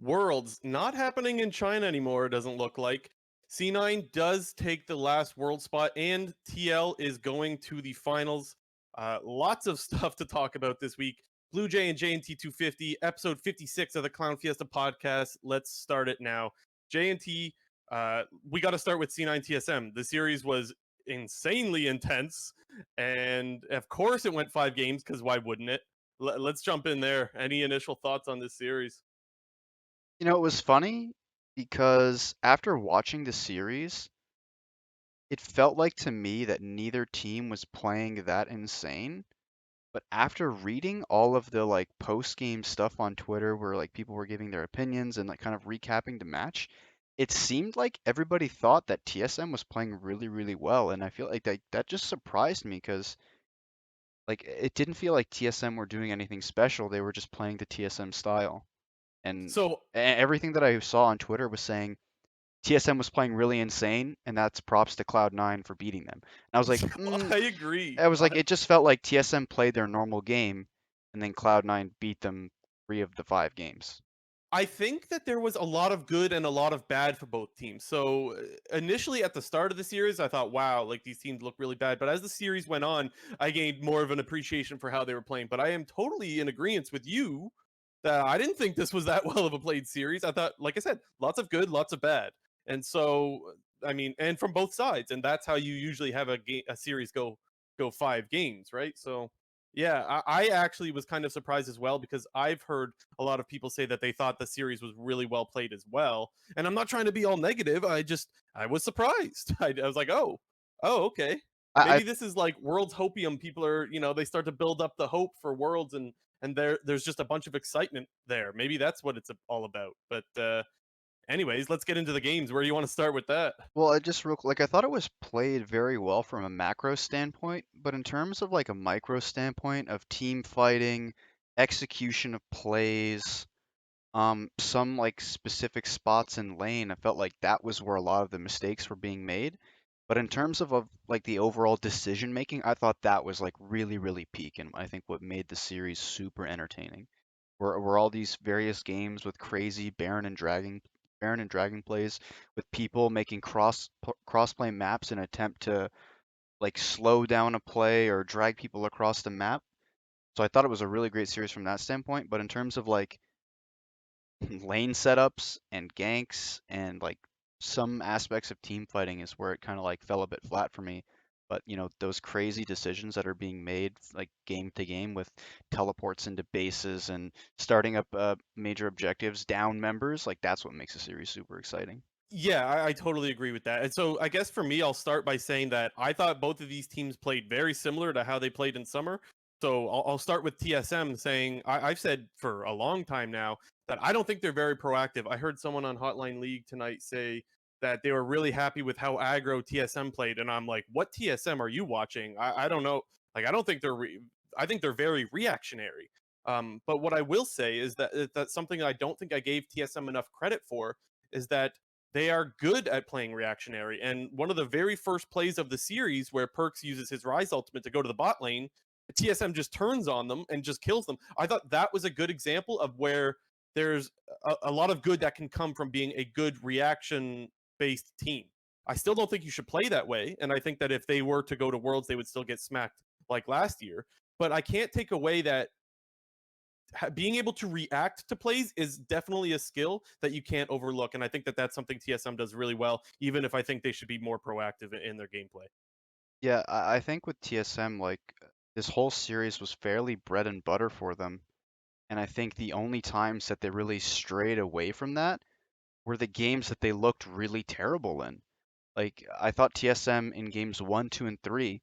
Worlds not happening in China anymore, it doesn't look like. C9 does take the last world spot, and TL is going to the finals. Lots of stuff to talk about this week. Blue Jay and JNT 250, episode 56 of the Clown Fiesta podcast. Let's start it now. JNT, we got to start with C9 TSM. The series was insanely intense, and of course it went 5 games, because why wouldn't it? Let's jump in there. Any initial thoughts on this series? It was funny because after watching the series, it felt like to me that neither team was playing that insane. But after reading all of the like post-game stuff on Twitter where like people were giving their opinions and like kind of recapping the match, it seemed like everybody thought that TSM was playing really, really well. And I feel like that just surprised me because like it didn't feel like TSM were doing anything special. They were just playing the TSM style. And So everything that I saw on Twitter was saying TSM was playing really insane, and that's props to Cloud9 for beating them. And I was like, I agree. it just felt like TSM played their normal game, and then Cloud9 beat them 3 of the 5 games. I think that there was a lot of good and a lot of bad for both teams. So initially at the start of the series, I thought, wow, like these teams look really bad. But as the series went on, I gained more of an appreciation for how they were playing. But I am totally in agreement with you that I didn't think this was that well of a played series. I thought, like I said, lots of good, lots of bad. And so, I mean, and from both sides. And that's how you usually have a series go 5 games, right? So yeah, I actually was kind of surprised as well, because I've heard a lot of people say that they thought the series was really well played as well. And I'm not trying to be all negative. I was surprised. I was like, oh, okay. I Maybe this is like Worlds hopium. People are, they start to build up the hope for Worlds, and there's just a bunch of excitement there. Maybe that's what it's all about. But anyways, let's get into the games. Where do you want to start with that? well, I just like I thought it was played very well from a macro standpoint, but in terms of like a micro standpoint of team fighting, execution of plays, some like specific spots in lane, I felt like that was where a lot of the mistakes were being made. But in terms of like the overall decision making, I thought that was like really, really peak, and I think what made the series super entertaining. Were all these various games with crazy Baron and Dragon plays with people making crossplay maps in an attempt to like slow down a play or drag people across the map. So I thought it was a really great series from that standpoint. But in terms of like lane setups and ganks and like some aspects of team fighting is where it kind of like fell a bit flat for me. But those crazy decisions that are being made like game to game with teleports into bases and starting up major objectives down members, like that's what makes a series super exciting. Yeah, I totally agree with that. And so I guess for me, I'll start by saying that I thought both of these teams played very similar to how they played in summer. So I'll start with TSM saying I've said for a long time now that I don't think they're very proactive. I heard someone on Hotline League tonight say that they were really happy with how aggro TSM played, and I'm like, what TSM are you watching? I don't know. Like, I don't think I think they're very reactionary. But what I will say is that that's something I don't think I gave TSM enough credit for, is that they are good at playing reactionary. And one of the very first plays of the series, where Perks uses his Rise ultimate to go to the bot lane, TSM just turns on them and just kills them. I thought that was a good example of where there's a lot of good that can come from being a good reaction based team. I still don't think you should play that way. And I think that if they were to go to Worlds, they would still get smacked like last year. But I can't take away that being able to react to plays is definitely a skill that you can't overlook, and I think that that's something TSM does really well, even if I think they should be more proactive in their gameplay. Yeah, I think with TSM, like this whole series was fairly bread and butter for them. And I think the only times that they really strayed away from that were the games that they looked really terrible in. Like I thought TSM in games 1, 2, and 3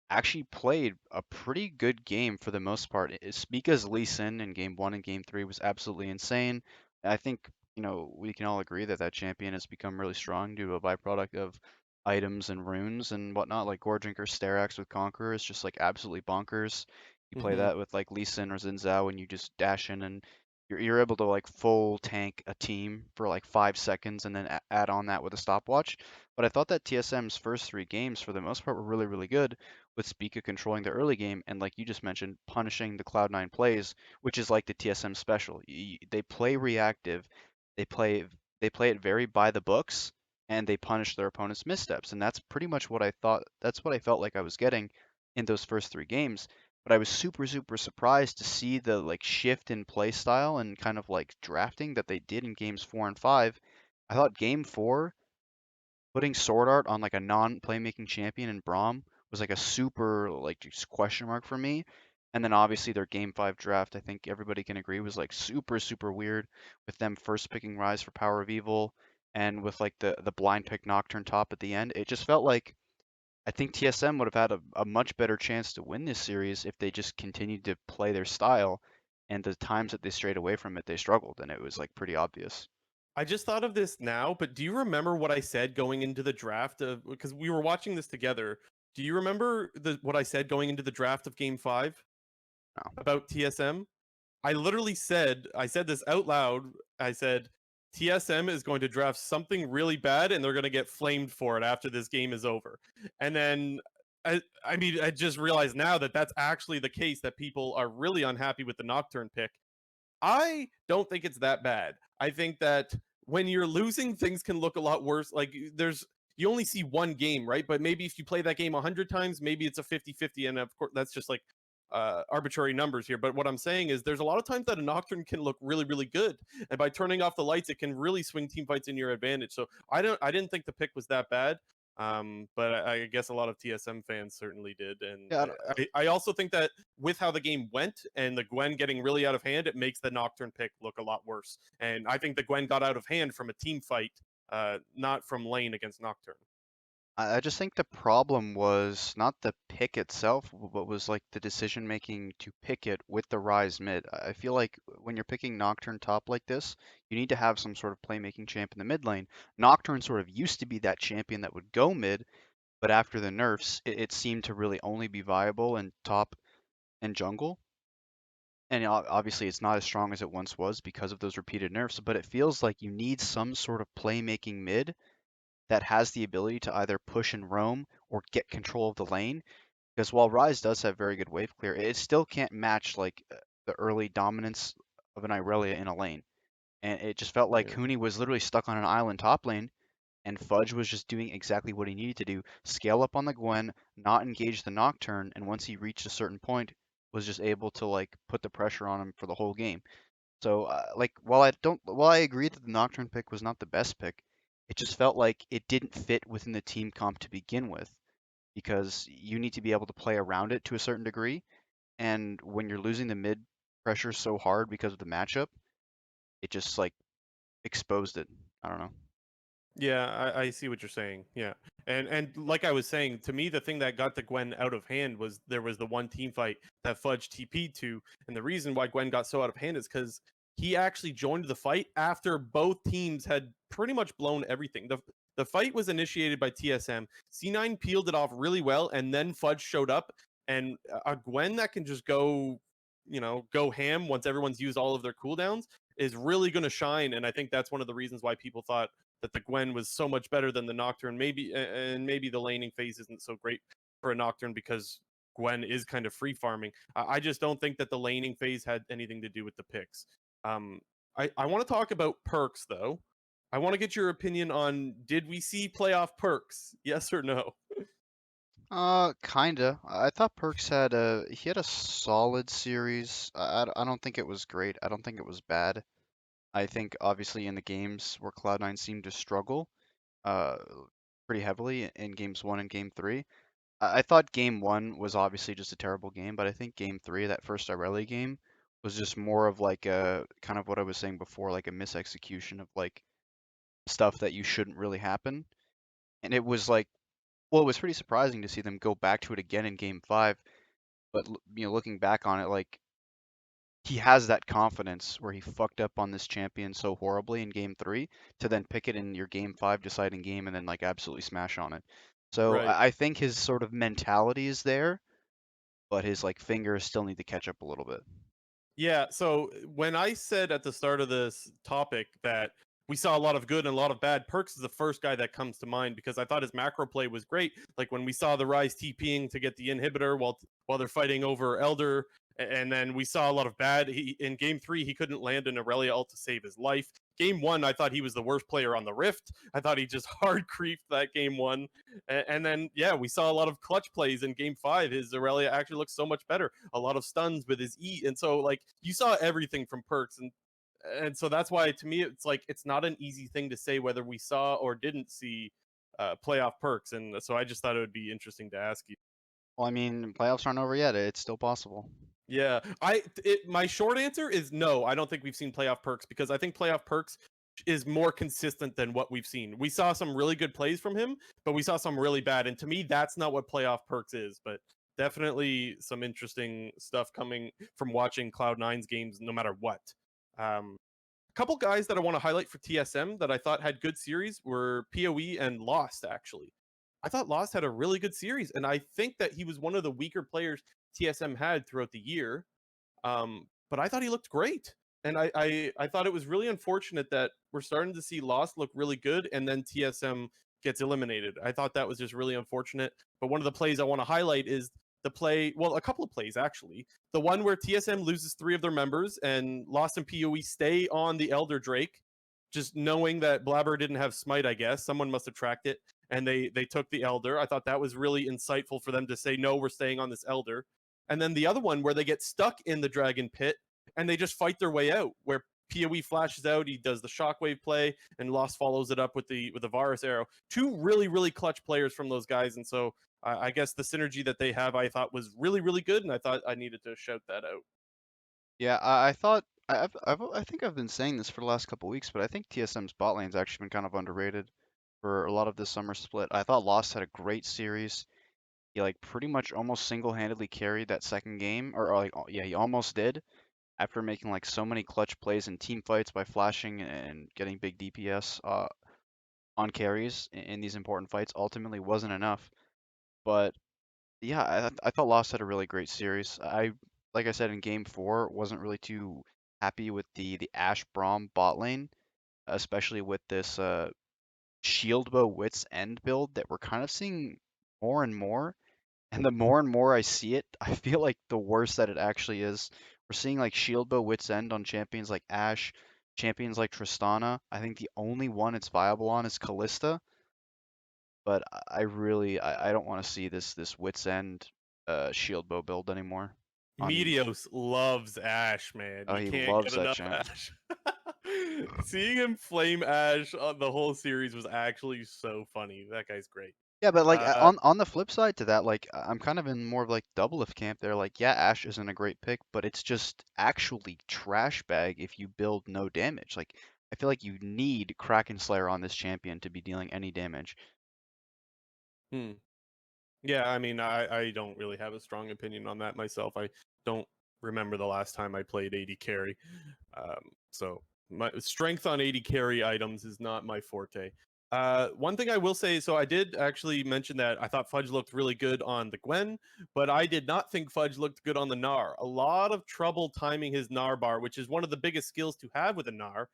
actually played a pretty good game for the most part. Spica's Lee Sin in game 1 and game 3 was absolutely insane. I think, we can all agree that that champion has become really strong due to a byproduct of items and runes and whatnot. Like Gordrinker Sterax with Conqueror is just like absolutely bonkers. You play Mm-hmm. that with like Lee Sin or Xin Zhao and you just dash in and you're able to like full tank a team for like 5 seconds and then add on that with a stopwatch. But I thought that TSM's first 3 games for the most part were really, really good with Spica controlling the early game and like you just mentioned, punishing the Cloud9 plays, which is like the TSM special. They play reactive, They play they play it very by the books, and they punish their opponent's missteps. And that's pretty much what I thought. That's what I felt like I was getting in those first 3 games. But I was super surprised to see the like shift in play style and kind of like drafting that they did in games 4 and 5. I thought game 4, putting Sword Art on like a non-playmaking champion in Braum was like a super like just question mark for me. And then obviously their game 5 draft, I think everybody can agree, was like super weird with them first picking Rise for Power of Evil and with like the blind pick Nocturne top at the end. It just felt like I think TSM would have had a much better chance to win this series if they just continued to play their style. And the times that they strayed away from it, they struggled, and it was like pretty obvious. I just thought of this now, but do you remember what I said going into the draft of, because we were watching this together? Do you remember what I said going into the draft of Game 5 No. about TSM? I literally said, I said this out loud. I said, TSM is going to draft something really bad and they're going to get flamed for it after this game is over. And then, I mean, I just realized now that that's actually the case, that people are really unhappy with the Nocturne pick. I don't think it's that bad. I think that when you're losing, things can look a lot worse. Like you only see one game, right? But maybe if you play that game 100 times, maybe it's a 50-50. And of course, that's just like arbitrary numbers here. But what I'm saying is there's a lot of times that a Nocturne can look really good. And by turning off the lights, it can really swing team fights in your advantage. So I didn't think the pick was that bad. But I guess a lot of TSM fans certainly did. And Yeah, I also think that with how the game went and the Gwen getting really out of hand, it makes the Nocturne pick look a lot worse. And I think the Gwen got out of hand from a team fight, not from lane against Nocturne. I just think the problem was not the pick itself, but was like the decision making to pick it with the Rise mid. I feel like when you're picking Nocturne top like this, you need to have some sort of playmaking champ in the mid lane. Nocturne sort of used to be that champion that would go mid, but after the nerfs, it seemed to really only be viable in top and jungle. And obviously, it's not as strong as it once was because of those repeated nerfs, but it feels like you need some sort of playmaking mid that has the ability to either push and roam or get control of the lane. Because while Rise does have very good wave clear, it still can't match like the early dominance of an Irelia in a lane. And it just felt like Yeah. Huni was literally stuck on an island top lane, and Fudge was just doing exactly what he needed to do: scale up on the Gwen, not engage the Nocturne, and once he reached a certain point, was just able to like put the pressure on him for the whole game. So, like, while I agree that the Nocturne pick was not the best pick, it just felt like it didn't fit within the team comp to begin with, because you need to be able to play around it to a certain degree. And when you're losing the mid pressure so hard because of the matchup, it just like exposed it. I don't know. Yeah, I see what you're saying. Yeah. And like I was saying, to me the thing that got the Gwen out of hand was there was the one team fight that Fudge TP'd to, and the reason why Gwen got so out of hand is because he actually joined the fight after both teams had pretty much blown everything. The fight was initiated by TSM. C9 peeled it off really well, and then Fudge showed up, and a Gwen that can just go, go ham once everyone's used all of their cooldowns is really going to shine. And I think that's one of the reasons why people thought that the Gwen was so much better than the Nocturne. Maybe the laning phase isn't so great for a Nocturne because Gwen is kind of free farming. I just don't think that the laning phase had anything to do with the picks. Um, I want to talk about perks though. I want to get your opinion on, did we see playoff perks? Yes or no? Kinda. I thought Perks had a solid series. I don't think it was great. I don't think it was bad. I think obviously in the games where Cloud9 seemed to struggle, uh, pretty heavily in games 1 and game 3. I thought game 1 was obviously just a terrible game, but I think game 3, that first Irelia game, was just more of like a kind of what I was saying before, like a misexecution of like stuff that you shouldn't really happen. And it was like, well, it was pretty surprising to see them go back to it again in game 5. But looking back on it, like he has that confidence where he fucked up on this champion so horribly in game 3 to then pick it in your game 5 deciding game and then like absolutely smash on it. So Right. I think his sort of mentality is there, but his like fingers still need to catch up a little bit. Yeah, so when I said at the start of this topic that we saw a lot of good and a lot of bad, Perks is the first guy that comes to mind because I thought his macro play was great. Like when we saw the Rise TPing to get the inhibitor while they're fighting over Elder, And then we saw a lot of bad. In game 3, he couldn't land an Aurelia ult to save his life. Game 1, I thought he was the worst player on the Rift. I thought he just hard creeped that game 1. And then, yeah, we saw a lot of clutch plays in game 5. His Aurelia actually looks so much better. A lot of stuns with his E. And so, like, you saw everything from Perks. And so that's why, to me, it's like it's not an easy thing to say whether we saw or didn't see playoff Perks. And so I just thought it would be interesting to ask you. Well, I mean, playoffs aren't over yet. It's still possible. Yeah, my short answer is no. I don't think we've seen playoff Perks because I think playoff Perks is more consistent than what we've seen. We saw some really good plays from him, but we saw some really bad, and to me, that's not what playoff Perks is. But definitely some interesting stuff coming from watching Cloud9's games, no matter what. A couple guys that I want to highlight for TSM that I thought had good series were PoE and Lost. Actually, I thought Lost had a really good series, and I think that he was one of the weaker players TSM had throughout the year. But I thought he looked great. And I thought it was really unfortunate that we're starting to see Lost look really good and then TSM gets eliminated. I thought that was just really unfortunate. But one of the plays I want to highlight is the play, well, a couple of plays actually. The one where TSM loses 3 of their members and Lost and PoE stay on the Elder Drake, just knowing that Blabber didn't have Smite, I guess. Someone must have tracked it and they took the Elder. I thought that was really insightful for them to say, no, we're staying on this Elder. And then the other one where they get stuck in the Dragon Pit and they just fight their way out, where PoE flashes out, he does the shockwave play, and Lost follows it up with the Varus arrow. 2 really, really clutch players from those guys, and so I guess the synergy that they have, I thought was really, really good, and I thought I needed to shout that out. Yeah, I thought I think I've been saying this for the last couple weeks, but I think TSM's bot lane's actually been kind of underrated for a lot of this summer split. I thought Lost had a great series. He like pretty much almost single-handedly carried that second game, or like yeah, he almost did after making like so many clutch plays in team fights by flashing and getting big DPS on carries in these important fights. Ultimately, wasn't enough, but yeah, I thought Lost had a really great series. Like I said in game 4, wasn't really too happy with the Ashe Braum bot lane, especially with this shield bow wits end build that we're kind of seeing more and more. And the more and more I see it, I feel like the worse that it actually is. We're seeing like shield bow wits end on champions like Ashe, champions like Tristana. I think the only one it's viable on is Callista, but I don't want to see this wits end shield bow build anymore. On Medios loves Ash, man. Oh, You he can't get loves that enough champ. Ash. Seeing him flame Ash on the whole series was actually so funny. That guy's great. Yeah, but like Uh, on the flip side to that, like I'm kind of in more of like Doublelift camp there. Like, yeah, Ashe isn't a great pick, but it's just actually trash bag if you build no damage. Like, I feel like you need Kraken Slayer on this champion to be dealing any damage. hmm. Yeah, I mean, I don't really have a strong opinion on that myself. I don't remember the last time I played AD carry. So my strength on AD carry items is not my forte. One thing I will say, so I did actually mention that I thought Fudge looked really good on the Gwen, but I did not think Fudge looked good on the Gnar. A lot of trouble timing his Gnar bar, which is one of the biggest skills to have with a Gnar,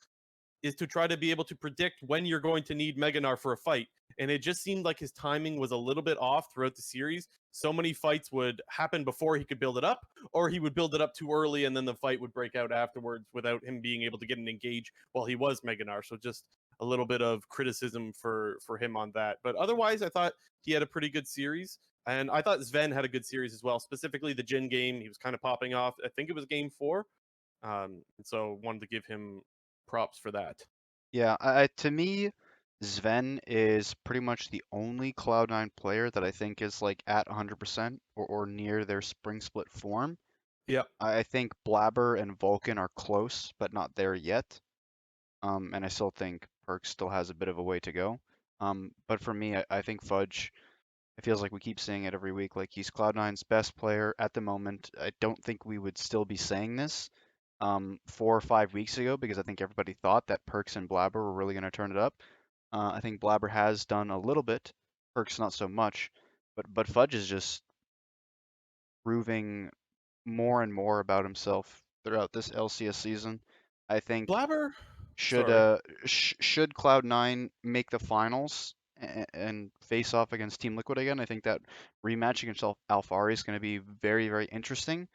is to try to be able to predict when you're going to need Meganar for a fight. And it just seemed like his timing was a little bit off throughout the series. So many fights would happen before he could build it up, or he would build it up too early and then the fight would break out afterwards without him being able to get an engage while he was Meganar. So just a little bit of criticism for him on that. But otherwise, I thought he had a pretty good series. And I thought Sven had a good series as well, specifically the Jin game. He was kind of popping off. I think it was game 4. And so wanted to give him props for that. Yeah, to me, Sven is pretty much the only Cloud9 player that I think is like at 100% or near their spring split form. Yep. I think Blabber and Vulcan are close, but not there yet. And I still think Perk still has a bit of a way to go. But for me, I think Fudge, it feels like we keep saying it every week, like he's Cloud9's best player at the moment. I don't think we would still be saying this 4 or 5 weeks ago because I think everybody thought that Perks and Blabber were really going to turn it up. I think Blabber has done a little bit, Perks not so much, but Fudge is just proving more and more about himself throughout this LCS season. I think Blabber. should Sorry. should Cloud9 make the finals and face off against Team Liquid again, I think that rematch against Alphari is going to be very, very interesting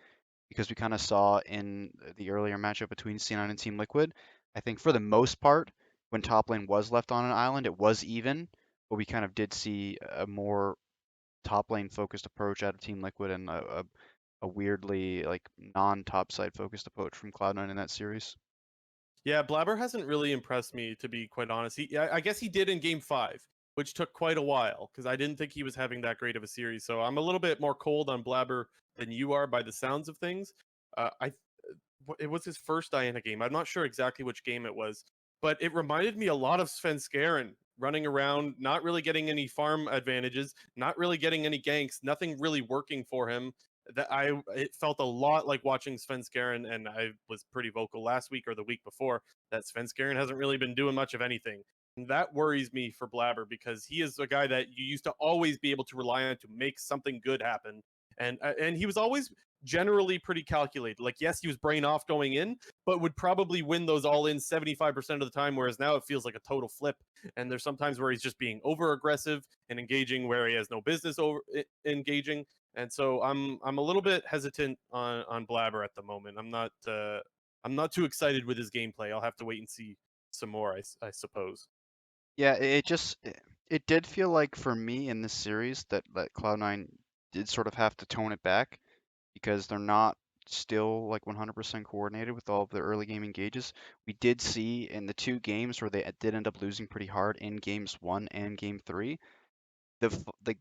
because we kind of saw in the earlier matchup between C9 and Team Liquid, I think for the most part, when top lane was left on an island, it was even, but we kind of did see a more top lane focused approach out of Team Liquid and a weirdly like non-top side focused approach from Cloud9 in that series. Yeah, Blabber hasn't really impressed me, to be quite honest. I guess he did in Game 5, which took quite a while because I didn't think he was having that great of a series. So I'm a little bit more cold on Blabber than you are by the sounds of things. It was his first Diana game. I'm not sure exactly which game it was, but it reminded me a lot of Svenskeren running around, not really getting any farm advantages, not really getting any ganks, nothing really working for him. It felt a lot like watching Svenskeren, and I was pretty vocal last week or the week before that Svenskeren hasn't really been doing much of anything. And that worries me for Blabber because he is a guy that you used to always be able to rely on to make something good happen. And he was always generally pretty calculated. Like, yes, he was brain off going in, but would probably win those all in 75% of the time. Whereas now it feels like a total flip. And there's sometimes where he's just being over aggressive and engaging where he has no business engaging. And so I'm a little bit hesitant on Blabber at the moment. I'm not too excited with his gameplay. I'll have to wait and see some more, I suppose. Yeah, it did feel like for me in this series that Cloud9 did sort of have to tone it back because they're not still like 100% coordinated with all of their early game engages. We did see in the two games where they did end up losing pretty hard in games 1 and game 3, the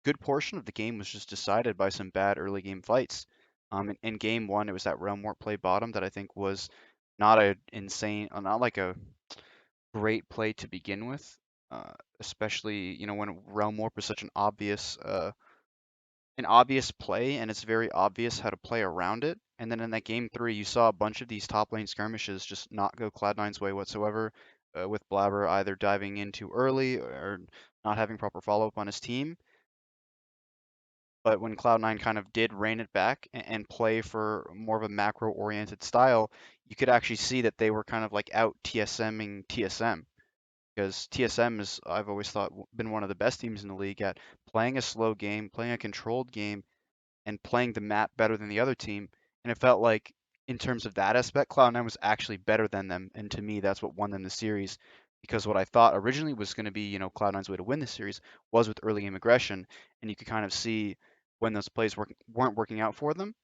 good portion of the game was just decided by some bad early game fights. In game 1, it was that Realm Warp play bottom that I think was not a insane, not like a great play to begin with, especially when Realm Warp is such an obvious play, and it's very obvious how to play around it. And then in that game 3, you saw a bunch of these top lane skirmishes just not go Cloud9's way whatsoever, with Blabber either diving in too early or not having proper follow up on his team. But when Cloud9 kind of did rein it back and play for more of a macro-oriented style, you could actually see that they were kind of like out TSMing TSM. Because TSM is, I've always thought, been one of the best teams in the league at playing a slow game, playing a controlled game, and playing the map better than the other team. And it felt like, in terms of that aspect, Cloud9 was actually better than them. And to me, that's what won them the series. Because what I thought originally was going to be, Cloud9's way to win the series was with early game aggression. And you could kind of see when those plays weren't working out for them,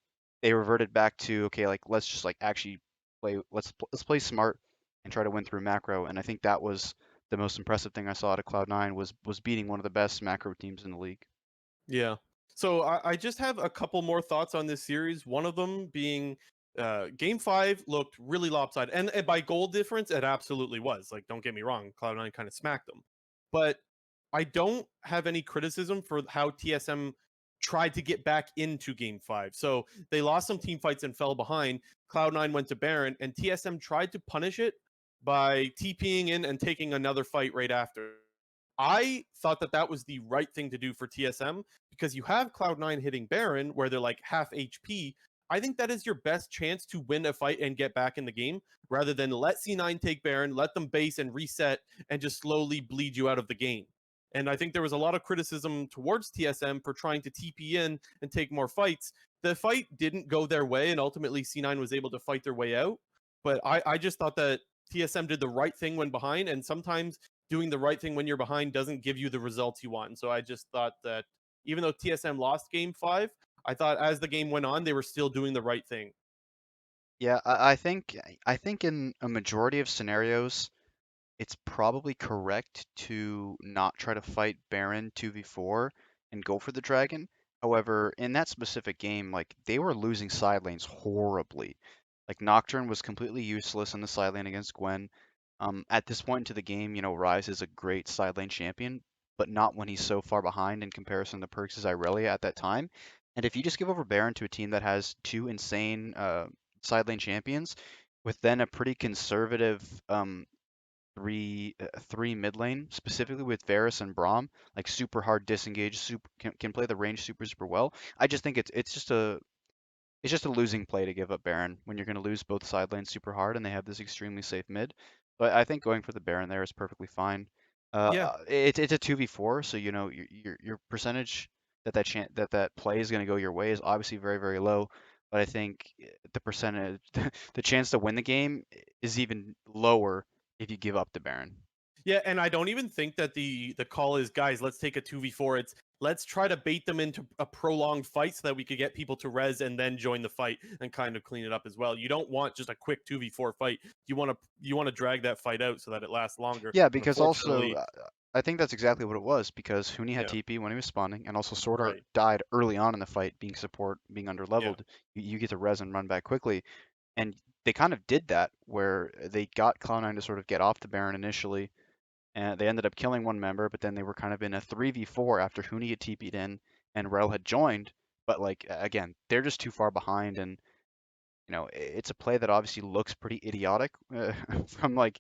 they reverted back to, okay, like let's just like actually play, let's play smart and try to win through macro. And I think that was the most impressive thing I saw out of Cloud9 was beating one of the best macro teams in the league. Yeah. So I just have a couple more thoughts on this series. One of them being Game 5 looked really lopsided. And by goal difference, it absolutely was. Like, don't get me wrong, Cloud9 kind of smacked them. But I don't have any criticism for how TSM tried to get back into Game 5. So they lost some team fights and fell behind. Cloud9 went to Baron, and TSM tried to punish it by TPing in and taking another fight right after. I thought that that was the right thing to do for TSM because you have Cloud9 hitting Baron where they're like half HP. I think that is your best chance to win a fight and get back in the game rather than let C9 take Baron, let them base and reset and just slowly bleed you out of the game. And I think there was a lot of criticism towards TSM for trying to TP in and take more fights. The fight didn't go their way, and ultimately C9 was able to fight their way out. But I just thought that TSM did the right thing when behind, and sometimes doing the right thing when you're behind doesn't give you the results you want. And so I just thought that even though TSM lost game 5, I thought as the game went on, they were still doing the right thing. Yeah, I think in a majority of scenarios, it's probably correct to not try to fight Baron 2v4 and go for the dragon. However, in that specific game, like they were losing side lanes horribly. Like Nocturne was completely useless in the side lane against Gwen. At this point into the game, Ryze is a great side lane champion, but not when he's so far behind in comparison to Perkz' Irelia at that time. And if you just give over Baron to a team that has two insane side lane champions, with then a pretty conservative three mid lane, specifically with Varus and Braum, like super hard disengage, super can play the range super well. I just think it's just a losing play to give up Baron when you're going to lose both side lanes super hard and they have this extremely safe mid. But I think going for the Baron there is perfectly fine. Yeah. It's a 2v4, so your percentage that that play is going to go your way is obviously very low. but I think the percentage, the chance to win the game is even lower if you give up the Baron. Yeah, and I don't even think that the call is, guys, let's take a 2v4. It's let's try to bait them into a prolonged fight so that we could get people to res and then join the fight and kind of clean it up as well. You don't want just a quick 2v4 fight. You want to drag that fight out so that it lasts longer. Yeah, And because also unfortunately, I think that's exactly what it was because Huni had yeah, TP when he was spawning, and also Sword Art right. died early on in the fight, being support, being under Yeah. leveled. You get to res and run back quickly, and they kind of did that where they got Cloud9 to sort of get off the Baron initially, and they ended up killing one member, but then they were kind of in a 3v4 after Huni had TP'd in and Rel had joined. But like again, they're just too far behind, and it's a play that obviously looks pretty idiotic from like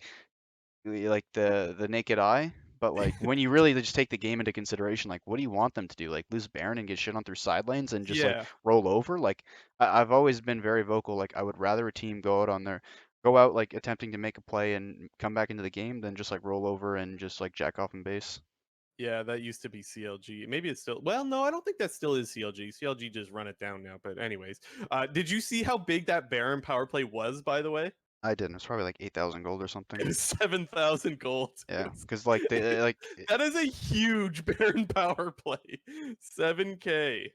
the naked eye. But like when you really just take the game into consideration, like what do you want them to do? Like lose Baron and get shit on through side lanes and just like Yeah. roll over? Like I've always been very vocal. Like I would rather a team go out like attempting to make a play and come back into the game than just like roll over and just like jack off in base. Yeah, that used to be CLG. Maybe it's still. Well, no, I don't think that still is CLG. CLG just run it down now. But anyways, did you see how big that Baron power play was? By the way, I didn't. It's probably like 8,000 gold or it something. was 7,000 gold. Yeah, because like they like That is a huge Baron power play. 7K.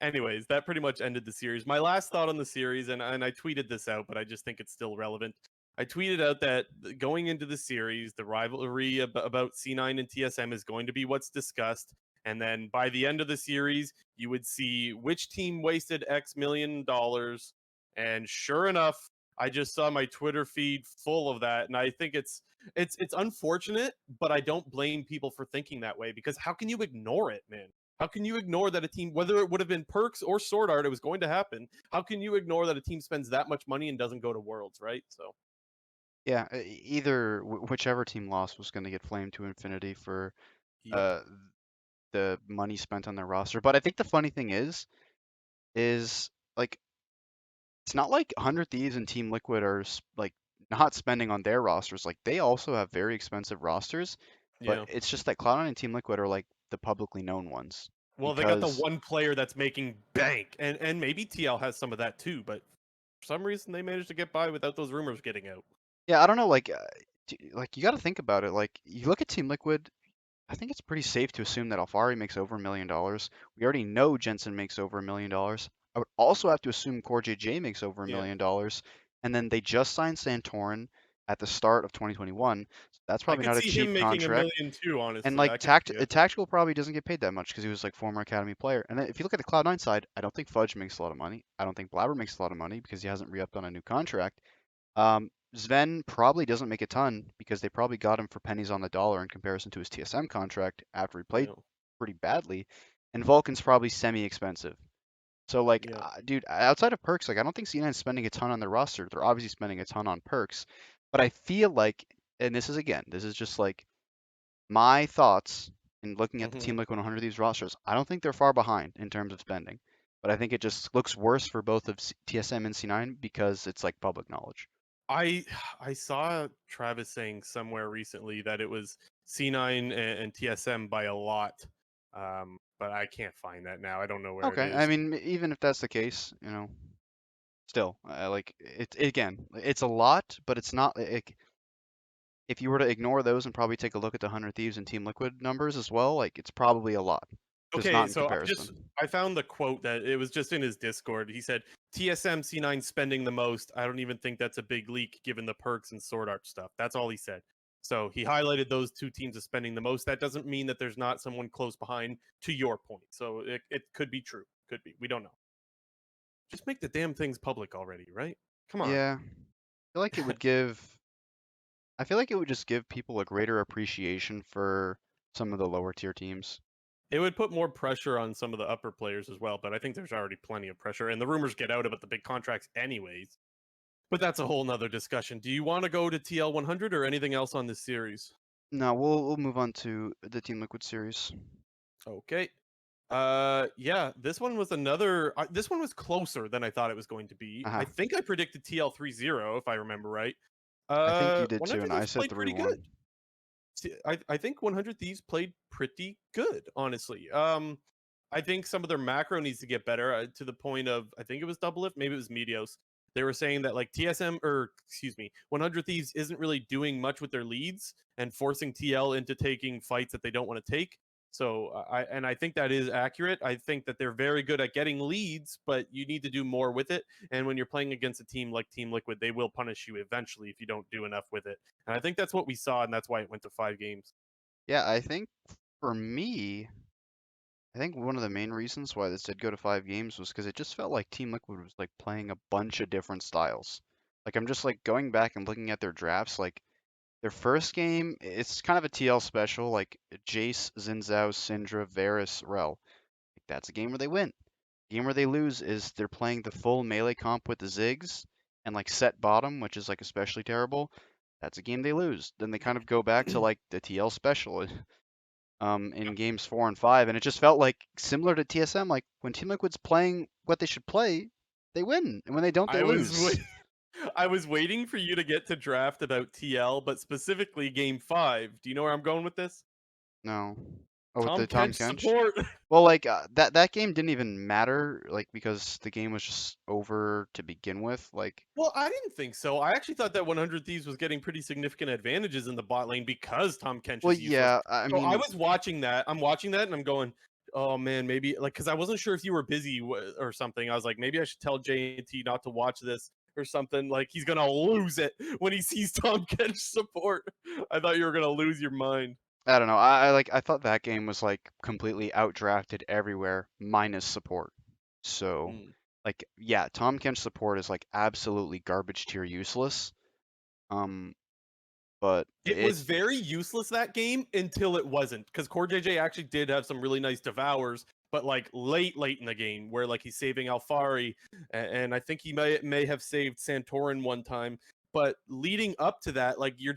Anyways, that pretty much ended the series. My last thought on the series, and I tweeted this out, but I just think it's still relevant. I tweeted out that going into the series, the rivalry about C9 and TSM is going to be what's discussed. And then by the end of the series, you would see which team wasted X million dollars. And sure enough, I just saw my Twitter feed full of that. And I think it's unfortunate, but I don't blame people for thinking that way because how can you ignore it, man? How can you ignore that a team, whether it would have been Perks or Sword Art, it was going to happen? How can you ignore that a team spends that much money and doesn't go to Worlds, right? So, yeah, either whichever team lost was going to get flamed to infinity for yep, uh the money spent on their roster. But I think the funny thing is like it's not like 100 Thieves and Team Liquid are like not spending on their rosters. Like they also have very expensive rosters, but yeah. it's just that Cloud9 and Team Liquid are like the publicly known ones Well, they got the because one player that's making bank, and maybe TL has some of that too, but for some reason they managed to get by without those rumors getting out. yeah, I don't know, like like you got to think about it. Like you look at Team Liquid, I think it's pretty safe to assume that Alfari makes over $1 million. We already know Jensen makes over $1 million. I would also have to assume Core JJ makes over a Yeah, million dollars. And then they just signed Santorin at the start of 2021. So that's I probably could not a see him cheap making a contract. million too. And Honestly, like I could see it. Tactical probably doesn't get paid that much because he was like former academy player. And then if you look at the Cloud9 side, I don't think Fudge makes a lot of money. I don't think Blabber makes a lot of money because he hasn't re-upped on a new contract. Sven probably doesn't make a ton because they probably got him for pennies on the dollar in comparison to his TSM contract after he played Yeah, pretty badly. And Vulcan's probably semi-expensive. So like, yeah. dude, outside of perks, like I don't think C9's spending a ton on their roster. They're obviously spending a ton on perks, but I feel like, and this is just like my thoughts in looking at the Hmm. Team Liquid 100 of these rosters. I don't think they're far behind in terms of spending, but I think it just looks worse for both of TSM and C9 because it's like public knowledge. I I saw Travis saying somewhere recently that it was C9 and TSM by a lot, but I can't find that now. I don't know where it Okay, I is. mean, even if that's the case, still, like again, it's a lot, but it's not like if you were to ignore those and probably take a look at the 100 Thieves and Team Liquid numbers as well, like it's probably a lot, just not Okay, in so comparison. I found the quote that it was just in his Discord. He said TSM C9 spending the most. I don't even think that's a big leak given the perks and sword art stuff. That's all he said. So he highlighted those two teams as spending the most. That doesn't mean that there's not someone close behind, to your point. So it could be true. Could be. We don't know. Just make the damn things public already, right? Come on. Yeah, I feel like it would just give people a greater appreciation for some of the lower tier teams. It would put more pressure on some of the upper players as well, but I think there's already plenty of pressure, and the rumors get out about the big contracts anyways. But that's a whole nother discussion. Do you want to go to TL 100 or anything else on this series? No, we'll move on to the Team Liquid series. Okay. Yeah, this one was this one was closer than I thought it was going to be. I Uh-huh. think I predicted TL 3-0 if I remember right. I think you did too, 100 and I Thieves said played pretty good. 3-1. I think 100 Thieves played pretty good, honestly. I think some of their macro needs to get better to the point of I think it was Double Lift, maybe it was Meteos. They were saying that like TSM or excuse me, 100 Thieves isn't really doing much with their leads and forcing TL into taking fights that they don't want to take. So I think that is accurate. I think that they're very good at getting leads, but you need to do more with it. And when you're playing against a team like Team Liquid, they will punish you eventually if you don't do enough with it. And I think that's what we saw, and that's why it went to 5 games. Yeah, I think for me, I think one of the main reasons why this did go to 5 games was because it just felt like Team Liquid was like playing a bunch of different styles. Like I'm just like going back and looking at their drafts, like their first game, it's kind of a TL special, like Jace, Xin Zhao, Syndra, Varus, Rel. Like that's a game where they win. The game where they lose is they're playing the full melee comp with the Ziggs and like set bottom, which is like especially terrible. That's a game they lose. Then they kind of go back to like the TL special in games 4 and 5, and it just felt like similar to TSM. Like when Team Liquid's playing what they should play, they win, and when they don't, they I was lose. I was waiting for you to get to draft about TL, but specifically game 5. Do you know where I'm going with this? No. Oh, with Tom the Tom Kench Kench? support. Well, like that game didn't even matter, like because the game was just over to begin with. Like, Well, I didn't think so. I actually thought that 100 Thieves was getting pretty significant advantages in the bot lane because Tom Kench well, is useless. yeah, I So I mean, was watching that. I'm watching that and I'm going, oh man, maybe like because I wasn't sure if you were busy or something. I was like, maybe I should tell JT not to watch this or something. Like he's gonna lose it when he sees Tom Kench support. I thought you were gonna lose your mind. I don't know. I thought that game was like completely outdrafted everywhere minus support. So, Mm. like, yeah, Tom Kench support is like absolutely garbage tier useless. Um, but It was very useless that game until it wasn't, because Core JJ actually did have some really nice devours, but like late in the game where like he's saving Alfari, and I think he may have saved Santorin one time. But leading up to that, like you're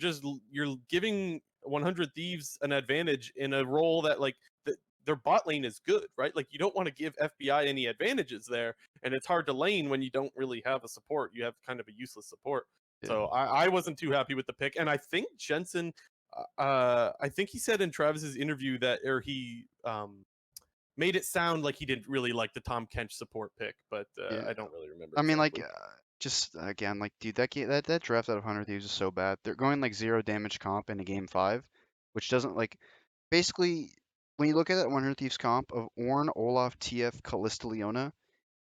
giving 100 Thieves an advantage in a role that like their bot lane is good, right? Like you don't want to give FBI any advantages there, and it's hard to lane when you don't really have a support. You have kind of a useless support. yeah, So I wasn't too happy with the pick, and I think Jensen, I think he said in Travis's interview that, or he made it sound like he didn't really like the Tom Kench support pick, but yeah. I don't really remember I mean, like, exactly. just again, like, dude, that draft out of 100 Thieves is so bad. They're going like zero damage comp into game 5, which doesn't like basically when you look at that 100 Thieves comp of Ornn, Olaf, TF, Callista, Leona,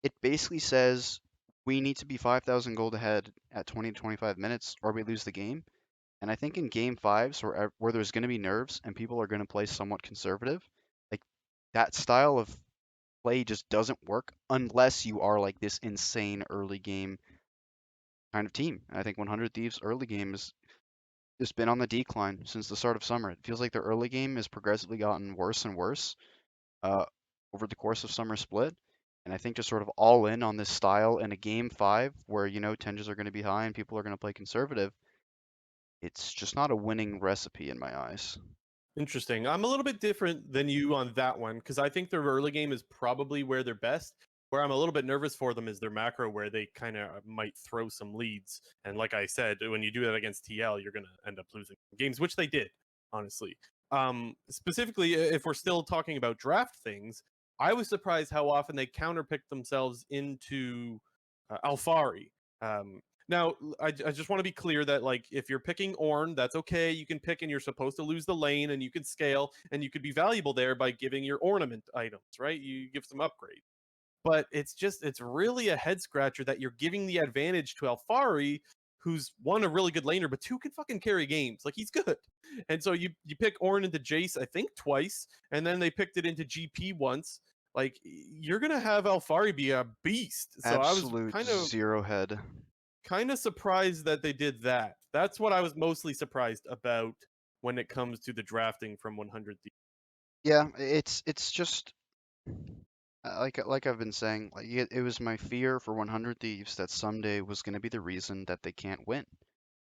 it basically says we need to be 5,000 gold ahead at 20 to 25 minutes or we lose the game. And I think in game 5s where there's going to be nerves and people are going to play somewhat conservative, like that style of play just doesn't work unless you are like this insane early game kind of team. I think 100 Thieves early game is just been on the decline since the start of summer. It feels like their early game has progressively gotten worse and worse uh, over the course of summer split. And I think just sort of all in on this style in a game 5 where, you know, tensions are going to be high and people are going to play conservative, it's just not a winning recipe in my eyes. Interesting. I'm a little bit different than you on that one because I think their early game is probably where they're best. Where I'm a little bit nervous for them is their macro, where they kind of might throw some leads. And like I said, when you do that against TL, you're going to end up losing games, which they did, honestly. Specifically, if we're still talking about draft things, I was surprised how often they counterpicked themselves into Alfari. Now, I just want to be clear that like if you're picking Ornn, that's okay. You can pick and you're supposed to lose the lane and you can scale and you could be valuable there by giving your ornament items, right? You give some upgrade. But it's really a head scratcher that you're giving the advantage to Alfari, who's one a really good laner, but two can fucking carry games. Like he's good. And so you pick Ornn into Jace, I think twice, and then they picked it into GP once. Like you're gonna have Alfari be a beast. So I was Absolute kind of zero head. surprised that they did that. That's what I was mostly surprised about when it comes to the drafting from 100 Thieves. Yeah, it's just like I've been saying, like it was my fear for 100 Thieves that someday was going to be the reason that they can't win.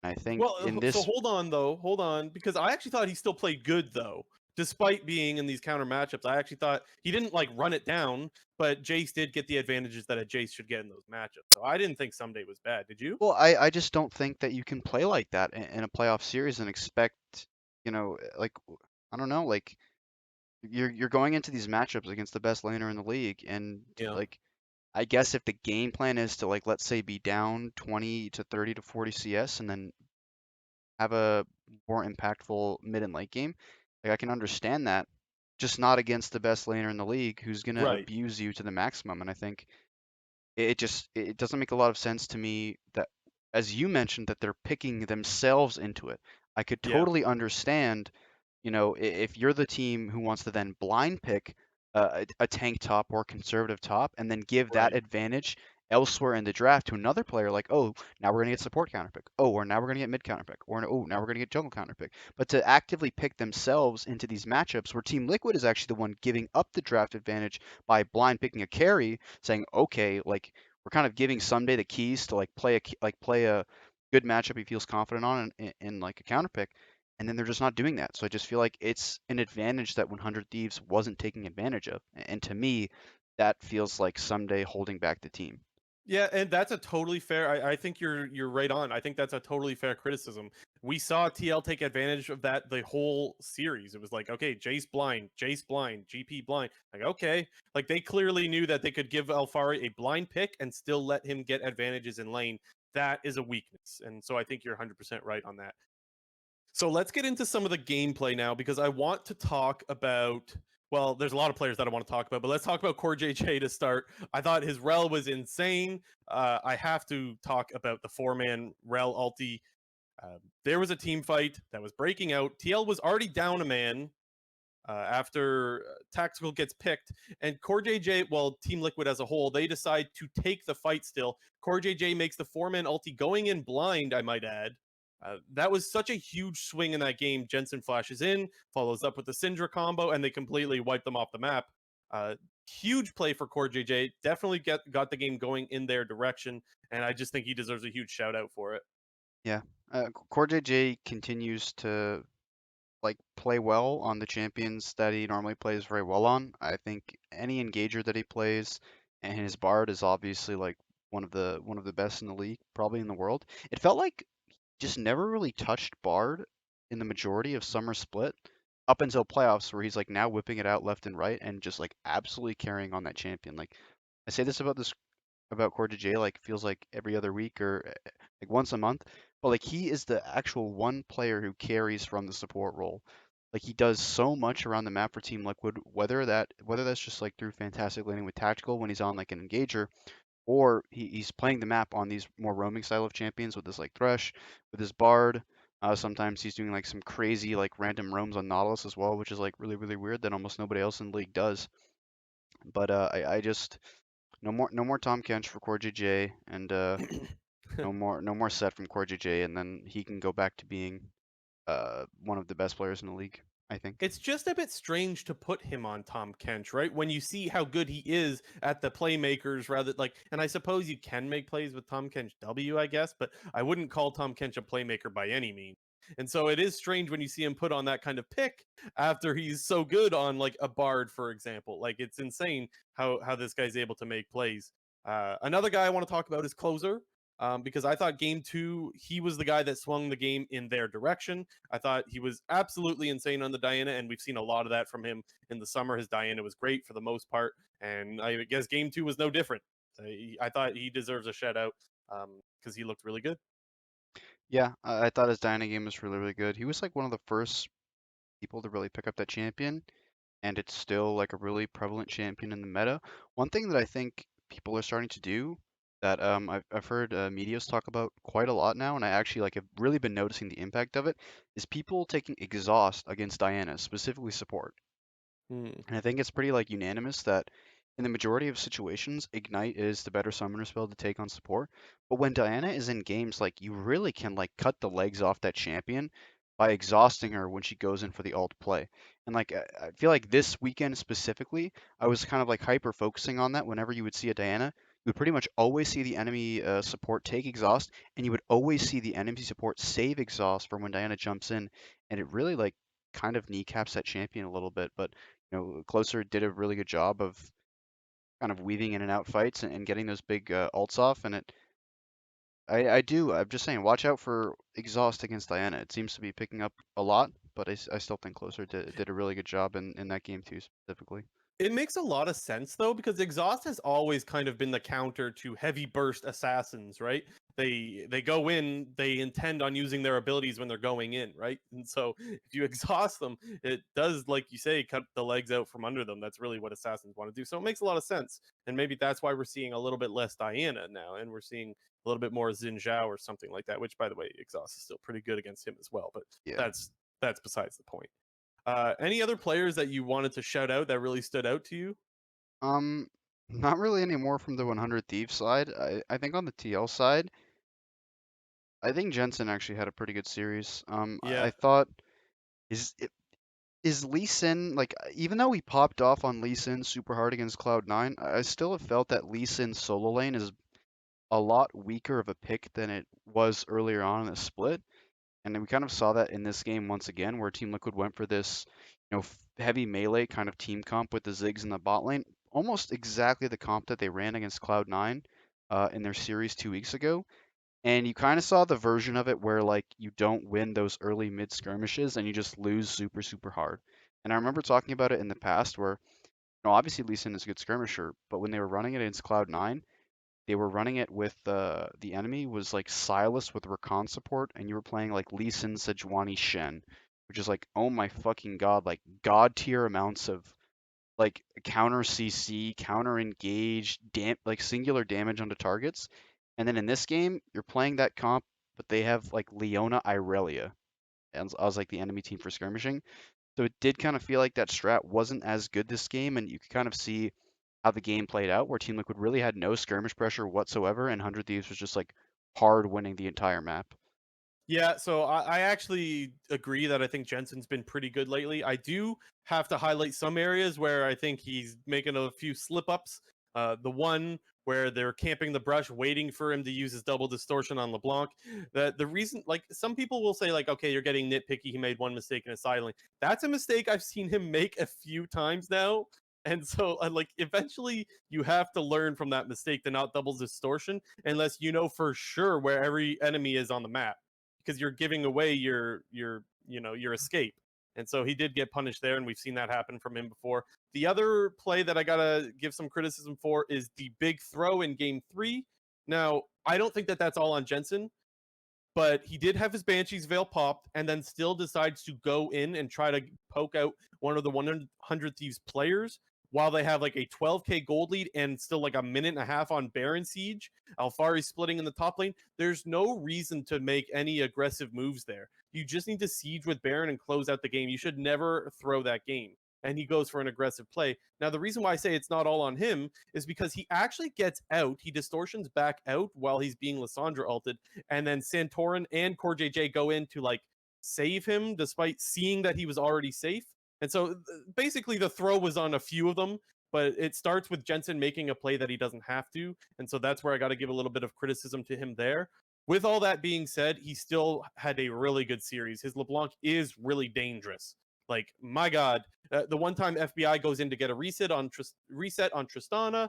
I think Well, in so this, hold on though, hold on, because I actually thought he still played good though, despite being in these counter matchups. I actually thought he didn't like run it down, but Jace did get the advantages that a Jace should get in those matchups. So I didn't think someday was bad. Did you? well, I just don't think that you can play like that in a playoff series and expect, you know, like I don't know, like you're going into these matchups against the best laner in the league, and Yeah. like I guess if the game plan is to like let's say be down 20 to 30 to 40 CS and then have a more impactful mid and late game, like I can understand that. Just not against the best laner in the league who's gonna Right. abuse you to the maximum. And I think it doesn't make a lot of sense to me that, as you mentioned, that they're picking themselves into it. I could Yeah. totally understand, if you're the team who wants to then blind pick a tank top or conservative top and then give that Right. advantage elsewhere in the draft to another player, like, oh, now we're gonna get support counter pick, oh, or now we're gonna get mid counter pick, or oh, now we're gonna get jungle counter pick. But to actively pick themselves into these matchups where Team Liquid is actually the one giving up the draft advantage by blind picking a carry, saying, okay, like we're kind of giving Sunday the keys to like play a good matchup he feels confident on in like a counter pick, and then they're just not doing that. So I just feel like it's an advantage that 100 Thieves wasn't taking advantage of, and to me, that feels like Sunday holding back the team. Yeah, and that's a totally fair. I think you're right on. I think that's a totally fair criticism. We saw TL take advantage of that the whole series. It was like, okay, Jace blind, GP blind. Like, okay, like they clearly knew that they could give Alfari a blind pick and still let him get advantages in lane. That is a weakness, and so I think you're 100% right on that. So let's get into some of the gameplay now because I want to talk about. Well, there's a lot of players that I want to talk about, but let's talk about Core JJ to start. I thought his rel was insane. I have to talk about the four-man rel ulti. There was a team fight that was breaking out. TL was already down a man after Tactical gets picked, and Core JJ, well, Team Liquid as a whole, they decide to take the fight still. Core JJ makes the four-man ulti going in blind, I might add. That was such a huge swing in that game. Jensen flashes in, follows up with the Syndra combo, and they completely wipe them off the map. Huge play for Core JJ. Definitely got the game going in their direction, and I just think he deserves a huge shout out for it. Yeah, Core JJ continues to like play well on the champions that he normally plays very well on. I think any engager that he plays, and his Bard is obviously like one of the best in the league, probably in the world. It felt like just never really touched Bard in the majority of summer split up until playoffs where he's like now whipping it out left and right and just like absolutely carrying on that champion. Like I say this about Core J, like feels like every other week or like once a month, but like he is the actual one player who carries from the support role. Like he does so much around the map for Team Liquid, whether that's just like through fantastic laning with tactical when he's on like an engager, or he's playing the map on these more roaming style of champions with this like Thresh, with his Bard. Sometimes he's doing like some crazy like random roams on Nautilus as well, which is like really really weird that almost nobody else in the league does. But I just no more Tom Kench for Core JJ, and no more set from Core JJ, and then he can go back to being one of the best players in the league, I think. It's just a bit strange to put him on Tom Kench, right? When you see how good he is at the playmakers, rather like, and I suppose you can make plays with Tom Kench W, I guess, but I wouldn't call Tom Kench a playmaker by any means. And so it is strange when you see him put on that kind of pick after he's so good on like a Bard, for example. Like it's insane how this guy's able to make plays. Another guy I want to talk about is Closer. Because I thought game two, he was the guy that swung the game in their direction. I thought he was absolutely insane on the Diana, and we've seen a lot of that from him in the summer. His Diana was great for the most part, and I guess game two was no different. I thought he deserves a shout out because he looked really good. Yeah, I thought his Diana game was really really good. He was like one of the first people to really pick up that champion, and it's still like a really prevalent champion in the meta. One thing that I think people are starting to do that I've heard medias talk about quite a lot now, and I actually like have really been noticing the impact of it, is people taking exhaust against Diana, specifically support. Hmm. And I think it's pretty like unanimous that in the majority of situations, Ignite is the better summoner spell to take on support. But when Diana is in games, like you really can like cut the legs off that champion by exhausting her when she goes in for the ult play. And like I feel like this weekend specifically, I was kind of like hyper focusing on that. Whenever you would see a Diana, you would pretty much always see the enemy support take exhaust, and you would always see the enemy support save exhaust for when Diana jumps in, and it really like kind of kneecaps that champion a little bit. But Closer did a really good job of kind of weaving in and out fights and getting those big ults off. And I'm just saying, watch out for exhaust against Diana. It seems to be picking up a lot, but I still think Closer did a really good job in that game too, specifically. It makes a lot of sense though, because Exhaust has always kind of been the counter to heavy burst assassins, right? They go in, they intend on using their abilities when they're going in, right? And so if you exhaust them, it does, like you say, cut the legs out from under them. That's really what assassins want to do. So it makes a lot of sense. And maybe that's why we're seeing a little bit less Diana now, and we're seeing a little bit more Xin Zhao or something like that, which by the way, Exhaust is still pretty good against him as well, but Yeah. that's besides the point. Any other players that you wanted to shout out that really stood out to you? Um, Not really any more from the 100 Thieves side. I think on the TL side, I think Jensen actually had a pretty good series. Yeah, I thought is is Lee Sin like even though he popped off on Lee Sin super hard against Cloud9, I still have felt that Lee Sin's solo lane is a lot weaker of a pick than it was earlier on in the split. And then we kind of saw that in this game once again, where Team Liquid went for this, heavy melee kind of team comp with the Ziggs in the bot lane, almost exactly the comp that they ran against Cloud9 in their series 2 weeks ago. And you kind of saw the version of it where like you don't win those early mid skirmishes and you just lose super super hard. And I remember talking about it in the past where, obviously Lee Sin is a good skirmisher, but when they were running it against Cloud9, they were running it with the enemy was like Silas with Rakan support, and you were playing like Lee Sin, Sejuani, Shen, which is like, oh my fucking god, like god tier amounts of like counter CC, counter engage, like singular damage onto targets. And then in this game, you're playing that comp, but they have like Leona Irelia, and I was like the enemy team for skirmishing. So it did kind of feel like that strat wasn't as good this game, and you could kind of see how the game played out, where Team Liquid really had no skirmish pressure whatsoever, and 100 Thieves was just like hard winning the entire map. yeah. So I actually agree that I think Jensen's been pretty good lately. I do have to highlight some areas where I think he's making a few slip ups. The one where they're camping the brush, waiting for him to use his double distortion on LeBlanc. The reason, like some people will say, like, okay, you're getting nitpicky. He made one mistake in a silent. That's a mistake I've seen him make a few times now. And so, like, eventually, you have to learn from that mistake to not double distortion, unless you know for sure where every enemy is on the map, because you're giving away your escape. And so he did get punished there, and we've seen that happen from him before. The other play that I gotta give some criticism for is the big throw in game 3. Now, I don't think that that's all on Jensen, but he did have his Banshee's Veil popped and then still decides to go in and try to poke out one of the 100 Thieves players while they have like a 12k gold lead and still like a minute and a half on Baron Siege. Alfari splitting in the top lane. There's no reason to make any aggressive moves there. You just need to siege with Baron and close out the game. You should never throw that game. And he goes for an aggressive play. Now, the reason why I say it's not all on him is because he actually gets out. He distortions back out while he's being Lissandra ulted, and then Santorin and Core JJ go in to like save him despite seeing that he was already safe. And so basically the throw was on a few of them, but it starts with Jensen making a play that he doesn't have to. And so that's where I got to give a little bit of criticism to him there. With all that being said, he still had a really good series. His LeBlanc is really dangerous. Like, my God, the one time FBI goes in to get a reset on Tristana,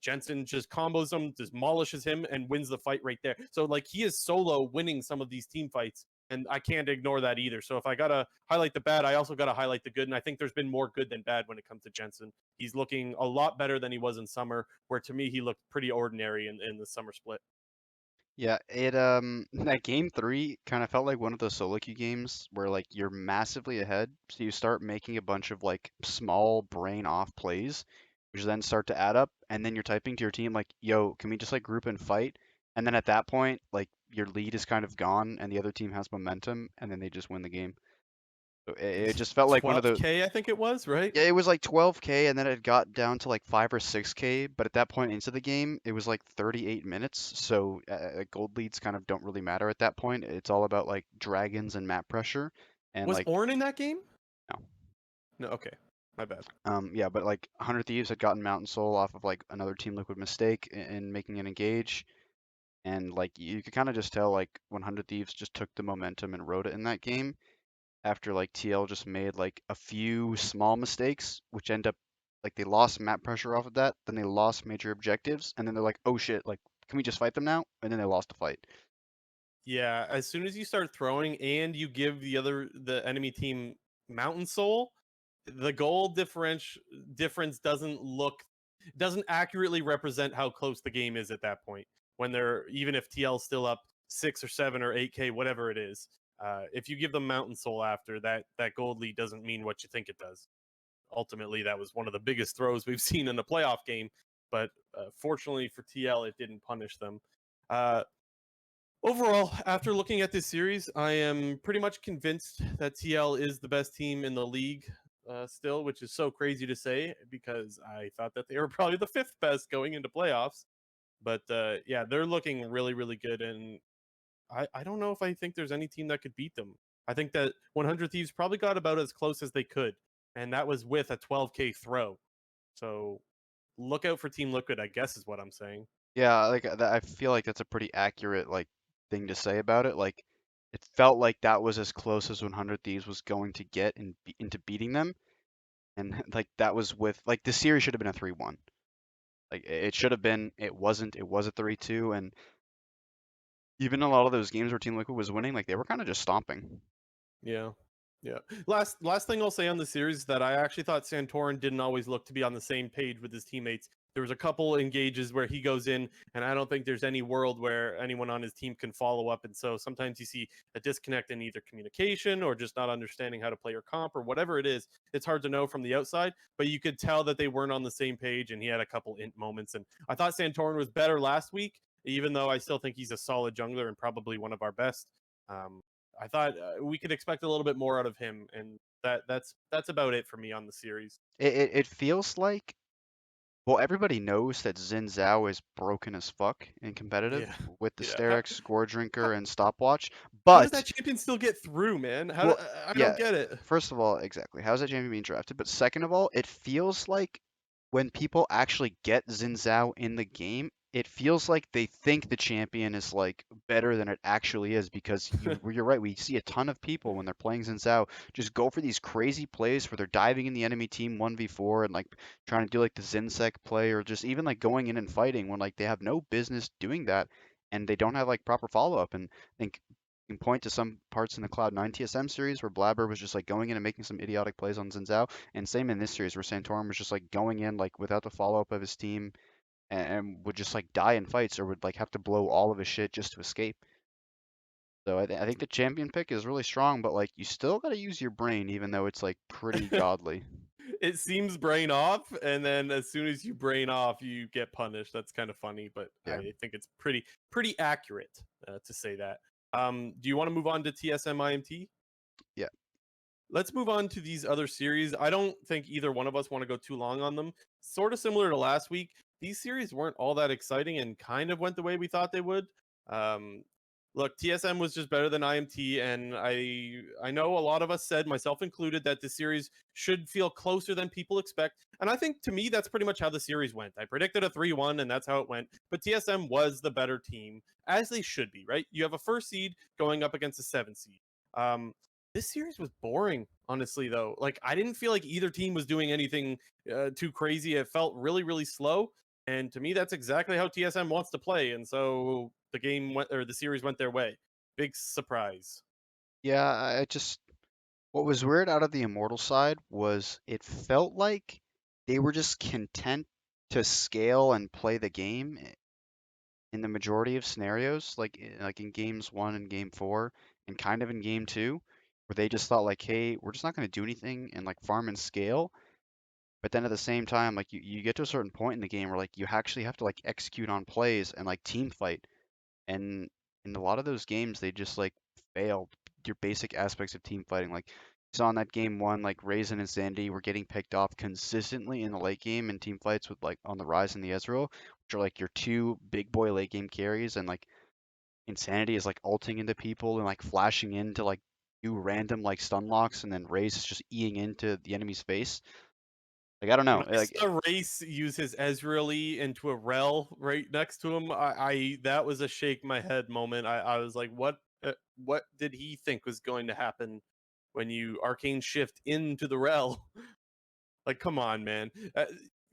Jensen just combos him, demolishes him, and wins the fight right there. So, like, he is solo winning some of these team fights, and I can't ignore that either. So, if I gotta highlight the bad, I also gotta highlight the good, and I think there's been more good than bad when it comes to Jensen. He's looking a lot better than he was in summer, where to me he looked pretty ordinary in the summer split. Yeah, it that game 3 kind of felt like one of those solo queue games where like you're massively ahead, so you start making a bunch of like small brain off plays, which then start to add up, and then you're typing to your team like, "Yo, can we just like group and fight?" And then at that point, like your lead is kind of gone, and the other team has momentum, and then they just win the game. So it just felt like one of the 12k, I think it was, right? yeah, it was like 12K, and then it got down to like 5 or 6K. But at that point into the game, it was like 38 minutes. So gold leads kind of don't really matter at that point. It's all about like dragons and map pressure, and Was like Ornn in that game? no, No, okay, my bad. yeah. But like 100 Thieves had gotten Mountain Soul off of like another Team Liquid mistake in making an engage, and like you could kind of just tell like 100 Thieves just took the momentum and rode it in that game after like TL just made like a few small mistakes, which end up like they lost map pressure off of that, then they lost major objectives, and then they're like, oh shit, like can we just fight them now? And then they lost the fight. Yeah, as soon as you start throwing and you give the enemy team Mountain Soul, the goal difference doesn't accurately represent how close the game is at that point. When they're even if TL's still up 6 or 7 or 8K, whatever it is, if you give them Mountain Soul after that gold lead doesn't mean what you think it does. Ultimately, that was one of the biggest throws we've seen in a playoff game, but fortunately for TL, it didn't punish them. Uh, Overall, after looking at this series, I am pretty much convinced that TL is the best team in the league still, which is so crazy to say because I thought that they were probably the fifth best going into playoffs. But yeah, they're looking really, really good. And I don't know if I think there's any team that could beat them. I think that 100 Thieves probably got about as close as they could. And that was with a 12K throw. So look out for Team Liquid, I guess is what I'm saying. Yeah, like I feel like that's a pretty accurate like thing to say about it. Like it felt like that was as close as 100 Thieves was going to get into beating them, and like that was with like the series should have been a 3-1. Like it should have been. It wasn't. It was a 3-2, and even a lot of those games where Team Liquid was winning, like they were kind of just stomping. Yeah. Yeah. Last thing I'll say on the series is that I actually thought Santorin didn't always look to be on the same page with his teammates. There was a couple engages where he goes in, and I don't think there's any world where anyone on his team can follow up. And so sometimes you see a disconnect in either communication or just not understanding how to play your comp or whatever it is. It's hard to know from the outside, but you could tell that they weren't on the same page, and he had a couple int moments. And I thought Santorin was better last week, even though I still think he's a solid jungler and probably one of our best. Um, I thought we could expect a little bit more out of him, and that's about it for me on the series. It feels like well everybody knows that Xin Zhao is broken as fuck in competitive Yeah, with the yeah. Sterex, Score How, Drinker, and Stopwatch, how does but that champion still get through, man? well, I don't yeah. get it. First of all, exactly. How's that champion being drafted? But second of all, it feels like when people actually get Xin Zhao in the game, it feels like they think the champion is like better than it actually is because you're right. We see a ton of people when they're playing Xin Zhao just go for these crazy plays where they're diving in the enemy team 1v4 and like trying to do like the Zinsec play or just even like going in and fighting when like they have no business doing that and they don't have like proper follow up. And I think can point to some parts in the Cloud9 TSM series where Blabber was just like going in and making some idiotic plays on Xin Zhao, and same in this series where Santorum was just like going in like without the follow up of his team and would just like die in fights or would like have to blow all of his shit just to escape. So I think the champion pick is really strong, but like you still got to use your brain even though it's like pretty godly. It seems brain off, and then as soon as you brain off, you get punished. That's kind of funny, but Yeah, I think it's pretty accurate to say that. Do you want to move on to TSM IMT? yeah, Let's move on to these other series. I don't think either one of us want to go too long on them. Sort of similar to last week, these series weren't all that exciting and kind of went the way we thought they would. Um, Look, TSM was just better than IMT, and I know a lot of us said, myself included, that the series should feel closer than people expect. And I think to me that's pretty much how the series went. I predicted a 3-1, and that's how it went. But TSM was the better team, as they should be, right? You have a first seed going up against a 7 seed. Um, this series was boring, honestly, though. Like, I didn't feel like either team was doing anything too crazy. It felt really, really slow. And to me, that's exactly how TSM wants to play. And so the series went their way. Big surprise. yeah. I just what was weird out of the Immortal side was it felt like they were just content to scale and play the game in the majority of scenarios, like in games 1 and game 4, and kind of in game 2, where they just thought like, hey, we're just not going to do anything and like farm and scale. But then at the same time, like you get to a certain point in the game where like you actually have to like execute on plays and like team fight. And in a lot of those games, they just like failed your basic aspects of team fighting. Like you saw in that game 1, like Raisin and Sandy were getting picked off consistently in the late game in team fights with like on the Rise and the Ezreal, which are like your two big boy late game carries, and like Insanity is like ulting into people and like flashing in to like do random like stun locks, and then Raze is just eating into the enemy's face. Like I don't When know, I like saw Race use his Ezreal into a rel right next to him, I that was a shake my head moment. I was like, what did he think was going to happen when you arcane shift into the rel? Like, come on, man.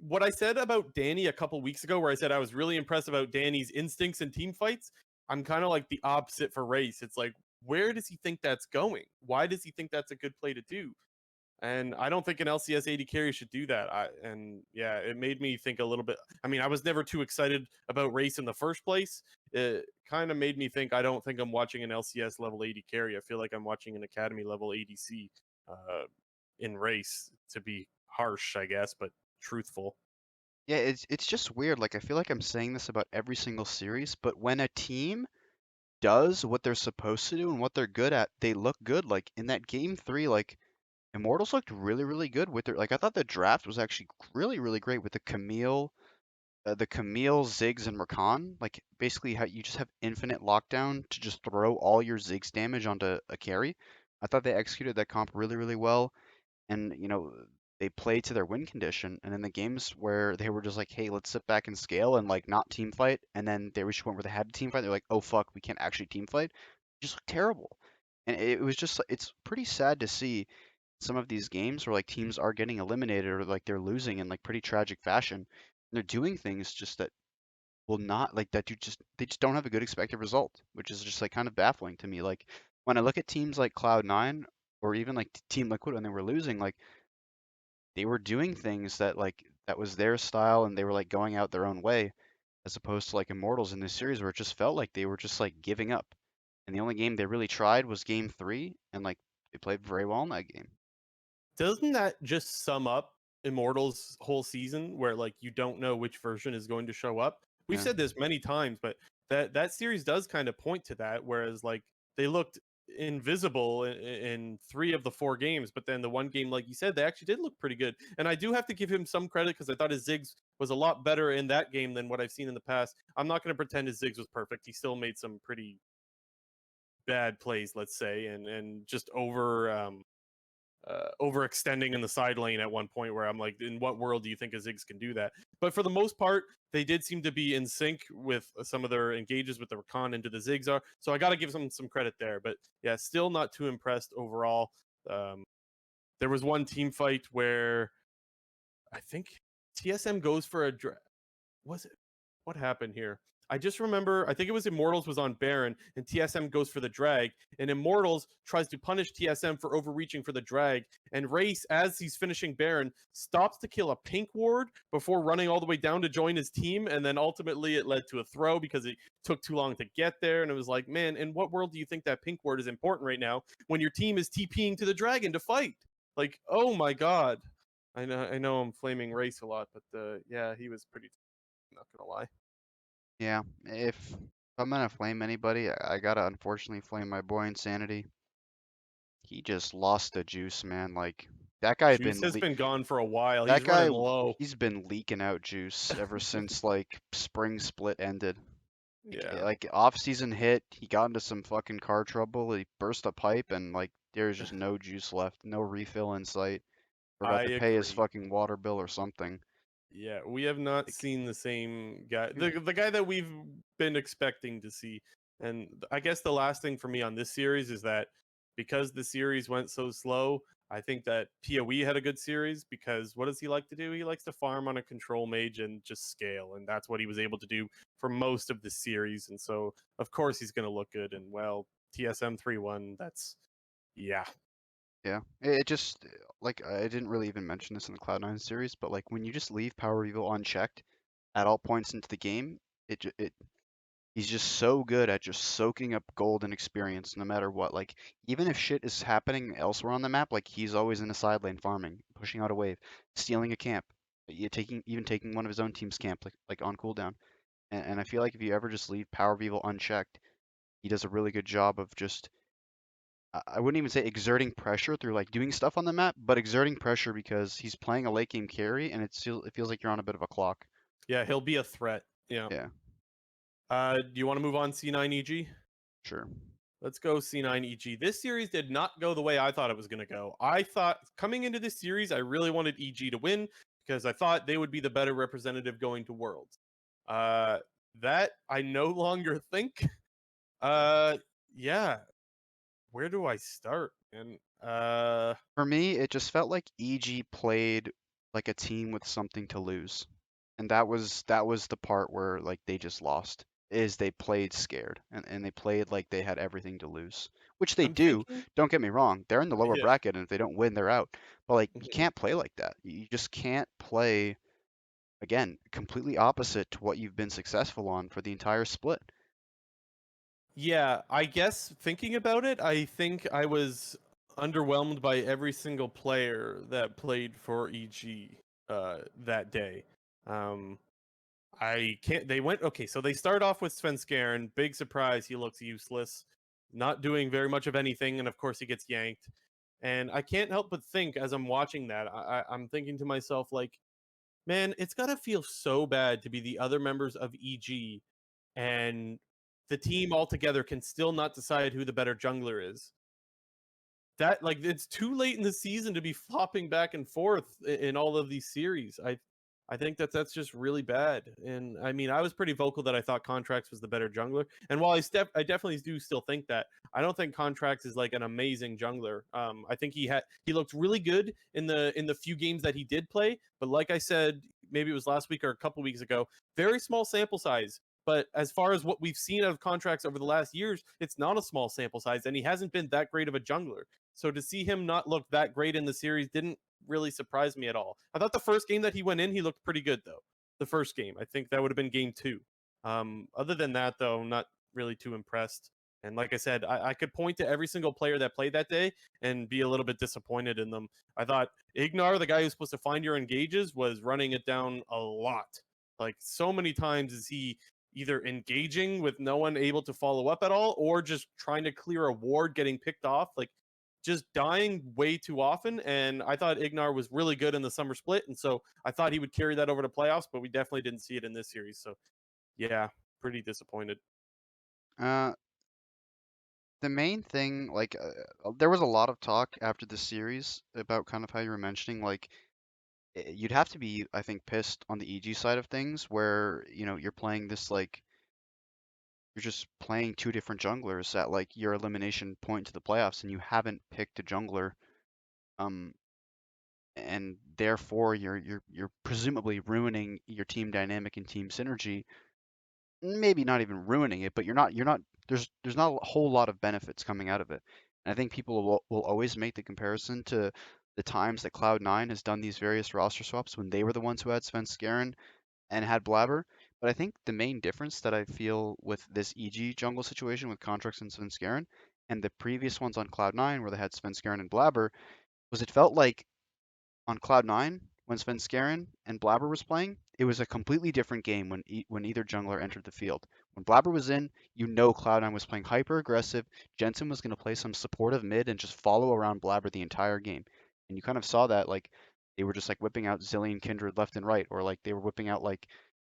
What I said about Danny a couple weeks ago, where I said I was really impressed about Danny's instincts in team fights, I'm kind of like the opposite for Race. It's like, where does he think that's going? Why does he think that's a good play to do? And I don't think an LCS AD carry should do that. And yeah, it made me think a little bit. I mean, I was never too excited about Race in the first place. It kind of made me think I don't think I'm watching an LCS level AD carry. I feel like I'm watching an Academy level ADC in Race, to be harsh, I guess, but truthful. Yeah, it's just weird. Like I feel like I'm saying this about every single series, but when a team does what they're supposed to do and what they're good at, they look good. Like in that game 3, like Immortals looked really, really good with their like I thought the draft was actually really, really great with the Camille, Ziggs, and Rakan. Like basically how you just have infinite lockdown to just throw all your Ziggs damage onto a carry. I thought they executed that comp really, really well, and they play to their win condition. And in the games where they were just like, hey, let's sit back and scale and like not team fight, and then they reached a point where they had to team fight, they're like, oh fuck, we can't actually team fight. It just looked terrible. And it was just it's pretty sad to see some of these games where like teams are getting eliminated or like they're losing in like pretty tragic fashion. They're doing things just that will not like that you just they just don't have a good expected result, which is just like kind of baffling to me. Like when I look at teams like Cloud9 or even like Team Liquid when they were losing, like they were doing things that like that was their style and they were like going out their own way as opposed to like Immortals in this series where it just felt like they were just like giving up. And the only game they really tried was game 3 and like they played very well in that game. Doesn't that just sum up Immortals' whole season, where like you don't know which version is going to show up? We've Yeah. said this many times, but that series does kind of point to that. Whereas like they looked invisible in 3 of the 4 games, but then the one game, like you said, they actually did look pretty good. And I do have to give him some credit because I thought his Ziggs was a lot better in that game than what I've seen in the past. I'm not going to pretend his Ziggs was perfect. He still made some pretty bad plays, let's say, and just overextending in the side lane at one point where I'm like, in what world do you think a Ziggs can do that? But for the most part, they did seem to be in sync with some of their engages with the Rakan into the Ziggs are. So I got to give them some credit there. But yeah, still not too impressed overall. Um, there was one team fight where I think TSM goes for a was it? What happened here? I just remember, I think it was Immortals was on Baron, and TSM goes for the drag, and Immortals tries to punish TSM for overreaching for the drag, and Race, as he's finishing Baron, stops to kill a pink ward before running all the way down to join his team, and then ultimately it led to a throw because it took too long to get there, and it was like, man, in what world do you think that pink ward is important right now when your team is TPing to the dragon to fight? Like, oh my god. I know I'm flaming Race a lot, but yeah, he was pretty, not gonna lie. Yeah. If I'm gonna flame anybody, I gotta unfortunately flame my boy Insanity. He just lost the juice, man. Like that guy Juice has been gone for a while. that He's guy running low. he's been leaking out juice ever since like spring split ended. Yeah. Like off season hit, he got into some fucking car trouble. He burst a pipe and like there's just no juice left, no refill in sight. I Forgot to pay his agree. fucking water bill or something. Yeah, we have not Like, seen the same guy. yeah, The guy that we've been expecting to see. And I guess the last thing for me on this series is that because the series went so slow, I think that PoE had a good series because what does he like to do? He likes to farm on a control mage and just scale, and that's what he was able to do for most of the series. And so, of course, he's going to look good. And well, TSM 3-1, that's yeah, yeah. It just like I didn't really even mention this in the Cloud9 series, but like when you just leave Power Evil unchecked at all points into the game, it he's just so good at just soaking up gold and experience no matter what. Like even if shit is happening elsewhere on the map, like he's always in a side lane farming, pushing out a wave, stealing a camp, taking one of his own team's camp like on cooldown. And I feel like if you ever just leave Power of Evil unchecked, he does a really good job of just I wouldn't even say exerting pressure through like doing stuff on the map, but exerting pressure because he's playing a late game carry and it feels like you're on a bit of a clock. yeah, he'll be a threat. Yeah. Yeah, Do you want to move on C9 EG? sure. Let's go C9 EG. This series did not go the way I thought it was going to go. I thought coming into this series, I really wanted EG to win because I thought they would be the better representative going to Worlds. Uh, that I no longer think. Uh, yeah. Where do I start? And For me, it just felt like EG played like a team with something to lose. And that was the part where like they just lost. is they played scared and they played like they had everything to lose, which they I'm do. thinking, Don't get me wrong, they're in the lower yeah. bracket, and if they don't win, they're out. But like, you Mhm. can't play like that. You just can't play, again, completely opposite to what you've been successful on for the entire split. Yeah, I guess thinking about it, I think I was underwhelmed by every single player that played for EG that day. Um, I can't. They went okay. So they start off with Svenskeren. Big surprise. He looks useless, not doing very much of anything, and of course he gets yanked. And I can't help but think as I'm watching that, I'm thinking to myself like, man, it's gotta feel so bad to be the other members of EG, and the team altogether can still not decide who the better jungler is. That like it's too late in the season to be flopping back and forth in all of these series. I think that that's just really bad. And I mean, I was pretty vocal that I thought Contracts was the better jungler. And while I definitely do still think that, I don't think Contracts is like an amazing jungler. I think he looked really good in the few games that he did play. But like I said, maybe it was last week or a couple weeks ago, very small sample size. But as far as what we've seen out of Contracts over the last years, it's not a small sample size, and he hasn't been that great of a jungler. So to see him not look that great in the series didn't really surprise me at all. I thought the first game that he went in, he looked pretty good though. The first game, I think that would have been game two. Other than that, though, not really too impressed. And like I said, I could point to every single player that played that day and be a little bit disappointed in them. I thought Ignar, the guy who's supposed to find your engages, was running it down a lot. Like so many times is he either engaging with no one able to follow up at all, or just trying to clear a ward getting picked off. Like just dying way too often. And I thought Ignar was really good in the summer split. And so I thought he would carry that over to playoffs, but we definitely didn't see it in this series. So yeah, pretty disappointed. Uh, the main thing, like, there was a lot of talk after the series about kind of how you were mentioning, like, you'd have to be, I think, pissed on the EG side of things, where, you're playing this, like, you're just playing two different junglers at, like, your elimination point to the playoffs, and you haven't picked a jungler, um, and therefore you're presumably ruining your team dynamic and team synergy. Maybe not even ruining it, but you're not there's not a whole lot of benefits coming out of it. And I think people will always make the comparison to the times that Cloud9 has done these various roster swaps when they were the ones who had Svenskeren and had Blabber. But I think the main difference that I feel with this EG jungle situation with Contracts and Svenskeren and the previous ones on Cloud9 where they had Svenskeren and Blabber was it felt like on Cloud9, when Svenskeren and Blabber was playing, it was a completely different game when either jungler entered the field. When Blabber was in, Cloud9 was playing hyper aggressive. Jensen was going to play some supportive mid and just follow around Blabber the entire game. And you kind of saw that, like, they were just like whipping out Zillion Kindred left and right, or like they were whipping out like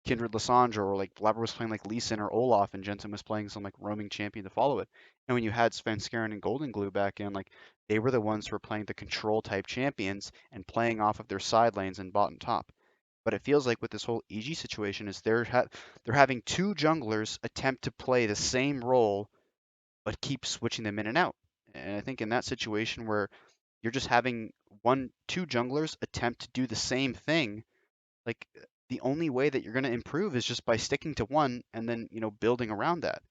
Kindred Lissandra, or like Blabber was playing like Lee Sin or Olaf, and Jensen was playing some like roaming champion to follow it. And when you had Svenskeren and Golden Glue back in, like, they were the ones who were playing the control type champions and playing off of their side lanes and bot and top. But it feels like with this whole EG situation is they're having two junglers attempt to play the same role but keep switching them in and out. And I think in that situation where you're just having two junglers attempt to do the same thing, like, the only way that you're going to improve is just by sticking to one and then, building around that.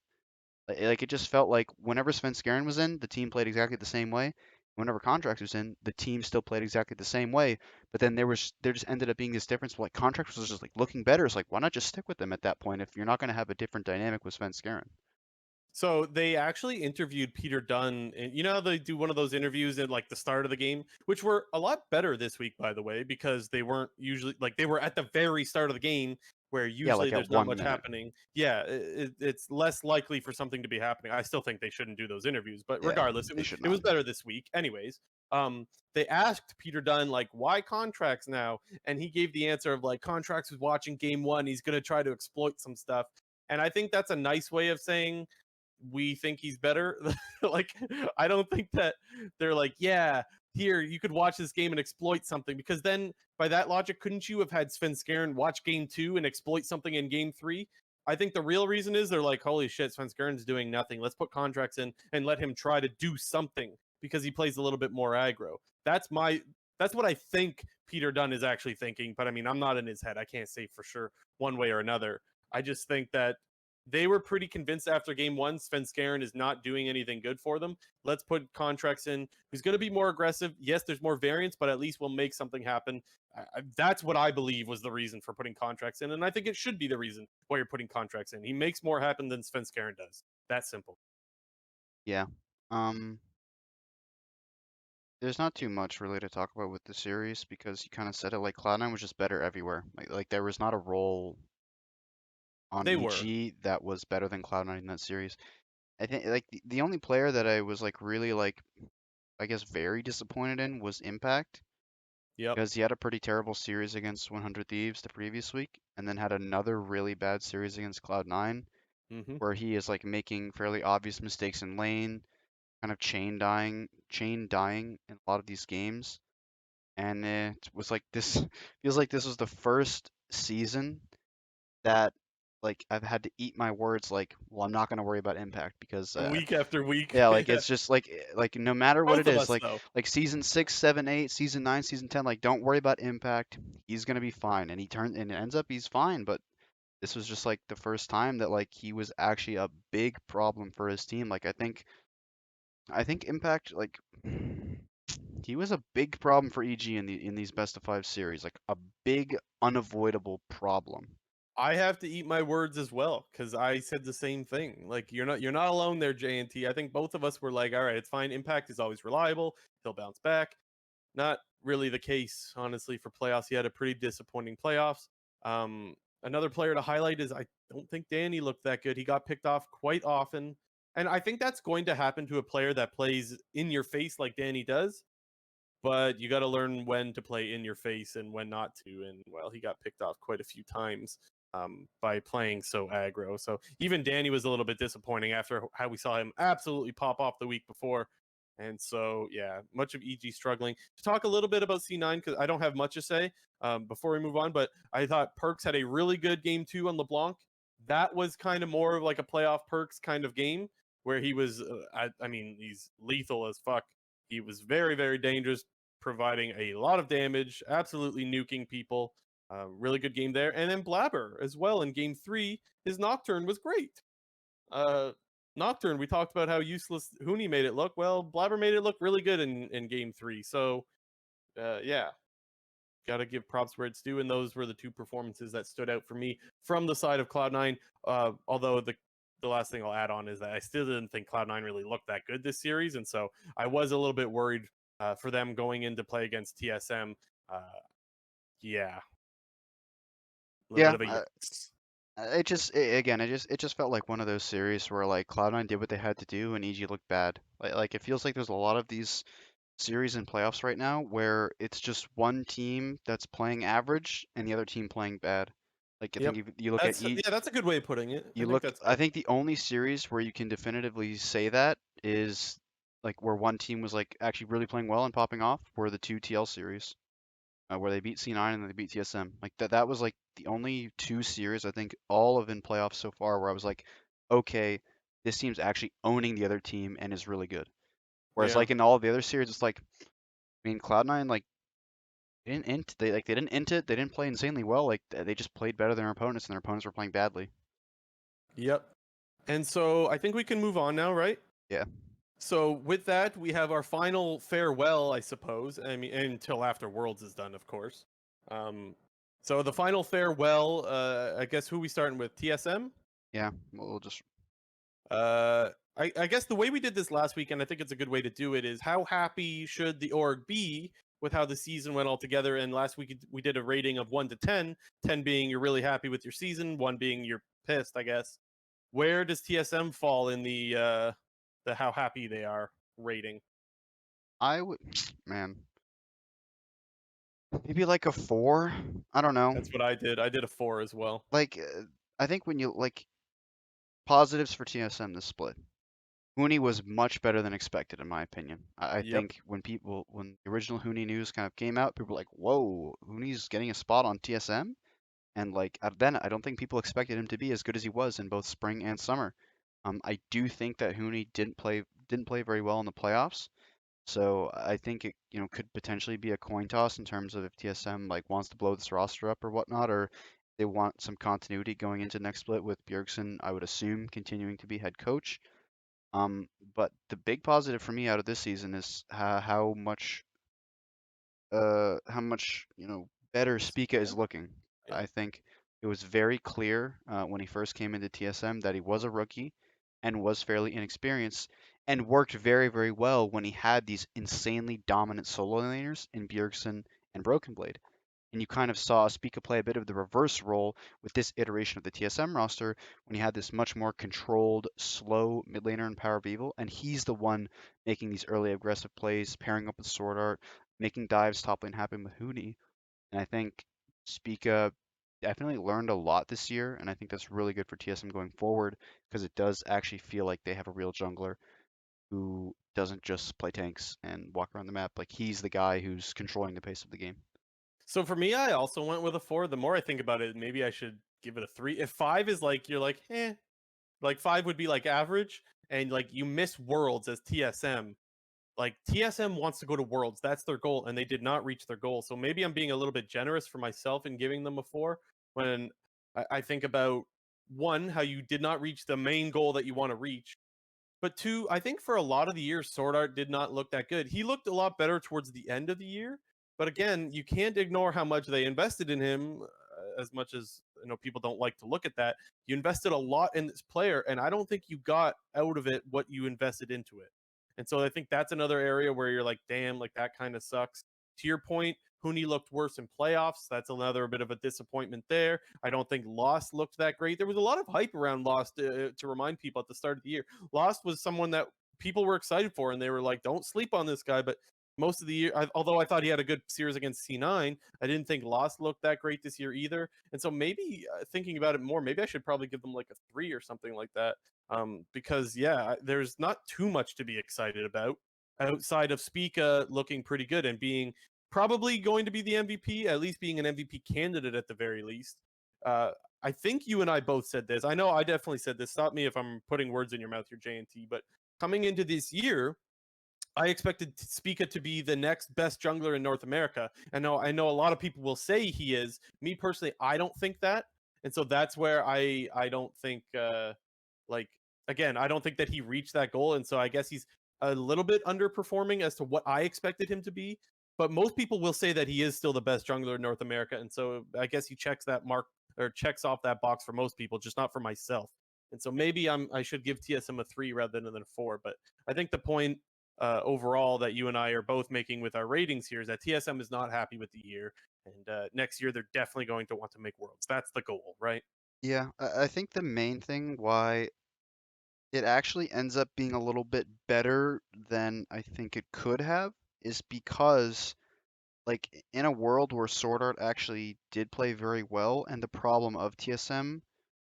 Like, it just felt like whenever Svenskeren was in, the team played exactly the same way. Whenever Contracts was in, the team still played exactly the same way. But then there just ended up being this difference. Like, Contracts was just like looking better. It's like, why not just stick with them at that point if you're not going to have a different dynamic with Svenskeren? So they actually interviewed Peter Dunn, and you know how they do one of those interviews at like the start of the game, which were a lot better this week, by the way, because they weren't usually like they were at the very start of the game, where Yeah, usually like at there's not 1 minute. happening. Yeah, it's less likely for something to be happening. I still think they shouldn't do those interviews, but Yeah, regardless, they should it not. was better this week. Anyways, they asked Peter Dunn like why Contracts now, and he gave the answer of like Contracts was watching game one. He's gonna try to exploit some stuff, and I think that's a nice way of saying we think he's better. Like, I don't think that they're like, yeah, here you could watch this game and exploit something, because then by that logic, couldn't you have had Svenskeren watch game two and exploit something in game three? I think the real reason is they're like, holy shit, Svenskeren's doing nothing. Let's put Contracts in and let him try to do something because he plays a little bit more aggro. That's what I think Peter Dunn is actually thinking. But I mean, I'm not in his head. I can't say for sure one way or another. I just think that they were pretty convinced after game one, Svenskeren is not doing anything good for them. Let's put contracts in who's going to be more aggressive. Yes, there's more variance, but at least we'll make something happen. That's what I believe was the reason for putting contracts in. And I think it should be the reason why you're putting contracts in. He makes more happen than Svenskeren does. That simple. Yeah. Um, there's not too much really to talk about with the series because you kind of said it. Like Cloud9 was just better everywhere. Like there was not a role on They were. EG that was better than Cloud9 in that series. I think like the only player that I was like really like I guess very disappointed in was Impact Yep. because he had a pretty terrible series against 100 Thieves the previous week and then had another really bad series against Cloud9 Mm-hmm. where he is like making fairly obvious mistakes in lane, kind of chain dying in a lot of these games. And it was like this feels like this was the first season that like I've had to eat my words like, well, I'm not gonna worry about impact because Week after week. yeah, like it's just like no matter what Both it of is, us, though. like season 6, 7, 8, season 9, season 10, like don't worry about impact. He's gonna be fine. And it ends up he's fine, but this was just like the first time that like he was actually a big problem for his team. Like I think impact like he was a big problem for EG in these best of 5 series, like a big unavoidable problem. I have to eat my words as well because I said the same thing. Like you're not alone there, JNT. I think both of us were like, all right, it's fine. Impact is always reliable. He'll bounce back. Not really the case, honestly, for playoffs. He had a pretty disappointing playoffs. Um, Another player to highlight is I don't think Danny looked that good. He got picked off quite often. And I think that's going to happen to a player that plays in your face like Danny does, but you got to learn when to play in your face and when not to. And well, he got picked off quite a few times by playing so aggro. So even Danny was a little bit disappointing after how we saw him absolutely pop off the week before. And so, yeah, much of EG struggling. To talk a little bit about C9, because I don't have much to say before we move on, but I thought Perks had a really good game too on LeBlanc. That was kind of more of like a playoff Perks kind of game where he was, I mean, he's lethal as fuck. He was very, very dangerous, providing a lot of damage, absolutely nuking people. Really good game there. And then Blabber as well in game three. His Nocturne was great. Uh, Nocturne, we talked about how useless Huni made it look. Well, Blabber made it look really good in game three. So, yeah, got to give props where it's due. And those were the two performances that stood out for me from the side of Cloud9. Although the last thing I'll add on is that I still didn't think Cloud9 really looked that good this series. And so I was a little bit worried for them going into play against TSM. Uh, yeah, a little bit Yeah, of a yes. it just felt like one of those series where like Cloud9 did what they had to do and EG looked bad. Like it feels like there's a lot of these series in playoffs right now where it's just one team that's playing average and the other team playing bad. Like I think Yep. if you look at That's yeah, that's a good way of putting it. I think that's I good. think the only series where you can definitively say that is like where one team was like actually really playing well and popping off were the two TL series. Where they beat C9 and they beat TSM. Like that was like the only two series I think all of in playoffs so far where I was like, okay, this team's actually owning the other team and is really good. Whereas Yeah. like in all of the other series, it's like, I mean, Cloud9 like they didn't int it, they didn't play insanely well. Like they just played better than their opponents and their opponents were playing badly. Yep. And so I think we can move on now, right? Yeah. So with that, we have our final farewell, I suppose. I mean, until after Worlds is done, of course. Um, so the final farewell. I guess who we starting with? TSM. Yeah. We'll just Uh, I guess the way we did this last week, and I think it's a good way to do it, is how happy should the org be with how the season went all together? And last week we did a rating of 1 to 10, 10 being you're really happy with your season, 1 being you're pissed, I guess. Where does TSM fall in the how happy they are rating? I would man, maybe like a 4. I don't know. That's what I did. I did a 4 as well. Like I think when you like positives for TSM this split. Hooney was much better than expected, in my opinion. I Yep. think when the original Hooney news kind of came out, people were like, "Whoa, Hooney's getting a spot on TSM," and like then I don't think people expected him to be as good as he was in both spring and summer. I do think that Hooney didn't play very well in the playoffs, so I think it could potentially be a coin toss in terms of if TSM like wants to blow this roster up or whatnot, or They want some continuity going into next split with Bjergsen, I would assume, continuing to be head coach. But the big positive for me out of this season is how much better Spica is Speaker? looking. Yeah. I think it was very clear when he first came into TSM that he was a rookie and was fairly inexperienced and worked very, very well when he had these insanely dominant solo laners in Bjergsen and Broken Blade. And you kind of saw Spica play a bit of the reverse role with this iteration of the TSM roster when he had this much more controlled, slow mid laner in Power of Evil, and he's the one making these early aggressive plays, pairing up with Sword Art, making dives top lane happen with Huni. And I think Spica definitely learned a lot this year, and I think that's really good for TSM going forward because it does actually feel like they have a real jungler who doesn't just play tanks and walk around the map. Like he's the guy who's controlling the pace of the game. So for me, I also went with a 4. The more I think about it, maybe I should give it a 3. If 5 is like you're like, eh, like 5 would be like average, and like you miss Worlds as TSM. Like TSM wants to go to Worlds. That's their goal, and they did not reach their goal. So maybe I'm being a little bit generous for myself in giving them a 4 when I think about one, how you did not reach the main goal that you want to reach. But two, I think for a lot of the year, Sword Art did not look that good. He looked a lot better towards the end of the year. But again, you can't ignore how much they invested in him. As much as people don't like to look at that. You invested a lot in this player, and I don't think you got out of it what you invested into it. And so I think that's another area where you're like, damn, like that kind of sucks. To your point, Huni looked worse in playoffs. That's another bit of a disappointment there. I don't think Lost looked that great. There was a lot of hype around Lost to remind people at the start of the year. Lost was someone that people were excited for, and they were like, "Don't sleep on this guy." But most of the year, although I thought he had a good series against C9, I didn't think Lost looked that great this year either. And so maybe thinking about it more, maybe I should probably give them like a 3 or something like that. Because yeah, there's not too much to be excited about outside of Spica looking pretty good and being probably going to be the MVP, at least being an MVP candidate at the very least. I think you and I both said this. I know I definitely said this. Stop me if I'm putting words in your mouth here, JNT. But coming into this year, I expected Spica to be the next best jungler in North America. And I know a lot of people will say he is. Me personally, I don't think that. And so that's where I don't think like again, I don't think that he reached that goal. And so I guess he's a little bit underperforming as to what I expected him to be. But most people will say that he is still the best jungler in North America. And so I guess he checks that mark or checks off that box for most people, just not for myself. And so maybe I should give TSM a 3 rather than a 4. But I think the point overall that you and I are both making with our ratings here is that TSM is not happy with the year, and next year they're definitely going to want to make Worlds. That's the goal, right? Yeah, I think the main thing why it actually ends up being a little bit better than I think it could have is because, like, in a world where Sword Art actually did play very well, and the problem of TSM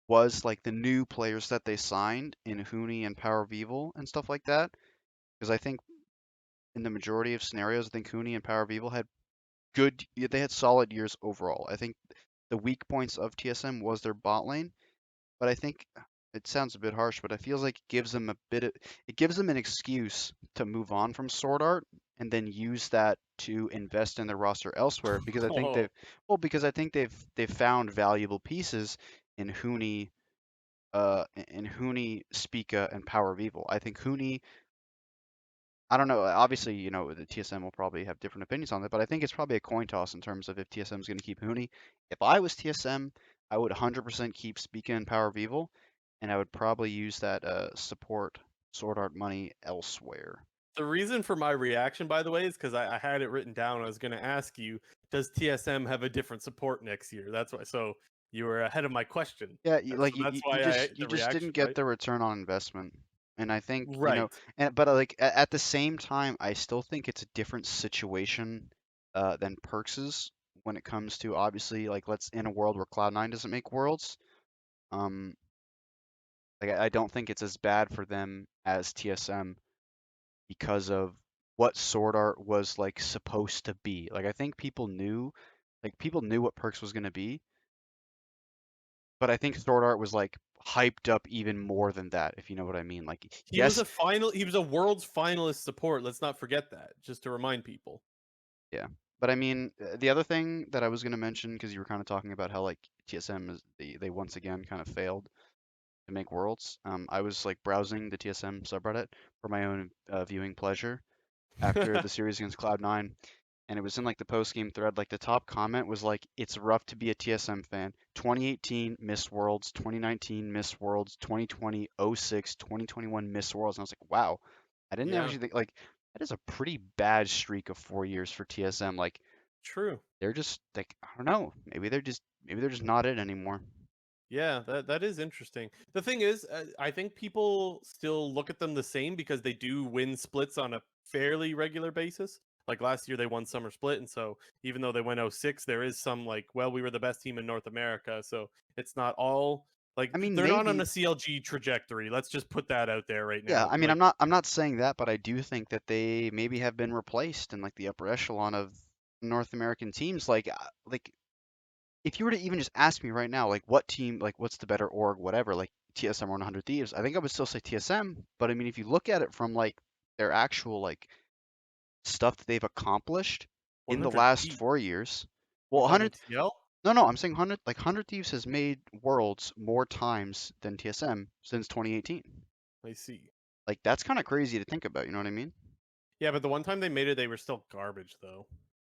was like the new players that they signed in Huni and Power of Evil and stuff like that. Because I think in the majority of scenarios, I think Huni and Power of Evil had they had solid years overall. I think the weak points of TSM was their bot lane, but I think it sounds a bit harsh, but it feels like it gives them an excuse to move on from Sword Art and then use that to invest in their roster elsewhere because I think Oh, they've found valuable pieces in Huni, Spica, and Power of Evil. I think Huni, I don't know. Obviously, the TSM will probably have different opinions on that, but I think it's probably a coin toss in terms of if TSM is going to keep Huni. If I was TSM, I would 100% keep Spica and Power of Evil, and I would probably use that support Sword Art money elsewhere. the reason for my reaction, by the way, is because I had it written down. I was going to ask you, does TSM have a different support next year? That's why. So you were ahead of my question. Yeah, So that's why you the just didn't reaction, get right? the return on investment, and I think Right. but like at the same time, I still think it's a different situation than Perks's when it comes to obviously like let's in a world where Cloud9 doesn't make worlds. Um, like I don't think it's as bad for them as TSM because of what Sword Art was like supposed to be. Like I think people knew what Perks was going to be, but I think Sword Art was like hyped up even more than that, if you know what I mean. Like yes, He was a Worlds finalist support. Let's not forget that. Just to remind people. yeah. But I mean, the other thing that I was gonna mention, because you were kind of talking about how like TSM is they once again kind of failed to make worlds. I was like browsing the TSM subreddit for my own viewing pleasure after the series against Cloud9, and it was in like the post game thread. Like the top comment was like, "It's rough to be a TSM fan. 2018 missed Worlds, 2019 missed Worlds, 2020 06, 2021 missed Worlds." And I was like, "Wow, I didn't Yeah, actually think like that is a pretty bad streak of 4 years for TSM. Like true. they're just like I don't know, maybe they're just not it anymore." Yeah, that is interesting. The thing is, I think people still look at them the same because they do win splits on a fairly regular basis. Like last year, they won summer split, and so even though they went 06, there is some like, well, we were the best team in North America, so it's not all like I mean, they're not on maybe. a CLG trajectory. Let's just put that out there right Yeah, now. I mean, Like, I'm not saying that, but I do think that they maybe have been replaced in like the upper echelon of North American teams. Like if you were to even just ask me right now, like what team, like what's the better org, whatever, like TSM or 100 Thieves, I think I would still say TSM. But I mean, if you look at it from like their actual like stuff that they've accomplished in the 100 last T 4 years, well, was that 100, in TL? no, I'm saying 100, like 100 Thieves has made worlds more times than TSM since 2018. I see. Like that's kind of crazy to think about. You know what I mean? Yeah, but the one time they made it, they were still garbage though.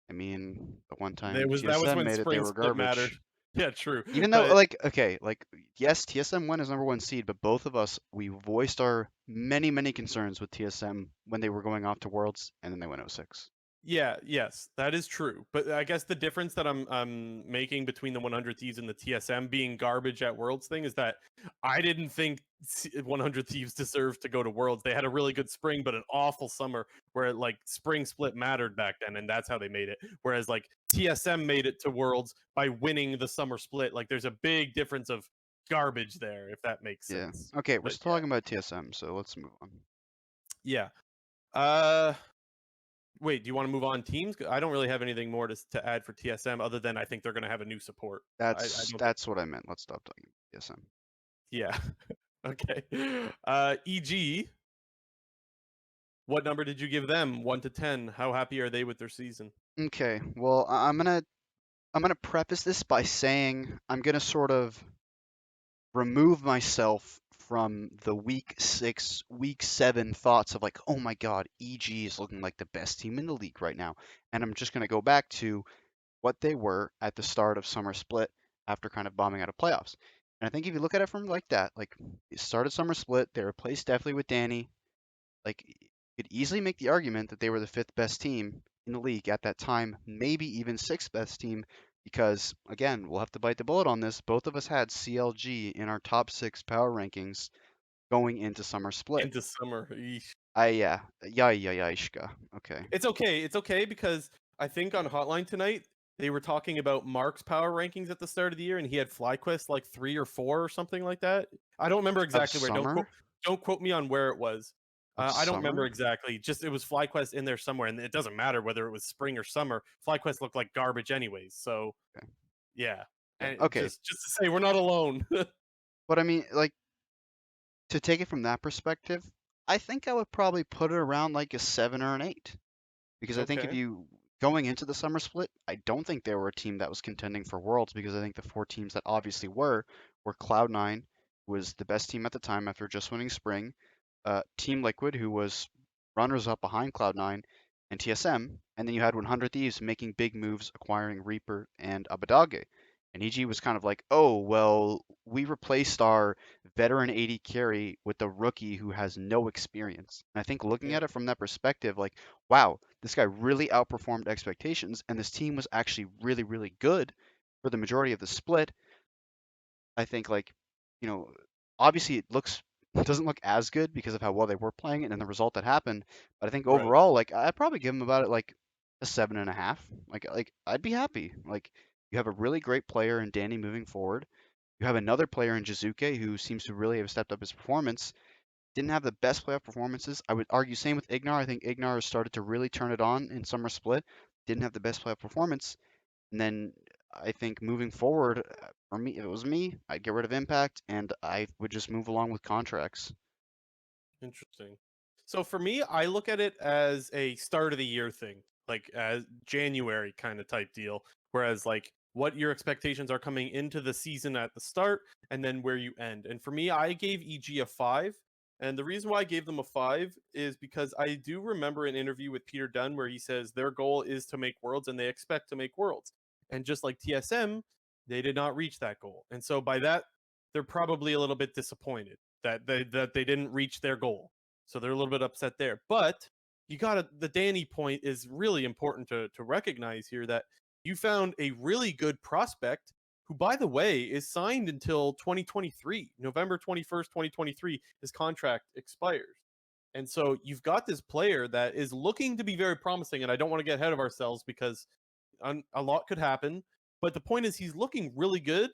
I mean, the one There time was that was TSM when made it, they spring were split mattered. garbage. Yeah, true. Even though, But like, okay, like, yes, TSM won as number one seed, but both of us, we voiced our many, many concerns with TSM when they were going off to Worlds, and then they went 06. yeah, yes, that is true. But I guess the difference that I'm making between the 100 Thieves and the TSM being garbage at Worlds thing is that I didn't think 100 Thieves deserved to go to Worlds. They had a really good spring, but an awful summer where like spring split mattered back then, and that's how they made it. Whereas like TSM made it to Worlds by winning the summer split. Like there's a big difference of garbage there, if that makes Yeah. sense. Okay, we're But still talking about TSM, so let's move on. yeah, yeah. Wait, do you want to move on teams? I don't really have anything more to add for TSM other than I think they're going to have a new support. I That's don't think. that's what I meant. Let's stop talking about TSM. Yeah. Okay. EG, what number did you give them? 1 to 10. How happy are they with their season? Okay, well, I'm gonna preface this by saying I'm gonna sort of remove myself from the week 6, week 7 thoughts of like, oh my God, EG is looking like the best team in the league right now. And I'm just going to go back to what they were at the start of summer split after kind of bombing out of playoffs. And I think if you look at it from like that, like it started summer split, they replaced definitely with Danny. Like you could easily make the argument that they were the fifth best team in the league at that time, maybe even sixth best team, because again, we'll have to bite the bullet on this. Both of us had CLG in our top 6 power rankings going into summer split. Into summer. Eesh. Yeah, okay. It's okay. It's okay because I think on Hotline tonight they were talking about Mark's power rankings at the start of the year, and he had FlyQuest like 3 or 4 or something like that. I don't remember Of exactly where. summer? Don't quote me on where it was. Of I don't remember summer? exactly. Just it was FlyQuest in there somewhere, and it doesn't matter whether it was spring or summer. FlyQuest looked like garbage anyways. So Okay. yeah, Yeah. and Okay. just to say we're not alone. But I mean, like, to take it from that perspective, I think I would probably put it around like a 7 or an 8. Because I think if Okay. you going into the summer split, I don't think they were a team that was contending for Worlds because I think the 4 teams that obviously were Cloud9, who was the best team at the time after just winning Spring, Team Liquid, who was runners up behind Cloud9, and TSM, and then you had 100 Thieves making big moves, acquiring Reaper and Abadage. And EG was kind of like, oh, well, we replaced our veteran 80 carry with a rookie who has no experience. And I think looking Yeah. at it from that perspective, like, wow, this guy really outperformed expectations, and this team was actually really, really good for the majority of the split. I think like, you know, obviously it doesn't look as good because of how well they were playing and the result that happened. But I think Right. overall, like I'd probably give them about it like a 7.5. Like I'd be happy. Like you have a really great player in Danny moving forward. You have another player in Jizuke who seems to really have stepped up his performance. Didn't have the best playoff performances. I would argue same with Ignar. I think Ignar has started to really turn it on in summer split. Didn't have the best playoff performance. And then I think moving forward, for me, if it was me, I'd get rid of Impact and I would just move along with contracts. Interesting. So for me, I look at it as a start of the year thing. like as January kind of type deal. Whereas like what your expectations are coming into the season at the start and then where you end. And for me, I gave EG a 5. And the reason why I gave them a 5 is because I do remember an interview with Peter Dunn where he says their goal is to make worlds and they expect to make worlds. And just like TSM, they did not reach that goal. And so by that, they're probably a little bit disappointed that they didn't reach their goal. So they're a little bit upset there. But you gotta the Danny point is really important to recognize here that you found a really good prospect who, by the way, is signed until 2023, November 21st, 2023, his contract expires. And so you've got this player that is looking to be very promising, and I don't want to get ahead of ourselves because a lot could happen. But the point is, he's looking really good,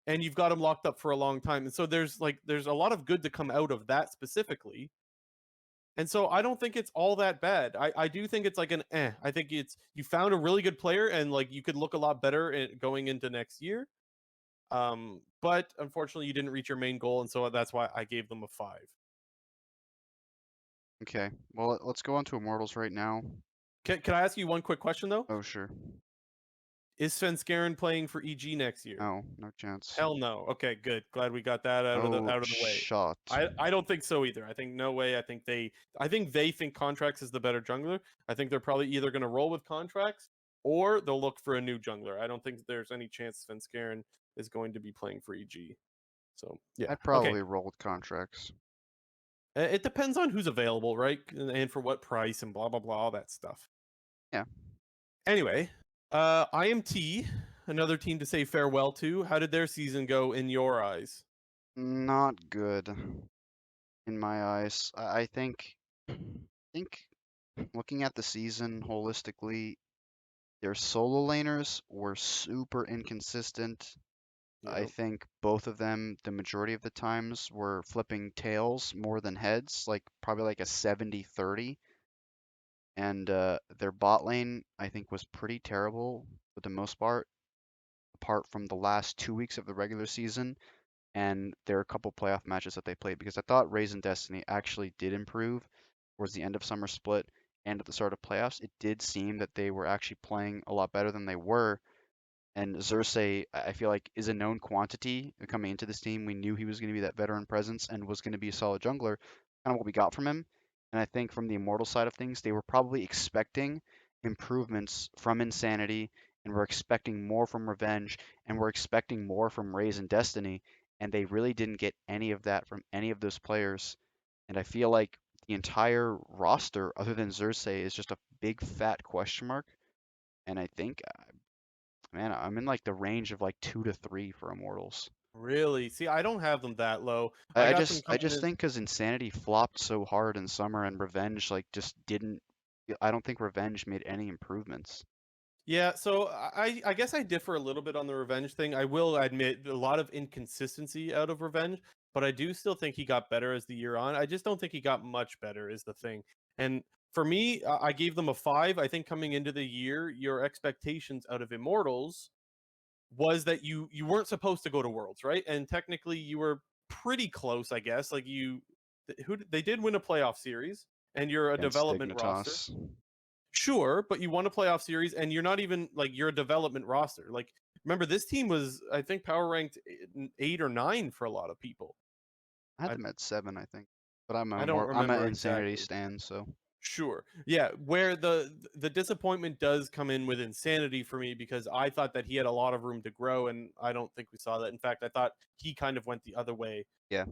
and you've got him locked up for a long time. And so there's a lot of good to come out of that specifically. And so I don't think it's all that bad. I do think it's like an eh. I think it's you found a really good player and like you could look a lot better going into next year. But unfortunately you didn't reach your main goal, and so that's why I gave them a 5. Okay, well, let's go on to Immortals right now. Can I ask you one quick question though? Oh, sure. Is Svenskeren playing for EG next year? No, no chance. Hell no. Okay, good. Glad we got that out No of the way. shot. I don't think so either. I think no way. I think they think Contracts is the better jungler. I think they're probably either going to roll with Contracts or they'll look for a new jungler. I don't think there's any chance Svenskeren is going to be playing for EG. So yeah. I'd Okay. probably roll with Contracts. It depends on who's available, right? And for what price and blah blah blah, all that stuff. Yeah. Anyway, IMT, another team to say farewell to. How did their season go in your eyes? Not good in my eyes. I think looking at the season holistically, their solo laners were super inconsistent. I Yep. think both of them, the majority of the times, were flipping tails more than heads, like probably like a 70-30. And their bot lane, I think, was pretty terrible for the most part, apart from the last 2 weeks of the regular season and there are a couple playoff matches that they played because I thought Raise and Destiny actually did improve towards the end of summer split and at the start of playoffs. It did seem that they were actually playing a lot better than they were. And Xerxes, I feel like, is a known quantity coming into this team. We knew he was going to be that veteran presence and was going to be a solid jungler, kind of what we got from him. And I think from the Immortal side of things, they were probably expecting improvements from Insanity, and were expecting more from Revenge, and were expecting more from Raise and Destiny, and they really didn't get any of that from any of those players. And I feel like the entire roster, other than Xerxes, is just a big fat question mark. And I think man, I'm in like the range of like 2 to 3 for Immortals. Really? See, I don't have them that low. I, I I got them just I coming just in. think because Insanity flopped so hard in summer and Revenge like just didn't. I don't think Revenge made any improvements. Yeah, so I guess I differ a little bit on the Revenge thing. I will admit a lot of inconsistency out of Revenge, but I do still think he got better as the year on. I just don't think he got much better is the thing. And for me, I gave them a 5. I think coming into the year, your expectations out of Immortals was that you weren't supposed to go to Worlds, right? And technically you were pretty close, I guess. Like they did win a playoff series and you're a Against development roster. Dignitas. Sure, but you won a playoff series and you're not even like you're a development roster. Like remember this team was I think power ranked 8 or 9 for a lot of people. I had I them at 7, I think, but I'm I a don't more I'm an remember Insanity exactly. stan, so Sure. Yeah, where the disappointment does come in with Insanity for me because I thought that he had a lot of room to grow and I don't think we saw that. In fact, I thought he kind of went the other way. yeah.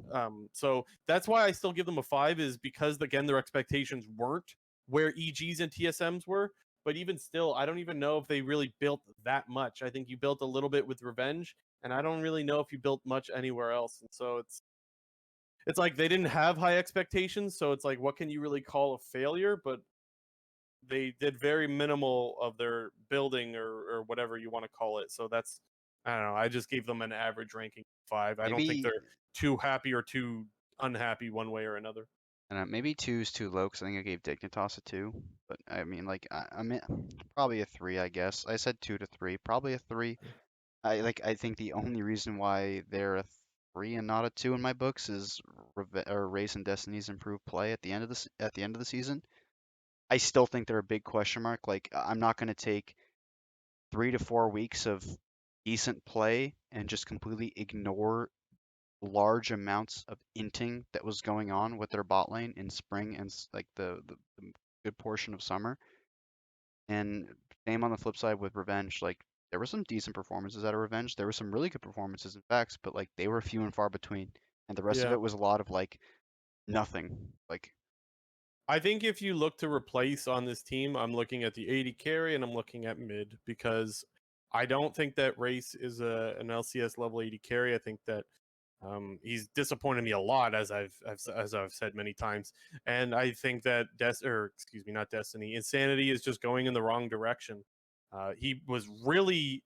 So that's why I still give them a 5 is because again their expectations weren't where EGs and TSMs were. But even still, I don't even know if they really built that much. I think you built a little bit with Revenge, and I don't really know if you built much anywhere else. And so it's like they didn't have high expectations, so it's like what can you really call a failure? But they did very minimal of their building or whatever you want to call it. So that's I don't know. I just gave them an average ranking 5. I don't think Maybe they're too happy or too unhappy one way or another. maybe 2 is too low because I think I gave Dignitas a 2. But I mean, like I'm in, probably a 3, I guess. I said 2 to 3, probably a 3. I think the only reason why they're a 3 and not a 2 in my books is Race and Destiny's improved play at the end of the season. I still think they're a big question mark. Like, I'm not going to take 3 to 4 weeks of decent play and just completely ignore large amounts of inting that was going on with their bot lane in spring and like the good portion of summer. And same on the flip side with Revenge. Like, there were some decent performances out of Revenge. There were some really good performances in Vex, but like they were few and far between. And the rest of Yeah. it was a lot of like nothing. Like, I think if you look to replace on this team, I'm looking at the AD carry and I'm looking at mid because I don't think that Race is an LCS level AD carry. I think that he's disappointed me a lot, as I've said many times, and I think that not Destiny, Insanity is just going in the wrong direction. He was really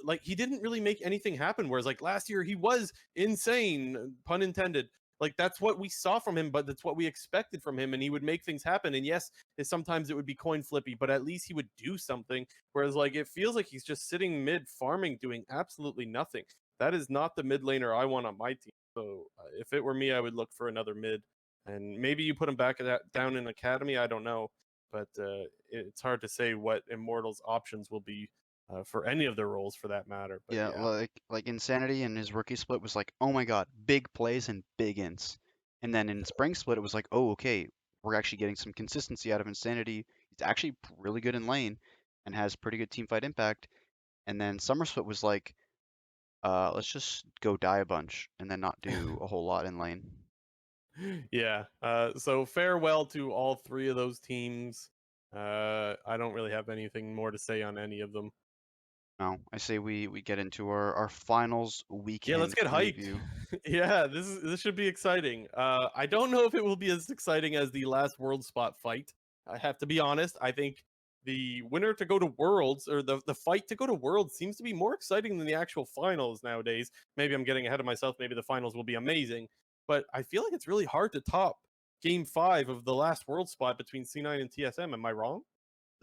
like he didn't really make anything happen. Whereas like last year he was insane, pun intended. Like that's what we saw from him, but that's what we expected from him, and he would make things happen. And yes, sometimes it would be coin flippy, but at least he would do something. Whereas like it feels like he's just sitting mid farming, doing absolutely nothing. That is not the mid laner I want on my team. So if it were me, I would look for another mid, and maybe you put him back down in academy. I don't know, but it's hard to say what Immortals' options will be for any of their roles, for that matter. But yeah, yeah, like Insanity in his rookie split was like, oh my god, big plays and big ints. And then in spring split, it was like, oh, okay, we're actually getting some consistency out of Insanity. He's actually really good in lane and has pretty good team fight impact. And then summer split was like, let's just go die a bunch and then not do a whole lot in lane. yeah. So farewell to all three of those teams. I don't really have anything more to say on any of them. No, I say we get into our finals Yeah, let's weekend get hyped. preview. Yeah, this should be exciting. I don't know if it will be as exciting as the last World Spot fight. I have to be honest. I think the winner to go to Worlds, or the fight to go to Worlds, seems to be more exciting than the actual finals nowadays. Maybe I'm getting ahead of myself. Maybe the finals will be amazing, but I feel like it's really hard to top Game 5 of the last World Spot between C9 and TSM. Am I wrong?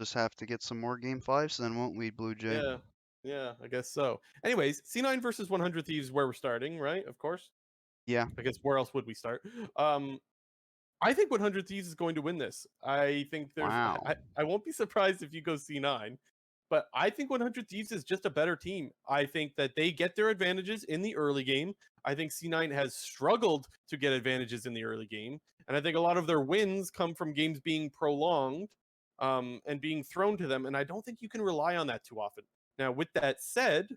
Just have to get some more game fives, then won't we, Blue Jay? Yeah, yeah, I guess so. Anyways, C9 versus 100 Thieves, where we're starting, right? Of course. Yeah. I guess where else would we start? Um, I think 100 Thieves is going to win this. I think there's Wow. I won't be surprised if you go C9, but I think 100 Thieves is just a better team. I think that they get their advantages in the early game. I think C9 has struggled to get advantages in the early game, and I think a lot of their wins come from games being prolonged and being thrown to them, and I don't think you can rely on that too often. Now, with that said,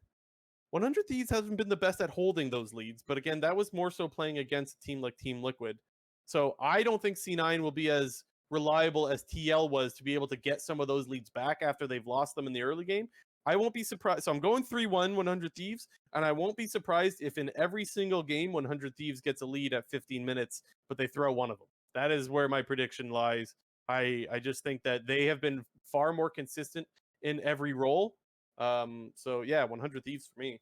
100 Thieves hasn't been the best at holding those leads, but again, that was more so playing against a team like Team Liquid. So I don't think C9 will be as reliable as TL was to be able to get some of those leads back after they've lost them in the early game. I won't be surprised. So I'm going 3-1 100 Thieves, and I won't be surprised if in every single game 100 Thieves gets a lead at 15 minutes, but they throw one of them. That is where my prediction lies. I just think that they have been far more consistent in every role. So yeah, 100 Thieves for me.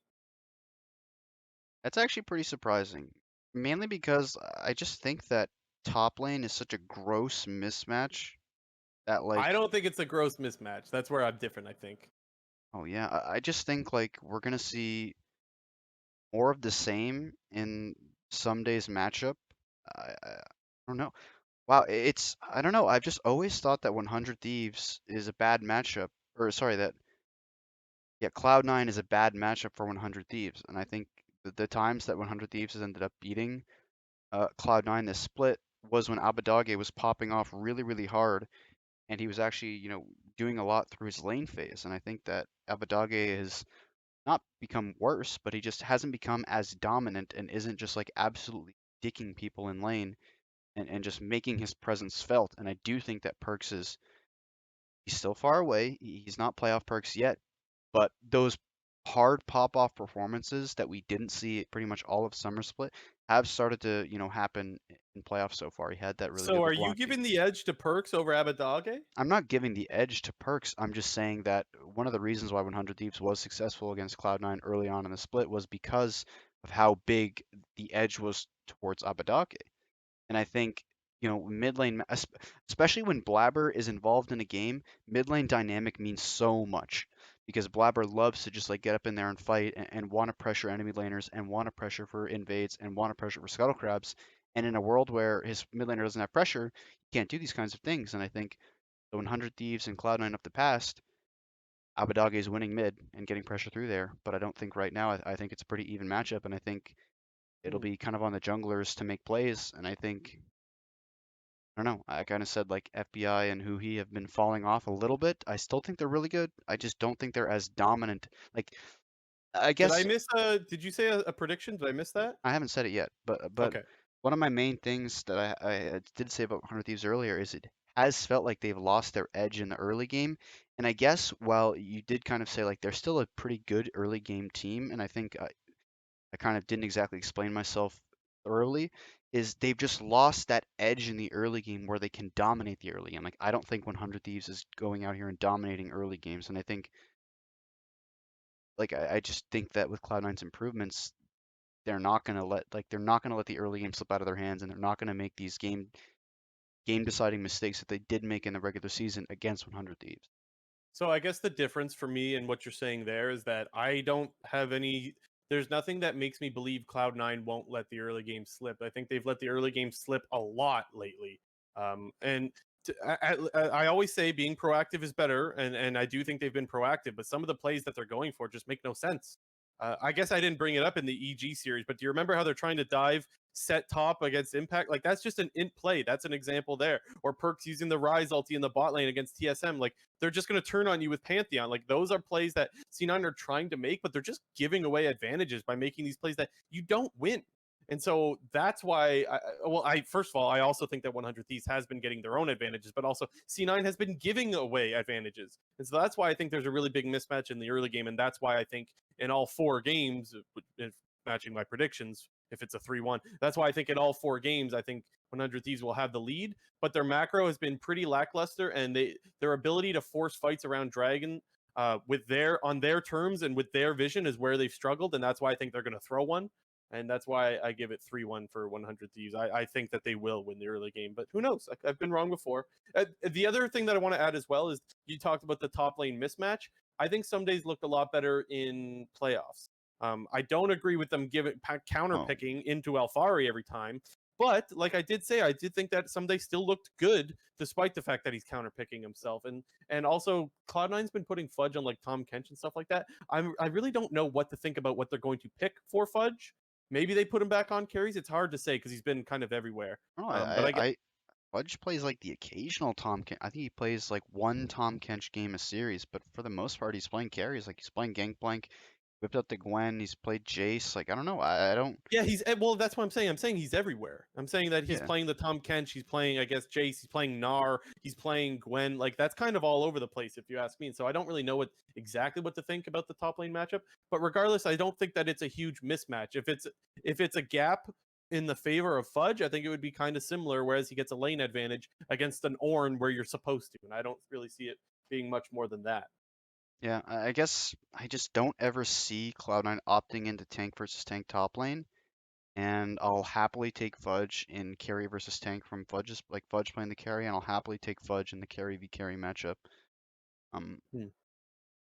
That's actually pretty surprising. Mainly because I just think that top lane is such a gross mismatch that I like, don't think it's a gross mismatch. That's where I'm different, I think. oh yeah, I just think like we're gonna see more of the same in some days matchup. I don't know. Wow, I don't know. I've just always thought that 100 Thieves is a bad matchup, or sorry, that yeah, Cloud9 is a bad matchup for 100 Thieves, and I think the times that 100 Thieves has ended up beating Cloud9 this split was when Abadage was popping off really, really hard, and he was actually, doing a lot through his lane phase. And I think that Abadage has not become worse, but he just hasn't become as dominant and isn't just like absolutely dicking people in lane and just making his presence felt. And I do think that Perks he's still far away. He's not playoff Perks yet, but those hard pop-off performances that we didn't see pretty much all of summer split have started to, happen in playoffs so far. He had that really So good are you LeBlanc game. giving the edge to Perks over Abadage? I'm not giving the edge to Perks. I'm just saying that one of the reasons why 100 Thieves was successful against Cloud9 early on in the split was because of how big the edge was towards Abadake. And I think, mid lane, especially when Blabber is involved in a game, mid lane dynamic means so much because Blabber loves to just like get up in there and fight and want to pressure enemy laners and want to pressure for invades and want to pressure for scuttle crabs. And in a world where his mid laner doesn't have pressure, he can't do these kinds of things. And I think So 100 Thieves and Cloud9 of the past, Abadage is winning mid and getting pressure through there, but I don't think right now. I think it's a pretty even matchup, and I think it'll Hmm. be kind of on the junglers to make plays. And I think I don't know. I kind of said like FBI and Huhi have been falling off a little bit. I still think they're really good. I just don't think they're as dominant. Like I Did I guess miss did you say a prediction? Did I miss that? I haven't said it yet, but Okay. one of my main things that I did say about 100 Thieves earlier is it has felt like they've lost their edge in the early game. And I guess while you did kind of say like they're still a pretty good early game team, and I think I kind of didn't exactly explain myself thoroughly, is they've just lost that edge in the early game where they can dominate the early game. Like I don't think 100 Thieves is going out here and dominating early games, and I think like I just think that with Cloud9's improvements, they're not gonna let the early game slip out of their hands, and they're not gonna make these game deciding mistakes that they did make in the regular season against 100 Thieves. So I guess the difference for me and what you're saying there is that I don't have any. There's nothing that makes me believe Cloud9 won't let the early game slip. I think they've let the early game slip a lot lately. And I always say being proactive is better, and I do think they've been proactive. But some of the plays that they're going for just make no sense. I guess I didn't bring it up in the EG series, but do you remember how they're trying to dive set top against Impact? Like that's just an int play. That's an example there. Or Perks using the Rise ulti in the bot lane against TSM. Like they're just going to turn on you with Pantheon. Like those are plays that C9 are trying to make, but they're just giving away advantages by making these plays that you don't win. And so that's why, I first of all, I also think that 100 Thieves has been getting their own advantages, but also C9 has been giving away advantages. And so that's why I think there's a really big mismatch in the early game. And that's why I think in all 4 games, if matching my predictions, if it's a 3-1, that's why I think in all 4 games, I think 100 Thieves will have the lead, but their macro has been pretty lackluster, and their ability to force fights around Dragon with their on their terms and with their vision is where they've struggled, and that's why I think they're going to throw one, and that's why I give it 3-1 for 100 Thieves. I think that they will win the early game, but who knows? I've been wrong before. The other thing that I want to add as well is you talked about the top lane mismatch. I think some days looked a lot better in playoffs. I don't agree with them giving counter Oh, picking into Alfari every time, but like I did say, I did think that Someday still looked good despite the fact that he's counterpicking himself. And also Cloud9's been putting Fudge on like Tom Kench and stuff like that. I really don't know what to think about what they're going to pick for Fudge. Maybe they put him back on carries. It's hard to say because he's been kind of everywhere. no, But I get Fudge plays like the occasional I think he plays like one Tom Kench game a series, but for the most part, he's playing carries. Like he's playing Gangplank, whipped out the Gwen, he's played Jace. Like I don't know. I don't. Yeah, well. That's what I'm saying. I'm saying he's everywhere. I'm saying that he's Yeah. playing the Tom Kench. He's playing, I guess, Jace. He's playing Gnar. He's playing Gwen. Like that's kind of all over the place, if you ask me. And so I don't really know exactly what to think about the top lane matchup. But regardless, I don't think that it's a huge mismatch. If it's a gap in the favor of Fudge, I think it would be kind of similar. Whereas he gets a lane advantage against an Ornn where you're supposed to, and I don't really see it being much more than that. Yeah, I guess I just don't ever see Cloud9 opting into tank versus tank top lane, and I'll happily take Fudge in carry versus tank from Fudge's like Fudge playing the carry, and I'll happily take Fudge in the carry v carry matchup. Um, Hmm.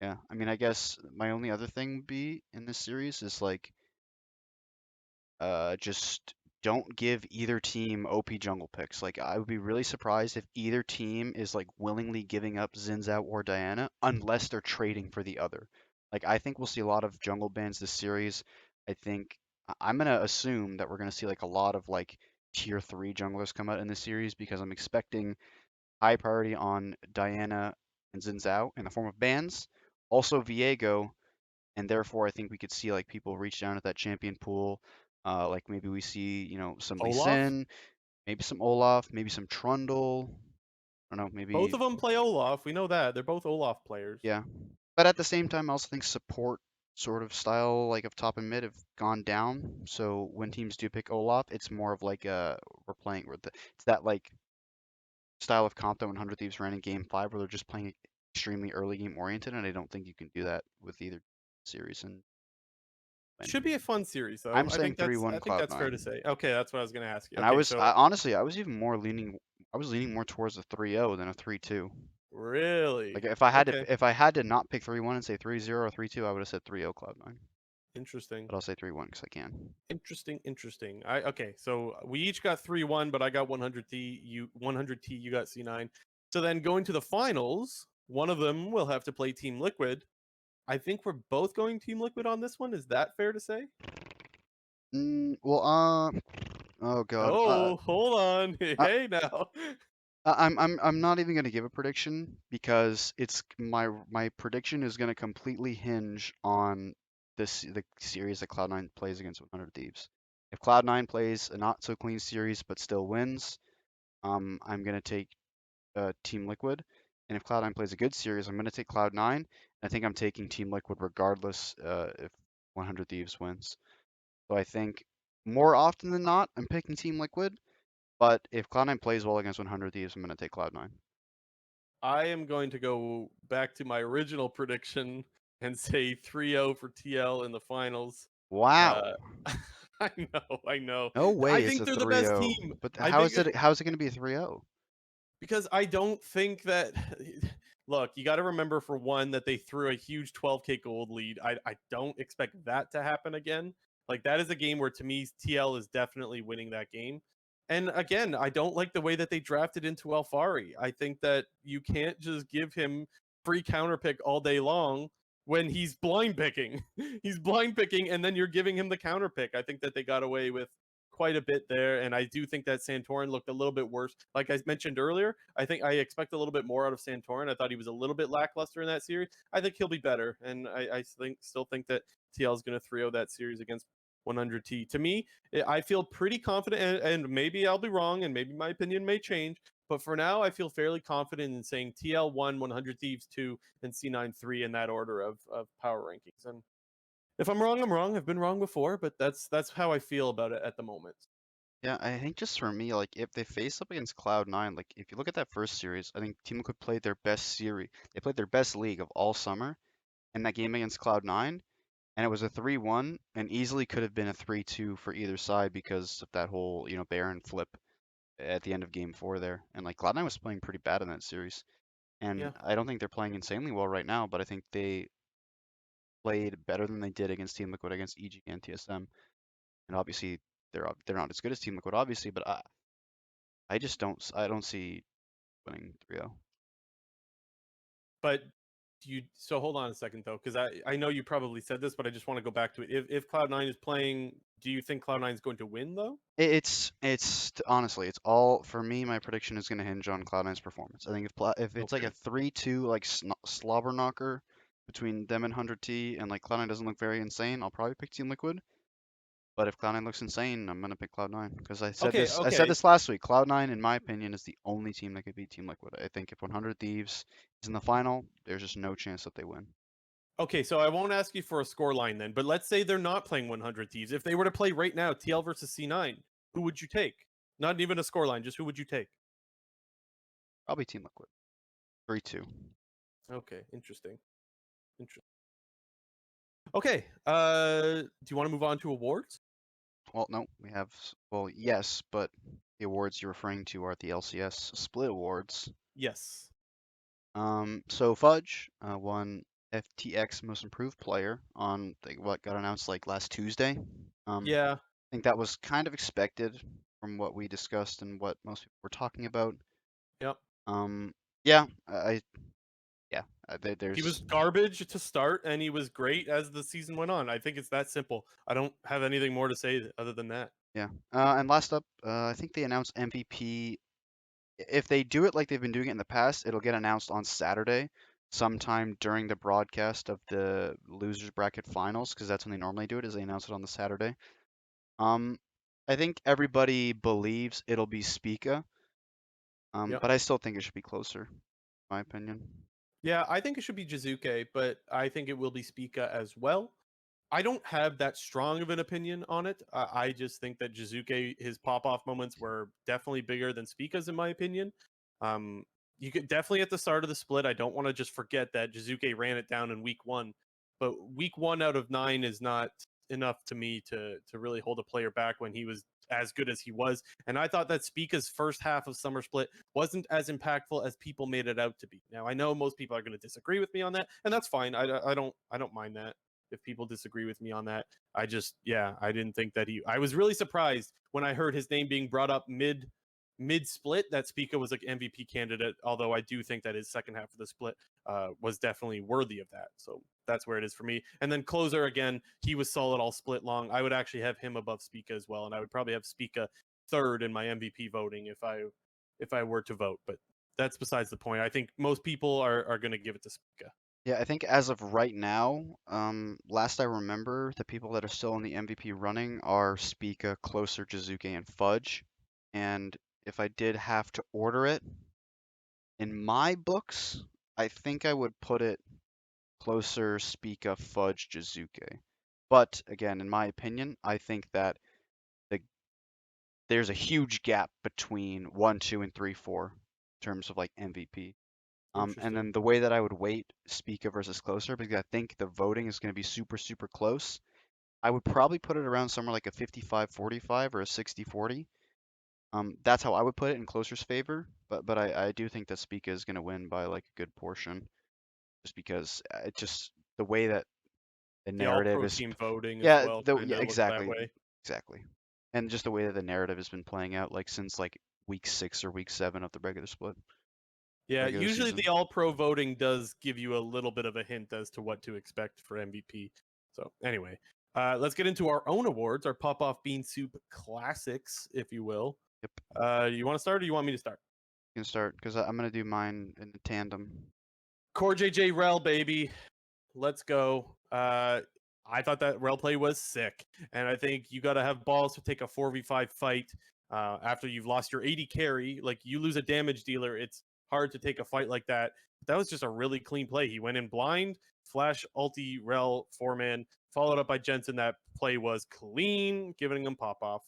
yeah, I mean, I guess my only other thing would be in this series is like, just don't give either team OP jungle picks. Like, I would be really surprised if either team is like willingly giving up Zinzao or Diana unless they're trading for the other. Like, I think we'll see a lot of jungle bans this series. I think I'm gonna assume that we're gonna see like a lot of like tier 3 junglers come out in this series because I'm expecting high priority on Diana and Zinzao in the form of bans. Also Viego, and therefore I think we could see like people reach down at that champion pool. Like maybe we see, some Lee Olaf. Sin, maybe some Olaf, maybe some Trundle. I don't know, Both maybe of them play Olaf. We know that they're both Olaf players. yeah. But at the same time, I also think support sort of style like of top and mid have gone down. So when teams do pick Olaf, it's more of like we're playing with it's that like style of comp that 100 Thieves ran in Game 5 where they're just playing extremely early game oriented, and I don't think you can do that with either series and win. Should be a fun series, though. I'm I saying think that's 3-1 I think that's fair to Cloud9. say. Okay, that's what I was going to ask you. And Okay, so honestly, I was even more leaning, I was leaning more towards a 3-0 than a 3-2. Like really, okay, if I had to not pick 3-1 and say 3-0 or 3-2, I would have said 3-0 Cloud9. interesting, But I'll say 3-1 because I can. interesting. I okay, so we each got 3-1, but I got 100 T. You 100 T. You got C9. So then going to the finals, one of them will have to play Team Liquid. I think we're both going Team Liquid on this one. Is that fair to say? Well, oh God, Oh, hold on. I, Hey now. I'm not even gonna give a prediction because it's my prediction is gonna completely hinge on the series that Cloud9 plays against 100 Thieves. If Cloud9 plays a not so clean series but still wins, I'm gonna take Team Liquid, and if Cloud9 plays a good series, I'm gonna take Cloud9. I think I'm taking Team Liquid regardless if 100 Thieves wins. So I think more often than not, I'm picking Team Liquid. But if Cloud9 plays well against 100 Thieves, I'm going to take Cloud9. I am going to go back to my original prediction and say 3-0 for TL in the finals. Wow. Uh, I know, I know. No I way it's think a they're the best 3-0. team. But I how think is it going to be a 3-0? because I don't think that look, you got to remember for one that they threw a huge 12k gold lead. I don't expect that to happen again. Like that is a game where to me TL is definitely winning that game. And again, I don't like the way that they drafted into Alfari. I think that you can't just give him free counter pick all day long when he's blind picking. He's blind picking and then you're giving him the counter pick. I think that they got away with quite a bit there, and I do think that Santorin looked a little bit worse. Like I mentioned earlier, I think I expect a little bit more out of Santorin. I thought he was a little bit lackluster in that series. I think he'll be better, and I still think that TL is going to 3-0 that series against 100T. To me, I feel pretty confident, and maybe I'll be wrong, and maybe my opinion may change. But for now, I feel fairly confident in saying TL 1, 100 Thieves 2, and C9 3 in that order of power rankings. And if I'm wrong, I'm wrong. I've been wrong before, but that's how I feel about it at the moment. Yeah, I think just for me, like if they face up against Cloud9, like if you look at that first series, I think Team Liquid played their best series. They played their best league of all summer in that game against Cloud9, and it was a 3-1 and easily could have been a 3-2 for either side because of that whole, Baron flip at the end of game 4 there. And like Cloud9 was playing pretty bad in that series. And Yeah. I don't think they're playing insanely well right now, but I think they played better than they did against Team Liquid against EG and TSM. And obviously they're not as good as Team Liquid, obviously, but I just don't see winning 3-0. But you so hold on a second though, because I know you probably said this, but I just want to go back to it. If Cloud9 is playing, do you think Cloud9 is going to win though? Honestly, it's all for me. My prediction is going to hinge on Cloud9's performance. I think if it's like a Okay. 3-2 like slobber knocker between them and 100T, and like Cloud9 doesn't look very insane, I'll probably pick Team Liquid. But if Cloud9 looks insane, I'm gonna pick Cloud9 because Okay, I said okay. this last week. Cloud9, in my opinion, is the only team that could beat Team Liquid. I think if 100 Thieves is in the final, there's just no chance that they win. Okay, so I won't ask you for a score line then, but let's say they're not playing 100 Thieves. If they were to play right now, TL versus C9, who would you take? Not even a score line, just who would you take? Probably Team Liquid. 3-2. Okay, interesting. Interesting. Okay, do you want to move on to awards? Well, no, we have. Well, yes, but the awards you're referring to are the LCS split awards. Yes. So Fudge won FTX Most Improved Player on what got announced like last Tuesday. Yeah. I think that was kind of expected from what we discussed and what most people were talking about. Yep. Um, yeah, yeah, He was there's garbage to start, and he was great as the season went on. I think it's that simple. I don't have anything more to say other than that. yeah. And last up, I think they announced MVP. If they do it like they've been doing it in the past, it'll get announced on Saturday, sometime during the broadcast of the losers bracket finals, because that's when they normally do it. Is they announce it on the Saturday. Um, I think everybody believes it'll be Spica. Yep. But I still think it should be closer, in my opinion. Yeah, I think it should be Jizuke, but I think it will be Spica as well. I don't have that strong of an opinion on it. I just think that Jizuke, his pop off moments were definitely bigger than Spica's, in my opinion. Um, you could definitely at the start of the split. I don't want to just forget that Jizuke ran it down in week 1, but week 1 out of 9 is not enough to me to really hold a player back when he was as good as he was. And I thought that Spica's first half of summer split wasn't as impactful as people made it out to be. Now I know most people are going to disagree with me on that, and that's fine. I don't mind that if people disagree with me on that. I didn't think that I was really surprised when I heard his name being brought up mid mid-split that Spica was like MVP candidate, although I do think that his second half of the split was definitely worthy of that. So that's where it is for me. And then closer again, he was solid all split long. I would actually have him above Spica as well, and I would probably have Spica third in my MVP voting if I were to vote. But that's besides the point. I think most people are going to give it to Spica. Yeah, I think as of right now, last I remember, the people that are still in the MVP running are Spica, Closer, Jizuke, and Fudge. And if I did have to order it, in my books, I think I would put it Closer, Spica, Fudge, Jizuke. But again, in my opinion, I think that the there's a huge gap between 1, 2, and 3, 4 in terms of like MVP. And Interesting. then the way that I would weight Spica versus Closer, because I think the voting is going to be super, super close. I would probably put it around somewhere like a 55-45 or a 60-40. That's how I would put it in Closer's favor. But I do think that Spica is going to win by like a good portion, just because it just the way that the The all narrative pro is. team voting as Yeah, well kind yeah, of looks that exactly, way. exactly. And just the way that the narrative has been playing out, like since like week 6 or week 7 of the regular split, Yeah, regular usually season. the all pro voting does give you a little bit of a hint as to what to expect for MVP. So, anyway, let's get into our own awards, our Popoff Beansoup classics, if you will. Yep. You want to start or you want me to start? You can start because I'm gonna do mine in tandem. Core JJ Rel, baby. Let's go. I thought that rel play was sick, and I think you got to have balls to take a 4v5 fight after you've lost your 80 carry. Like you lose a damage dealer, it's hard to take a fight like that. That was just a really clean play. He went in blind, flash, ulti, rel, 4-man, followed up by Jensen. That play was clean, giving him pop off.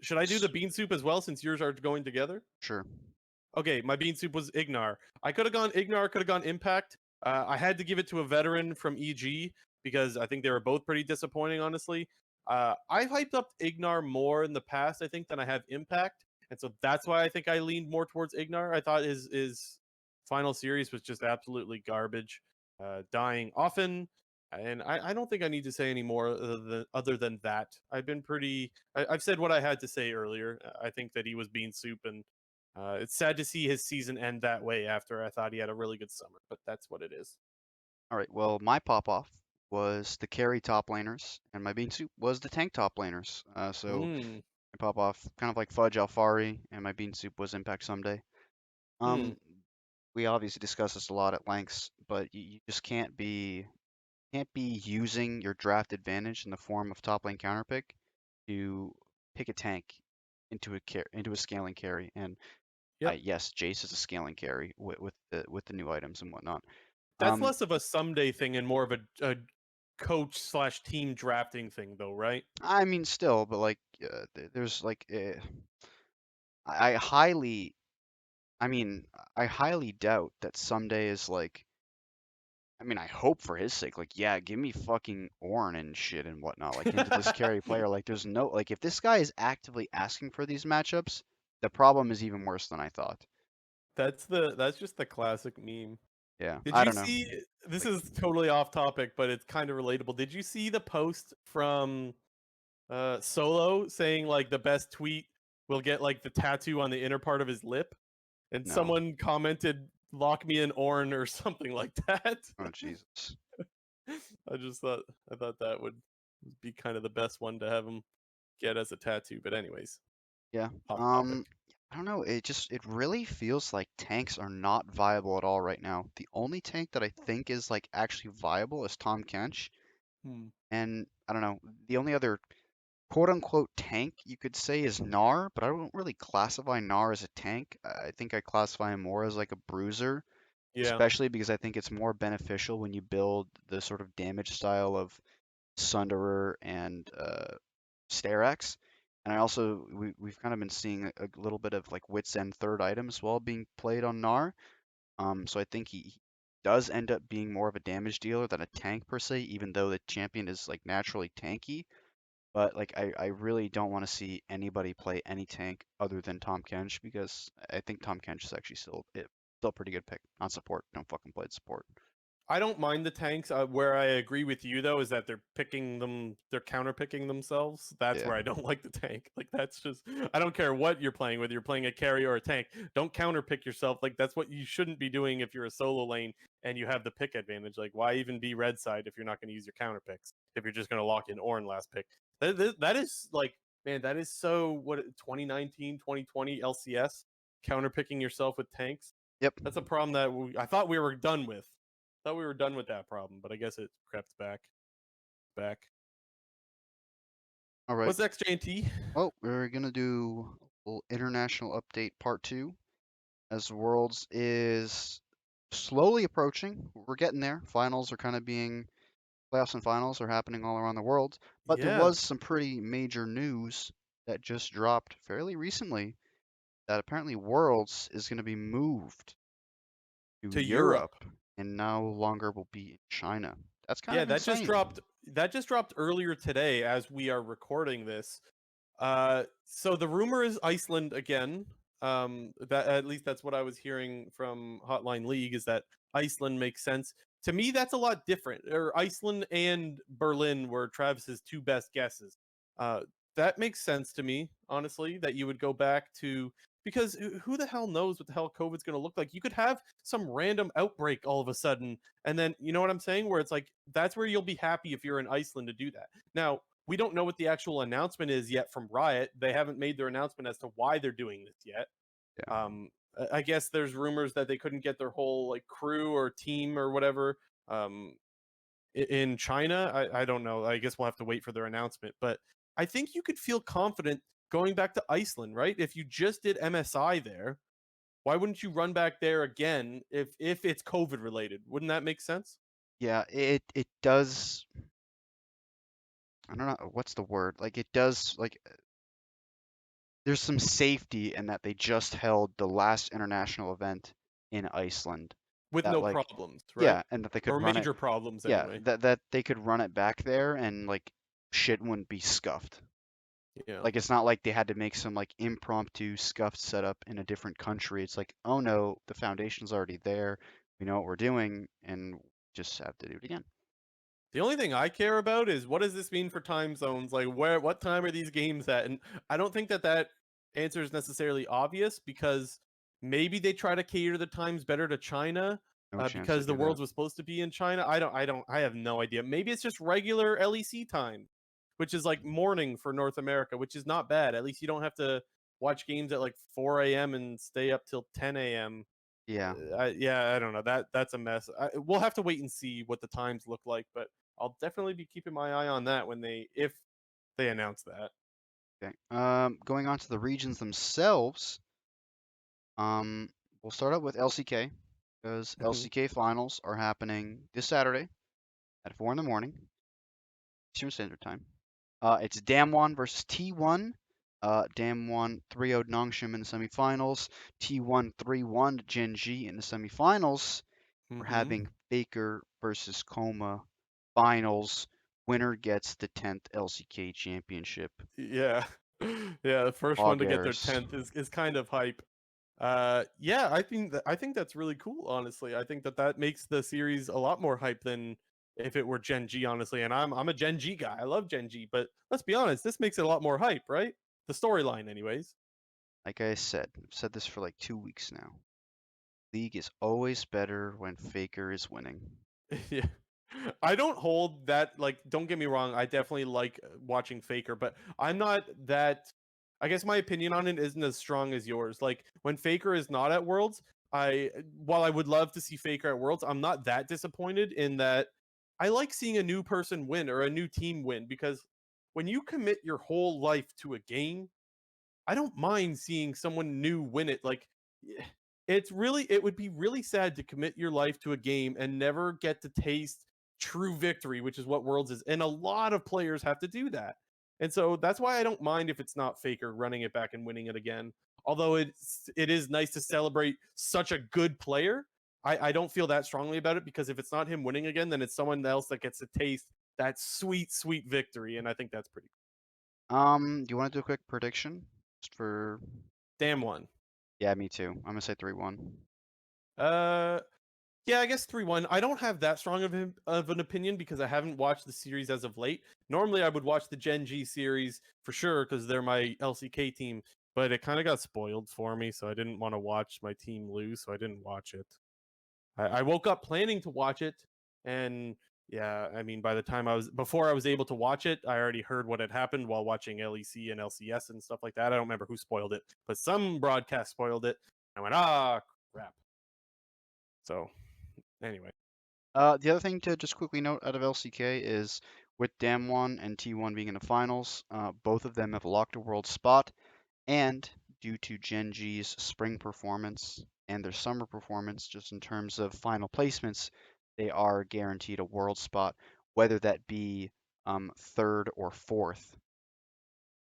Should I do the bean soup as well since yours are going together? Sure. Okay, my bean soup was Ignar. I could have gone Ignar, could have gone Impact. I had to give it to a veteran from EG because I think they were both pretty disappointing, honestly. I've hyped up Ignar more in the past, I think, than I have Impact, and so that's why I think I leaned more towards Ignar. I thought his final series was just absolutely garbage, dying often, and I don't think I need to say any more other than that. I've been pretty. I've said what I had to say earlier. I think that he was bean soup, and it's sad to see his season end that way after I thought he had a really good summer, but that's what it is. All right. Well, my pop off was the carry top laners, and my bean soup was the tank top laners. So Mm, my pop off kind of like Fudge Alfari, and my bean soup was Impact Someday. hmm. We obviously discussed this a lot at lengths, but you just can't be using your draft advantage in the form of top lane counter pick to pick a tank into a scaling carry. And Yep. yes, Jace is a scaling carry with the new items and whatnot. That's Um, less of a someday thing and more of a coach slash team drafting thing, though, right? I mean, still, but like, there's like, I highly, I mean, I highly doubt that someday is like, I mean, I hope for his sake, like, yeah, give me fucking Ornn and shit and whatnot, like into this carry player. Like, there's no, like, if this guy is actively asking for these matchups, the problem is even worse than I thought. That's just the classic meme. Yeah, Did I you don't know. see this Like, is totally off topic, but it's kind of relatable. Did you see the post from Solo saying like the best tweet will get like the tattoo on the inner part of his lip? And no. someone commented, "Lock me in Orn" or something like that. Oh, Jesus. I thought that would be kind of the best one to have him get as a tattoo. But anyways, Yeah. off topic. I don't know. It really feels like tanks are not viable at all right now. The only tank that I think is like actually viable is Tom Kench, Hmm. and I don't know. The only other quote unquote tank you could say is Gnar, but I don't really classify Gnar as a tank. I think I classify him more as like a bruiser, Yeah. especially because I think it's more beneficial when you build the sort of damage style of Sunderer and Sterak's. And I also we've kind of been seeing a little bit of like Wits End third item as well being played on Gnar. So I think he does end up being more of a damage dealer than a tank per se, even though the champion is like naturally tanky. But like I really don't want to see anybody play any tank other than Tom Kench because I think Tom Kench is actually still a pretty good pick on support. Don't fucking play support. I don't mind the tanks. Where I agree with you though is that they're picking them, they're counter picking themselves. That's Yeah. where I don't like the tank. Like that's just, I don't care what you're playing, whether you're playing a carry or a tank. Don't counter pick yourself. Like that's what you shouldn't be doing if you're a solo lane and you have the pick advantage. Like why even be red side if you're not going to use your counter picks? If you're just going to lock in Ornn last pick, that is like, man, that is so what 2019, 2020 LCS counter picking yourself with tanks. Yep. That's a problem that I thought we were done with. Thought we were done with that problem, but I guess it crept back. All right. What's next, JNT? Well, we're gonna do a little international update part 2 as Worlds is slowly approaching. We're getting there. Finals are kind of being playoffs and finals are happening all around the world, but there Yeah, was some pretty major news that just dropped fairly recently that apparently Worlds is going to be moved to to Europe. Europe and no longer will be in China. That's kind Yeah, of insane. that just dropped earlier today as we are recording this. So the rumor is Iceland again. That at least that's what I was hearing from Hotline League is that Iceland makes sense. To me, that's a lot different. Or Iceland and Berlin were Travis's two best guesses. Uh, that makes sense to me, honestly, that you would go back to because who the hell knows what the hell COVID's going to look like? You could have some random outbreak all of a sudden, and then you know what I'm saying? Where it's like that's where you'll be happy if you're in Iceland to do that. Now, we don't know what the actual announcement is yet from Riot. They haven't made their announcement as to why they're doing this yet. Yeah. I guess there's rumors that they couldn't get their whole like crew or team or whatever um, in China. I don't know. I guess we'll have to wait for their announcement. But I think you could feel confident going back to Iceland, right? If you just did MSI there, why wouldn't you run back there again if it's COVID related? Wouldn't that make sense? Yeah, it does. I don't know what's the word. Like it does like there's some safety in that they just held the last international event in Iceland. With That no like problems, right? yeah, and that they could Or run it. major problems Yeah, anyway. that they could run it back there and like shit wouldn't be scuffed. Yeah. Like it's not like they had to make some like impromptu scuffed setup in a different country. It's like, oh no, the foundation's already there. We know what we're doing and just have to do it again. The only thing I care about is what does this mean for time zones? Like what time are these games at? And I don't think that answer is necessarily obvious because maybe they try to cater the times better to China No chance they because the do that. Worlds was supposed to be in China. I have no idea. Maybe it's just regular LEC time, which is like morning for North America, which is not bad. At least you don't have to watch games at like 4 a.m. and stay up till 10 a.m. Yeah. I don't know. That's a mess. We'll have to wait and see what the times look like, but I'll definitely be keeping my eye on that when if they announce that. Okay. Going on to the regions themselves. Um, we'll start out with LCK because Mhm. LCK finals are happening this Saturday at 4 in the morning, Eastern Standard Time. It's Damwon versus T1. Damwon 3-0'd Nongshim in the semifinals. T1 3-1 Genji in the semifinals. We're Mhm. having Faker versus Coma finals. Winner gets the 10th LCK championship. Yeah. Yeah, the first one Hog to get their airs. 10th is kind of hype. Yeah, I think that's really cool, honestly. I think that makes the series a lot more hype than if it were Gen G, honestly. And I'm a Gen G guy. I love Gen G, but let's be honest, this makes it a lot more hype, right? The storyline anyways. Like I said, I've said this for like 2 weeks now. League is always better when Faker is winning. Yeah. I don't hold that like don't get me wrong, I definitely like watching Faker, but I'm not that I guess my opinion on it isn't as strong as yours. Like when Faker is not at Worlds, while I would love to see Faker at Worlds, I'm not that disappointed in that I like seeing a new person win or a new team win because when you commit your whole life to a game, I don't mind seeing someone new win it. Like it would be really sad to commit your life to a game and never get to taste true victory, which is what Worlds is. And a lot of players have to do that. And so that's why I don't mind if it's not Faker running it back and winning it again. Although it is nice to celebrate such a good player. I don't feel that strongly about it because if it's not him winning again, then it's someone else that gets to taste that sweet, sweet victory. And I think that's pretty Do you want to do a quick prediction? Just for damn one. yeah, me too. I'm gonna say 3-1. Uh Yeah, I guess 3-1. I don't have that strong of an opinion because I haven't watched the series as of late. Normally, I would watch the Gen G series for sure because they're my LCK team, but it kind of got spoiled for me, so I didn't want to watch my team lose, so I didn't watch it. I woke up planning to watch it, and yeah, I mean, by the time before I was able to watch it, I already heard what had happened while watching LEC and LCS and stuff like that. I don't remember who spoiled it, but some broadcast spoiled it. I went, ah, crap. So anyway. The other thing to just quickly note out of LCK is with Damwon and T1 being in the finals, both of them have locked a world spot, and due to Gen G's spring performance and their summer performance, just in terms of final placements, they are guaranteed a world spot, whether that be third or fourth.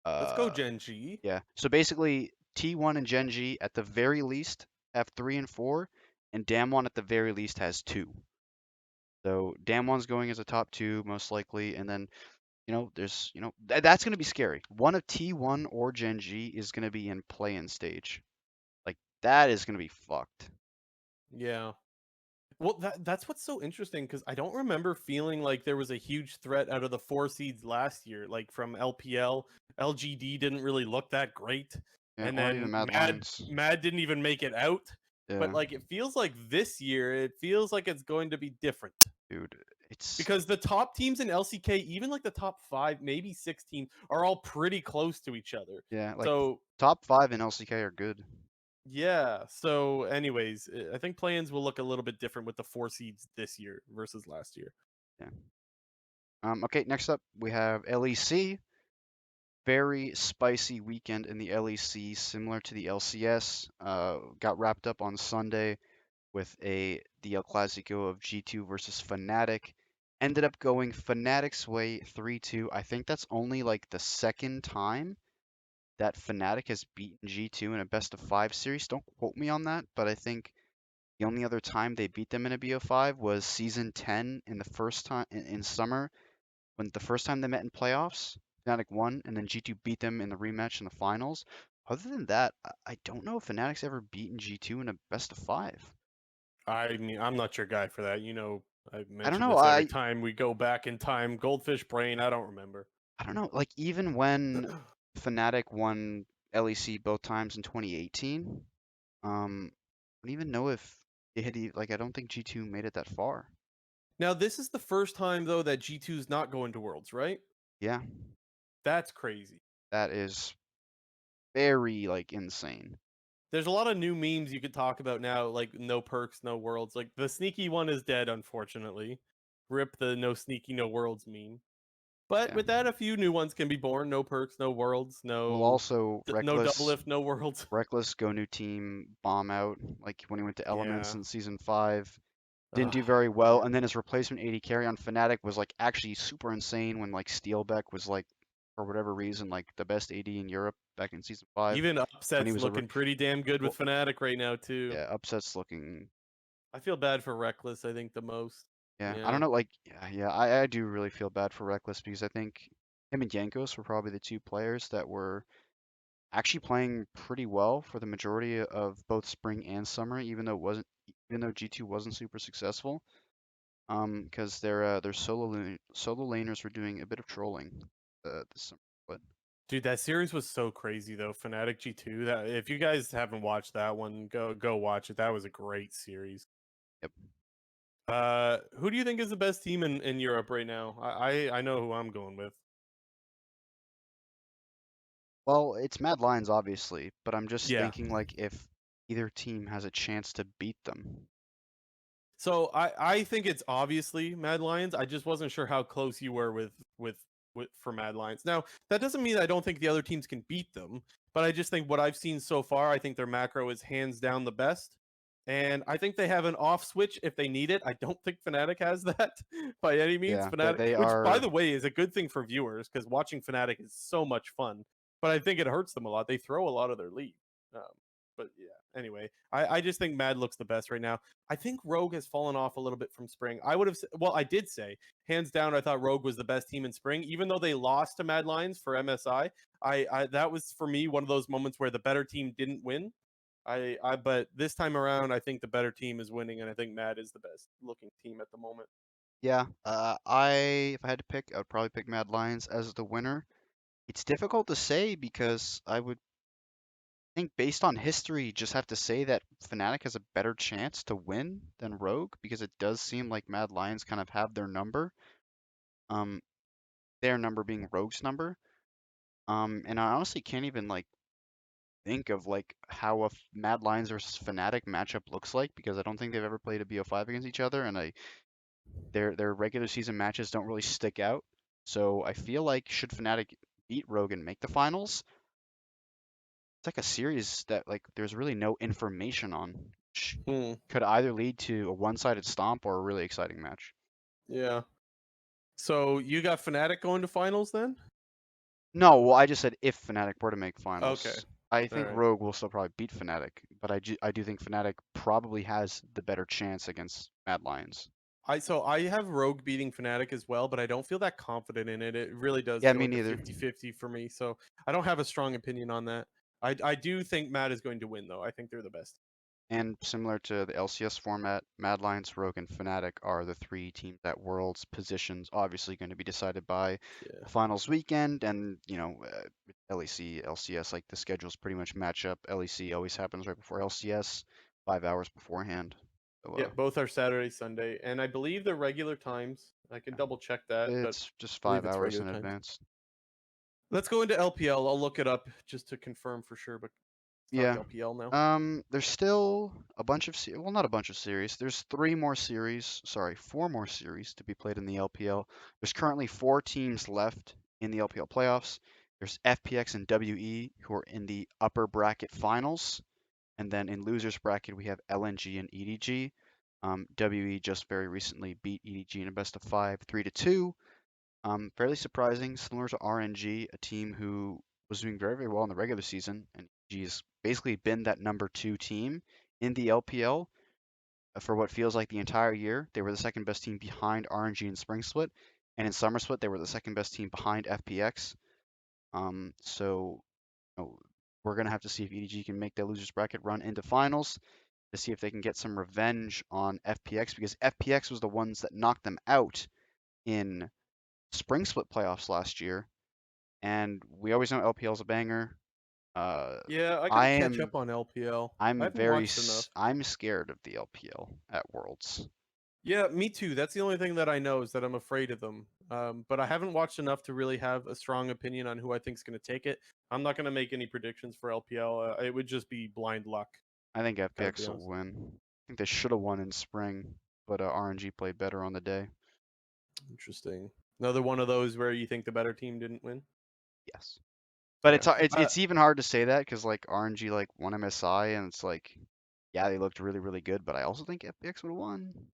Let's go Uh, Gen G. yeah. So basically, T1 and Gen G at the very least have 3 and 4, and Damwon at the very least has 2. So Damwon's going as a top 2 most likely, and then there's that's going to be scary. One of T1 or Gen G is going to be in play-in stage. Like that is going to be fucked. Yeah. Well, that's what's so interesting because I don't remember feeling like there was a huge threat out of the 4 seeds last year. Like from LPL, LGD didn't really look that great, Yeah, and or even then Mad Lions. Mad didn't even make it out. But Yeah, like it feels like this year, it feels like it's going to be different dude, it's because the top teams in LCK, even like the top 5, maybe 16, are all pretty close to each other. yeah, like So top 5 in LCK are good. yeah. So, anyways, I think play-ins will look a little bit different with the 4 seeds this year versus last year. Yeah. Okay, next up we have LEC. Very spicy weekend in the LEC, similar to the LCS. Got wrapped up on Sunday with the El Clasico of G2 versus Fnatic. Ended up going Fnatic's way 3-2. I think that's only like the second time that Fnatic has beaten G2 in a best of 5 series. Don't quote me on that, but I think the only other time they beat them in a BO5 was season 10 in the first time in summer when the first time they met in playoffs. Fnatic won, and then G2 beat them in the rematch in the finals. Other than that, I don't know if Fnatic's ever beaten G2 in a best of 5. I mean, I'm not your guy for that. I I don't mention know. this every time we go back in time. Goldfish brain, I don't remember. I don't know. Like even when Fnatic won LEC both times in 2018, I don't even know if they had like I don't think G2 made it that far. Now, this is the first time though that G2's not going to Worlds, right? Yeah, That's crazy. that is very like insane. There's a lot of new memes you could talk about now, like no perks, no worlds. Like the sneaky one is dead, unfortunately. Rip the no sneaky, no worlds meme. But Yeah. with that, a few new ones can be born. No perks, no worlds, Well, no also no double lift, no worlds. Reckless go new team bomb out like when he went to Elements Yeah. in season 5. Didn't Ugh. do very well, and then his replacement AD carry on Fnatic was like actually super insane when like Steelbeck was like for whatever reason like the best AD in Europe back in season 5 Even when he upsets was a looking pretty damn good well, with Fnatic right now too. yeah, upsets looking. I feel bad for Reckless, I think the most. Yeah, I don't Yeah. know. Like, yeah, I do really feel bad for Reckless because I think him and Jankos were probably the two players that were actually playing pretty well for the majority of both spring and summer, even though G2 wasn't super successful. Because their solo laners were doing a bit of trolling this summer. But Dude, that series was so crazy though. Fnatic G2. That if you guys haven't watched that one, go watch it. That was a great series. yep. Who do you think is the best team in Europe right now? I know who I'm going with. Well, it's Mad Lions obviously, but I'm just Yeah. thinking like if either team has a chance to beat them. So I think it's obviously Mad Lions. I just wasn't sure how close you were with for Mad Lions. Now that doesn't mean I don't think the other teams can beat them, but I just think what I've seen so far, I think their macro is hands down the best, and I think they have an off switch if they need it. I don't think Fnatic has that by any means. Yeah, that Fnatic, they which by are. the way is a good thing for viewers because watching Fnatic is so much fun, but I think it hurts them a lot. They throw a lot of their lead. Um, but yeah. Anyway, I just think Mad looks the best right now. I think Rogue has fallen off a little bit from spring. I would have, well, I did say hands down. I thought Rogue was the best team in spring, even though they lost to Mad Lions for MSI. I that was for me one of those moments where the better team didn't win. But this time around, I think the better team is winning, and I think Mad is the best looking team at the moment. Yeah, if I had to pick, I would probably pick Mad Lions as the winner. It's difficult to say because I would think based on history, just have to say that Fnatic has a better chance to win than Rogue because it does seem like Mad Lions kind of have their number. Um, their number being Rogue's number. And I honestly can't even like think of like how a Mad Lions versus Fnatic matchup looks like because I don't think they've ever played a BO5 against each other, and their regular season matches don't really stick out. So I feel like should Fnatic beat Rogue and make the finals, it's like a series that like there's really no information on, which Hmm. could either lead to a one-sided stomp or a really exciting match. Yeah. So you got Fnatic going to finals then? No, well, I just said if Fnatic were to make Okay. finals. I All think right. Rogue will still probably beat Fnatic, but I do think Fnatic probably has the better chance against Mad Lions. I have Rogue beating Fnatic as well, but I don't feel that confident in it. It really does Yeah, feel me like a neither. 50-50 for me. So I don't have a strong opinion on that. I do think Matt is going to win though. I think they're the best. And similar to the LCS format, Mad Lions, Rogue, and Fnatic are the three teams at Worlds. Positions obviously going to be decided by Yeah. the finals weekend, and LEC, LCS, like the schedules pretty much match up. LEC always happens right before LCS, 5 hours beforehand. So Yeah, both are Saturday, Sunday, and I believe the regular times. I can double check that, but it's just I believe five it's hours regular in times. advance. Let's go into LPL. I'll look it up just to confirm for sure, but let's talk Yeah. LPL now. There's still a bunch of well, not a bunch of series. There's four more series to be played in the LPL. There's currently 4 teams left in the LPL playoffs. There's FPX and WE who are in the upper bracket finals, and then in losers bracket we have LNG and EDG. WE just very recently beat EDG in a best of 5, 3-2. Fairly surprising, similar to RNG, a team who was doing very, very well in the regular season, and he's basically been that number 2 team in the LPL for what feels like the entire year. They were the second best team behind RNG in Spring Split, and in Summer Split they were the second best team behind FPX. So we're gonna have to see if EDG can make their losers bracket run into finals to see if they can get some revenge on FPX because FPX was the ones that knocked them out in Spring Split playoffs last year, and we always know LPL is a banger. Uh, Yeah, I I gotta catch am up on LPL. I I'm haven't very watched enough. I'm scared of the LPL at Worlds. Yeah, me too. That's the only thing that I know is that I'm afraid of them. But I haven't watched enough to really have a strong opinion on who I think is going to take it. I'm not going to make any predictions for LPL. It would just be blind luck. I think Gotta be FPX will honest. win. I think they should have won in spring, but RNG played better on the day. Interesting. Another one of those where you think the better team didn't win. Yes, but Yeah. it's even hard to say that because like RNG like won MSI, and it's like yeah they looked really really good, but I also think FPX would have won.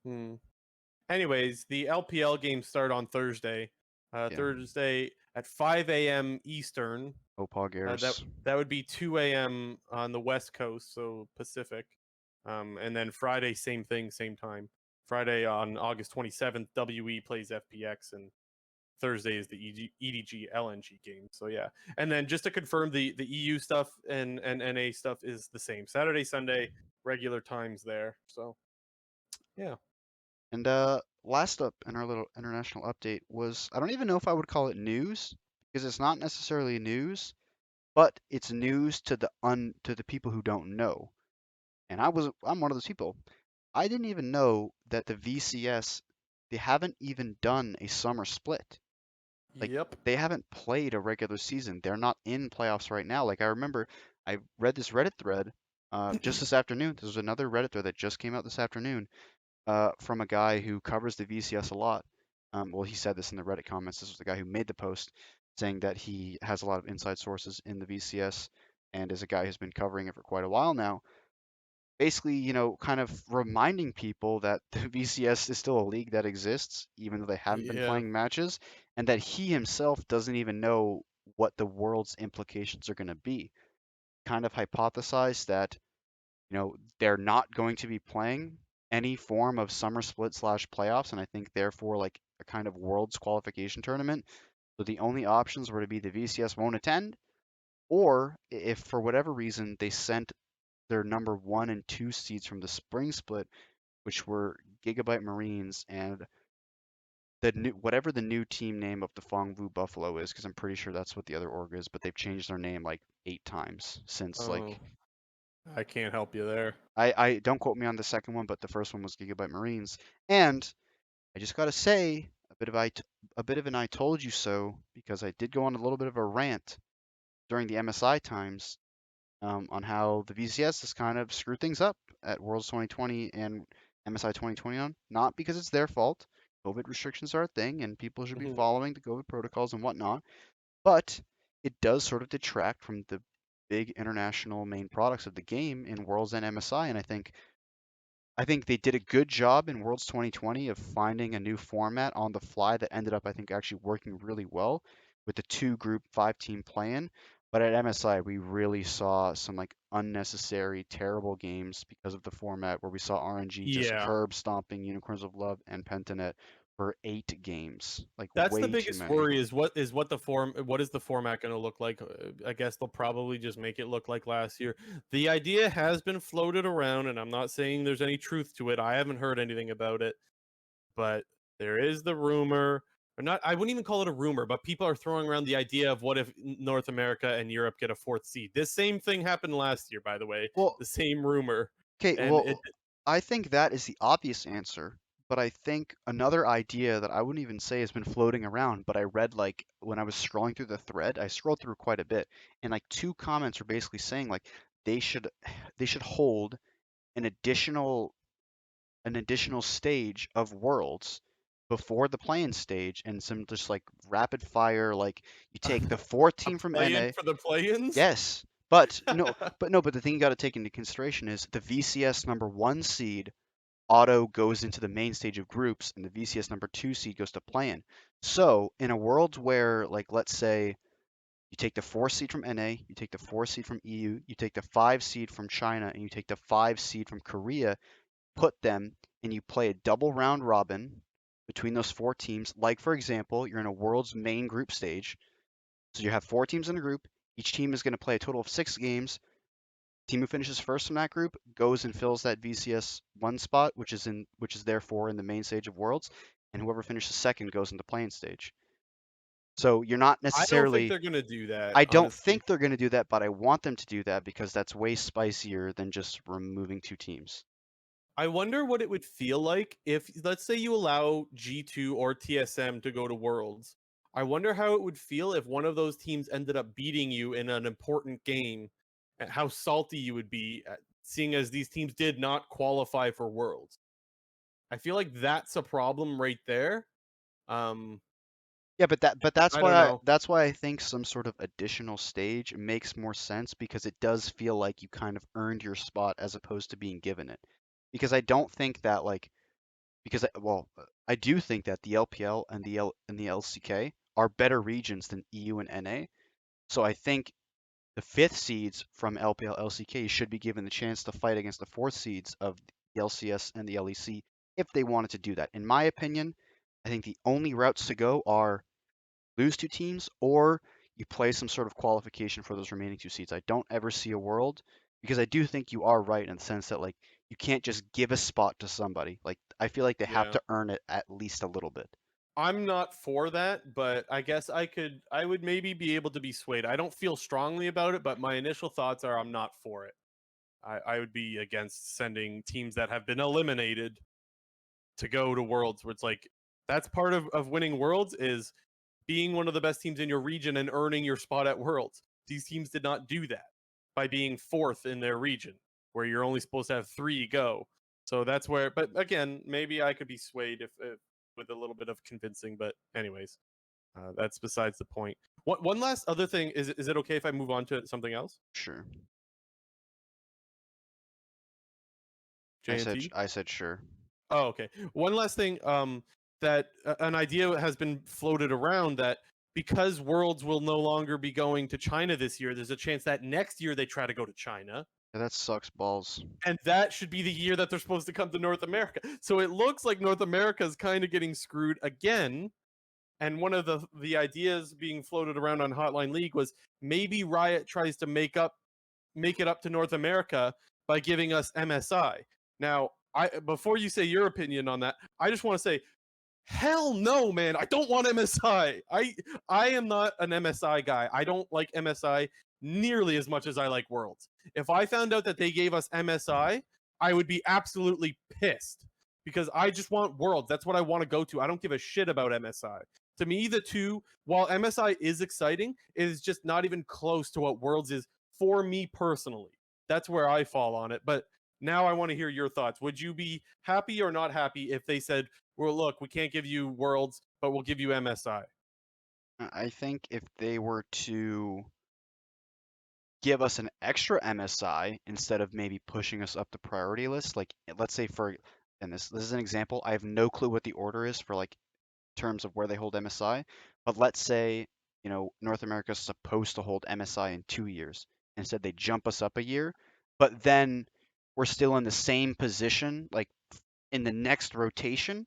Hmm. Anyways, the LPL games start on Thursday. Yeah, Thursday at 5 a.m. Eastern. Opal That Gears. that would be 2 a.m. on the West Coast, so Pacific. And then Friday, same thing, same time. Friday on August 27th, WE plays FPX, and Thursday is the EDG LNG game. So yeah, and then just to confirm, the EU stuff and NA stuff is the same. Saturday, Sunday, regular times there. So yeah, And last up in our little international update was I don't even know if I would call it news because it's not necessarily news, but it's news to the people who don't know. And I'm one of those people. I didn't even know that the VCS they haven't even done a summer split. Like yep, they haven't played a regular season. They're not in playoffs right now. Like I remember I read this Reddit thread just this afternoon. There's another Reddit thread that just came out this afternoon from a guy who covers the VCS a lot. Well, he said this in the Reddit comments. This was the guy who made the post saying that he has a lot of inside sources in the VCS and is a guy who's been covering it for quite a while now. Basically, kind of reminding people that the VCS is still a league that exists, even though they haven't been yeah, playing matches, and that he himself doesn't even know what the world's implications are going to be. Kind of hypothesized that they're not going to be playing any form of summer split slash playoffs, and I think therefore like a kind of world's qualification tournament. So the only options were to be the VCS won't attend, or if for whatever reason they sent their number 1 and 2 seeds from the spring split, which were Gigabyte Marines and the new whatever the new team name of the Fongvu Buffalo is, because I'm pretty sure that's what the other org is, but they've changed their name like 8 times since Oh, like I can't help you there. I don't quote me on the second one, but the first one was Gigabyte Marines. And I just gotta say a bit of an I told you so, because I did go on a little bit of a rant during the MSI times on how the VCS has kind of screwed things up at Worlds 2020 and MSI 2021. Not because it's their fault. COVID restrictions are a thing, and people should be Mhm. following the COVID protocols and whatnot. But it does sort of detract from the big international main products of the game in Worlds and MSI. And I think they did a good job in Worlds 2020 of finding a new format on the fly that ended up, I think, actually working really well with the 2 group 5 team play-in. But at MSI, we really saw some like unnecessary, terrible games because of the format where we saw RNG just Yeah. curb stomping Unicorns of Love and Pentanet for 8 games, like That's the way too biggest many. worry is what is the format going to look like? I guess they'll probably just make it look like last year. The idea has been floated around, and I'm not saying there's any truth to it. I haven't heard anything about it, but there is the rumor, or not. I wouldn't even call it a rumor, but people are throwing around the idea of what if North America and Europe get a fourth seed. This same thing happened last year, by the way. Well, The same rumor, okay, and it. well, I think that is the obvious answer, but I think another idea that I wouldn't even say has been floating around, but I read like when I was scrolling through the thread, I scrolled through quite a bit, and like 2 comments are basically saying like they should they should hold an additional stage of worlds before the playing stage and some just like rapid fire, like you take the fourth A team from play-in NA. for the play-ins. Yes, but no, but the thing you got to take into consideration is the VCS number 1 seed auto goes into the main stage of groups, and the VCS number 2 seed goes to play-in. So in a world where, like, let's say you take the 4 seed from NA, you take the 4 seed from EU, you take the 5 seed from China, and you take the 5 seed from Korea, put them, and you play a double round robin between those 4 teams. Like, for example, you're in a world's main group stage. So you have 4 teams in a group. Each team is going to play a total of 6 games. Team who finishes first in that group goes and fills that VCS 1 spot, which is therefore in the main stage of Worlds, and whoever finishes second goes into playing stage. So you're not I don't think necessarily. they're gonna do that, I don't honestly. think they're going to do that, but I want them to do that because that's way spicier than just removing 2 teams. I wonder what it would feel like if, let's say, you allow G2 or TSM to go to Worlds. I wonder how it would feel if one of those teams ended up beating you in an important game, and how salty you would be, seeing as these teams did not qualify for Worlds. I feel like that's a problem right there. Um, Yeah, but that's I why don't know. I think some sort of additional stage makes more sense because it does feel like you kind of earned your spot as opposed to being given it. Because I don't think that like because I do think that the LPL and the LCK are better regions than EU and NA. So I think the 5th seeds from LPL LCK should be given the chance to fight against the 4th seeds of the LCS and the LEC if they wanted to do that. In my opinion, I think the only routes to go are lose 2 teams or you play some sort of qualification for those remaining 2 seeds. I don't ever see a world because I do think you are right in the sense that like you can't just give a spot to somebody. Like I feel like they have Yeah. to earn it at least a little bit. I'm not for that, but I guess I would maybe be able to be swayed. I don't feel strongly about it, but my initial thoughts are I'm not for it. I would be against sending teams that have been eliminated to go to Worlds, where it's like that's part of winning Worlds is being one of the best teams in your region and earning your spot at Worlds. These teams did not do that by being fourth in their region, where you're only supposed to have 3 go. So that's where, but again, maybe I could be swayed if with a little bit of convincing. But anyways, that's besides the point. One last other thing is it okay if I move on to something else? Sure. JNT. I said sure. Oh, okay. One last thing. That an idea has been floated around that because Worlds will no longer be going to China this year, there's a chance that next year they try to go to China, Yeah, that sucks balls. and that should be the year that they're supposed to come to North America. So it looks like North America is kind of getting screwed again. And one of the ideas being floated around on Hotline League was maybe Riot tries to make it up to North America by giving us MSI. Now, before you say your opinion on that, I just want to say, hell no, man. I don't want MSI. I am not an MSI guy. I don't like MSI nearly as much as I like Worlds. If I found out that they gave us MSI, I would be absolutely pissed because I just want Worlds. That's what I want to go to. I don't give a shit about MSI. To me, the two, while MSI is exciting, it is just not even close to what Worlds is for me personally. That's where I fall on it. But now I want to hear your thoughts. Would you be happy or not happy if they said, well, look, we can't give you Worlds, but we'll give you MSI? I think if they were to give us an extra MSI instead of maybe pushing us up the priority list, like let's say and this is an example, I have no clue what the order is for like terms of where they hold MSI, but let's say, North America is supposed to hold MSI in 2 years. Instead, they jump us up a year, but then we're still in the same position, like in the next rotation.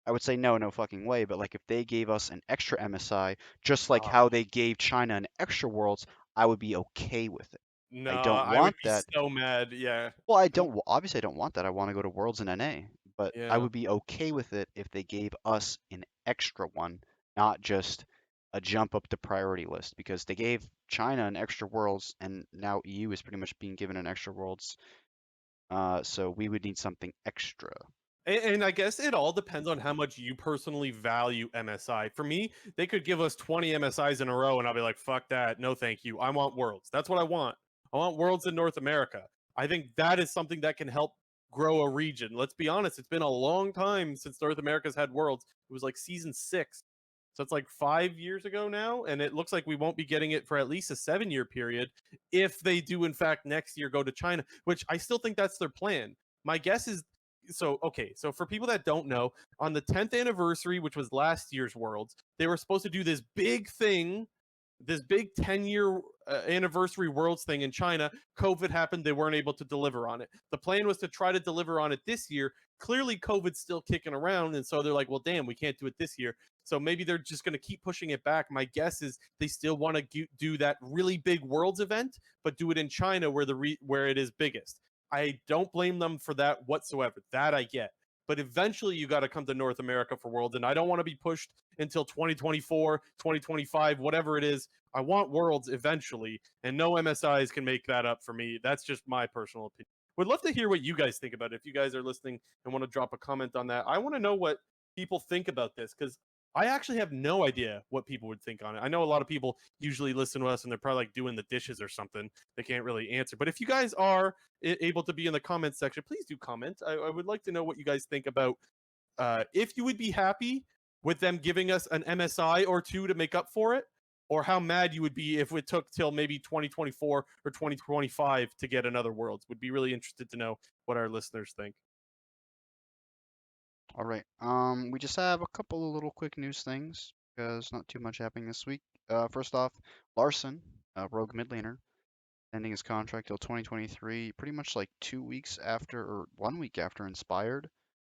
I would say no, no fucking way. But like if they gave us an extra MSI, just like how they gave China an extra Worlds, I would be okay with it. No, I don't I would want be that. so mad. Yeah. Well, obviously I don't want that. I want to go to Worlds in NA, but I Yeah. would be okay with it if they gave us an extra one, not just a jump up the priority list, because they gave China an extra Worlds and now EU is pretty much being given an extra Worlds. So we would need something extra. And I guess it all depends on how much you personally value MSI. For me, they could give us 20 MSIs in a row, and I'll be like, fuck that. No, thank you. I want Worlds. That's what I want. I want Worlds in North America. I think that is something that can help grow a region. Let's be honest, it's been a long time since North America's had Worlds. It was like season 6. So it's like 5 years ago now, and it looks like we won't be getting it for at least a 7-year period if they do, in fact, next year go to China, which I still think that's their plan. My guess is so for people that don't know, on the 10th anniversary, which was last year's Worlds, they were supposed to do this big thing, this big 10-year anniversary Worlds thing in China. COVID happened, they weren't able to deliver on it. The plan was to try to deliver on it this year. Clearly COVID's still kicking around, and so they're like, well, damn, we can't do it this year. So maybe they're just going to keep pushing it back. My guess is they still want to do that really big Worlds event, but do it in China where it is biggest. I don't blame them for that whatsoever. That I get. But eventually you got to come to North America for Worlds, and I don't want to be pushed until 2024, 2025, whatever it is. I want Worlds eventually, and no MSIs can make that up for me. That's just my personal opinion. Would love to hear what you guys think about it. If you guys are listening and want to drop a comment on that, I want to know what people think about this, because I actually have no idea what people would think on it. I know a lot of people usually listen to us and they're probably like doing the dishes or something. They can't really answer. But if you guys are able to be in the comments section, please do comment. I would like to know what you guys think about if you would be happy with them giving us an MSI or two to make up for it, or how mad you would be if it took till maybe 2024 or 2025 to get another Worlds. Would be really interested to know what our listeners think. All right. We just have a couple of little quick news things because not too much happening this week. First off, Larson, rogue mid laner, ending his contract till 2023, pretty much like 2 weeks after, or 1 week after Inspired. It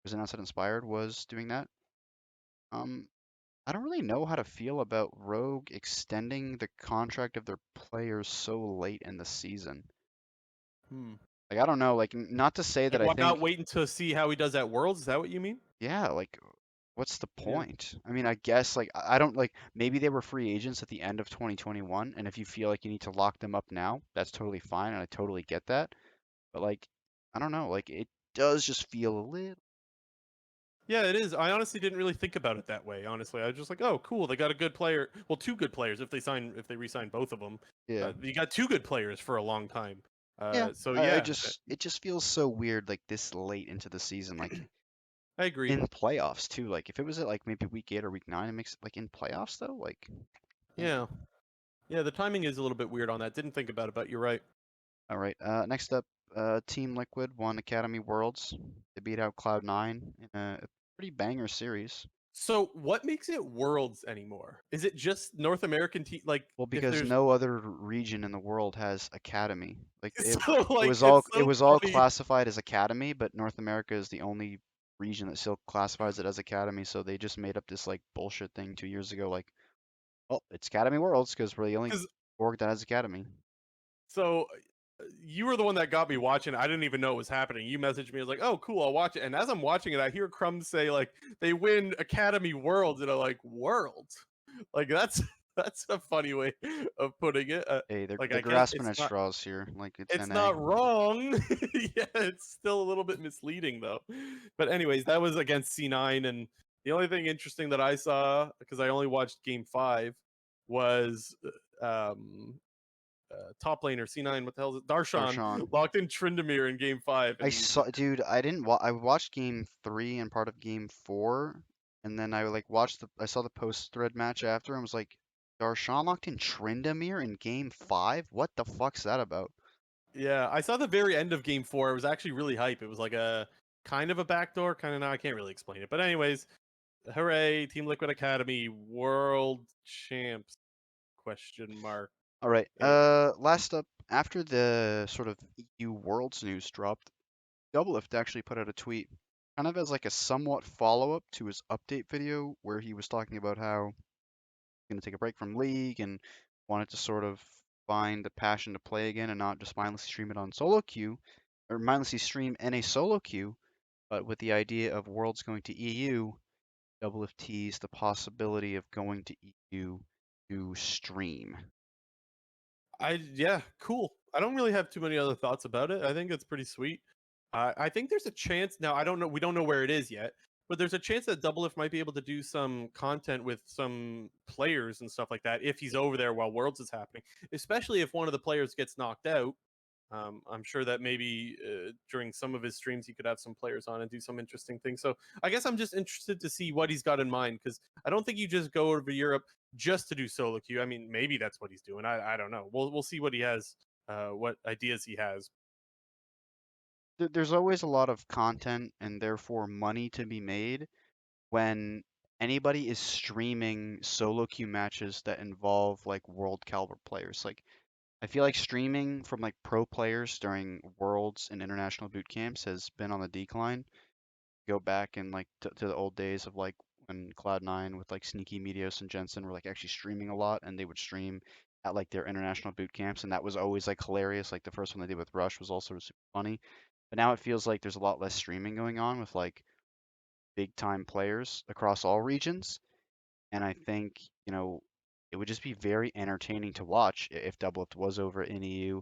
was announced that Inspired was doing that. Um, I don't really know how to feel about Rogue extending the contract of their players so late in the season. Hmm. Like, I don't know, like, not to say that Like, I why not think, waiting to see how he does at Worlds? Is that what you mean? yeah, like, what's the Yeah. point? I mean, I guess, like, I don't, like, maybe they were free agents at the end of 2021, and if you feel like you need to lock them up now, that's totally fine, and I totally get that. But, like, I don't know, like, it does just feel a little, Yeah, it is. I honestly didn't really think about it that way. Honestly, I was just like, "Oh, cool, they got a good player. Well, two good players if they re-sign both of them. yeah. You got two good players for a long time. Yeah, So I yeah, just, it just feels so weird, like, this late into the season, like, I agree. in playoffs too. Like if it was at like maybe week 8 or week 9, it makes like in playoffs though. Like, damn. Yeah, yeah. The timing is a little bit weird on that. Didn't think about it, but you're right. All right. Next up, Team Liquid won Academy Worlds. They beat out Cloud9 in a pretty banger series. So what makes it Worlds anymore? Is it just North American team? Like, Well, if because there's no other region in the world has Academy. Like so it like was it's it so was all funny. classified as Academy, but North America is the only region that still classifies it as Academy. So they just made up this like bullshit thing 2 years ago. Like, oh, it's Academy Worlds because we're the only Because org that has Academy. so you were the one that got me watching. I didn't even know it was happening. You messaged me. I was like, "Oh, cool, I'll watch it." And as I'm watching it, I hear Crumbs say like they win Academy Worlds, and I'm like, "Worlds?" Like that's a funny way of putting it. Hey, they're Like they're I guess grasping at straws here, like it's it's NA. not wrong. Yeah, it's still a little bit misleading though. But anyways, that was against C9, and the only thing interesting that I saw, because I only watched Game 5, was top laner C9. What the hell is it? Darshan Darshan. locked in Tryndamere in Game 5, I and saw, dude. I didn't. I watched game 3 and part of game 4, and then I like watched the. I saw the post thread match after, and was like, Darshan locked in Tryndamere in game 5. What the fuck's that about? yeah, I saw the very end of Game 4. It was actually really hype. It was like a kind of a backdoor, kind of not. I can't really explain it, but anyways, hooray! Team Liquid Academy World Champs? Question mark. All right. Eh, Last up, after the sort of EU Worlds news dropped, Doublelift actually put out a tweet, kind of as like a somewhat follow-up to his update video, where he was talking about how he's gonna take a break from League and wanted to sort of find the passion to play again and not just mindlessly stream it on solo queue, or mindlessly stream in a solo queue, but with the idea of Worlds going to EU, Doublelift teased the possibility of going to EU to stream. yeah, cool. I don't really have too many other thoughts about it. I think it's pretty sweet. I think there's a chance now. I don't know. We don't know where it is yet, but there's a chance that Doublelift might be able to do some content with some players and stuff like that if he's over there while Worlds is happening. Especially if one of the players gets knocked out. I'm sure that maybe during some of his streams he could have some players on and do some interesting things. So I guess I'm just interested to see what he's got in mind, because I don't think you just go over to Europe just to do solo queue. I mean, maybe that's what he's doing. I don't know. We'll see what he has, what ideas he has. There's always a lot of content and therefore money to be made when anybody is streaming solo queue matches that involve like world caliber players. Like I feel like streaming from like pro players during worlds and international boot camps has been on the decline. Go back and like to the old days of like when Cloud9 with like Sneaky, Meteos, and Jensen were like actually streaming a lot, and they would stream at like their international boot camps, and that was always like hilarious. Like the first one they did with Rush was also super funny. But now it feels like there's a lot less streaming going on with like big time players across all regions. And I think, it would just be very entertaining to watch if Doublelift was over in EU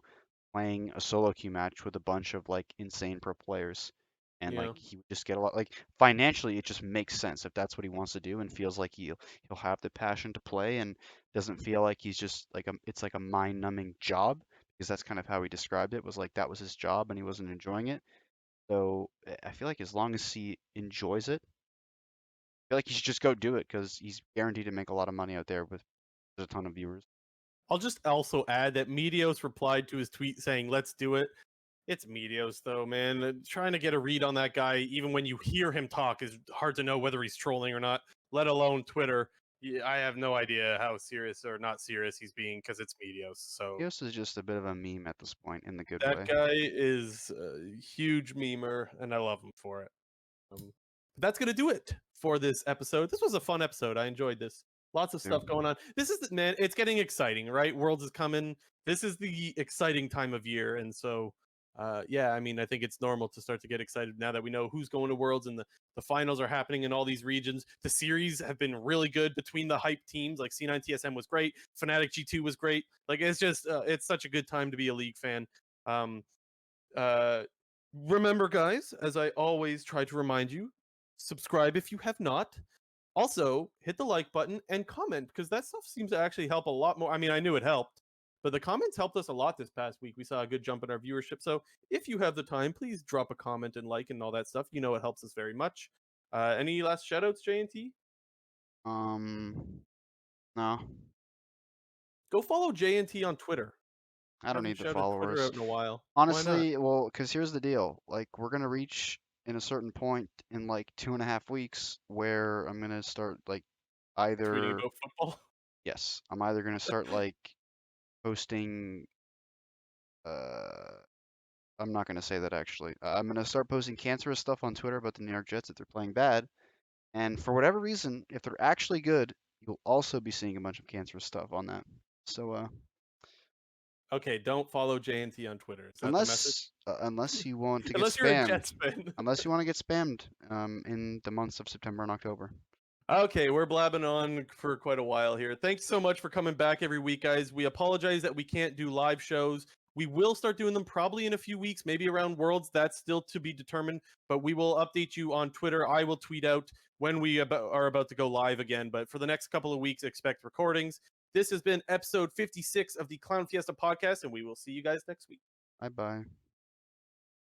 playing a solo queue match with a bunch of like insane pro players. And like Yeah. he would just get a lot like financially it just makes sense if that's what he wants to do and feels like he'll have the passion to play and doesn't feel like he's just like it's like a mind numbing job, because that's kind of how he described it, was like that was his job and he wasn't enjoying it. So I feel like as long as he enjoys it, I feel like he should just go do it because he's guaranteed to make a lot of money out there with a ton of viewers. I'll just also add that Meteos replied to his tweet saying, "Let's do it." It's Meteos, though, man. Trying to get a read on that guy, even when you hear him talk, is hard to know whether he's trolling or not, let alone Twitter. I have no idea how serious or not serious he's being, because it's Meteos. So Yos is just a bit of a meme at this point in the good that way. guy is a huge memer, and I love him for it. But that's gonna do it for this episode. This was a fun episode. I enjoyed this. Lots of Too. stuff going on. This is man, it's getting exciting, right? Worlds is coming. This is the exciting time of year, and so yeah, I mean, I think it's normal to start to get excited now that we know who's going to Worlds and the finals are happening in all these regions. The series have been really good between the hype teams. Like C9 TSM was great. Fnatic G2 was great. Like it's just it's such a good time to be a league fan. Um, uh, Remember, guys, as I always try to remind you, subscribe if you have not. Also, hit the like button and comment, because that stuff seems to actually help a lot more. I mean, I knew it helped, but the comments helped us a lot this past week. We saw a good jump in our viewership. So if you have the time, please drop a comment and like and all that stuff. You know, it helps us very much. Any last shout outs, JNT? No, Go follow JNT on Twitter. I don't Haven't need the shouted Twitter followers. out in a while. Why not? Honestly, well, because here's the deal. Like, we're gonna reach in a certain point in like 2.5 weeks where I'm gonna start like Tweeting either, about football. yes, I'm either gonna start like posting, uh, I'm not gonna say that actually. I'm gonna start posting cancerous stuff on Twitter about the New York Jets if they're playing bad. And for whatever reason, if they're actually good, you'll also be seeing a bunch of cancerous stuff on that. So, Okay, don't follow JNT on Twitter. Is that the message? Unless you want to get Unless you're a Jets spammed. fan. Unless you want to get spammed in the months of September and October. Okay, we're blabbing on for quite a while here. Thanks so much for coming back every week, guys. We apologize that we can't do live shows. We will start doing them probably in a few weeks, maybe around Worlds. That's still to be determined, but we will update you on Twitter. I will tweet out when we are about to go live again. But for the next couple of weeks, expect recordings. This has been episode 56 of the Clown Fiesta podcast, and we will see you guys next week. Bye-bye.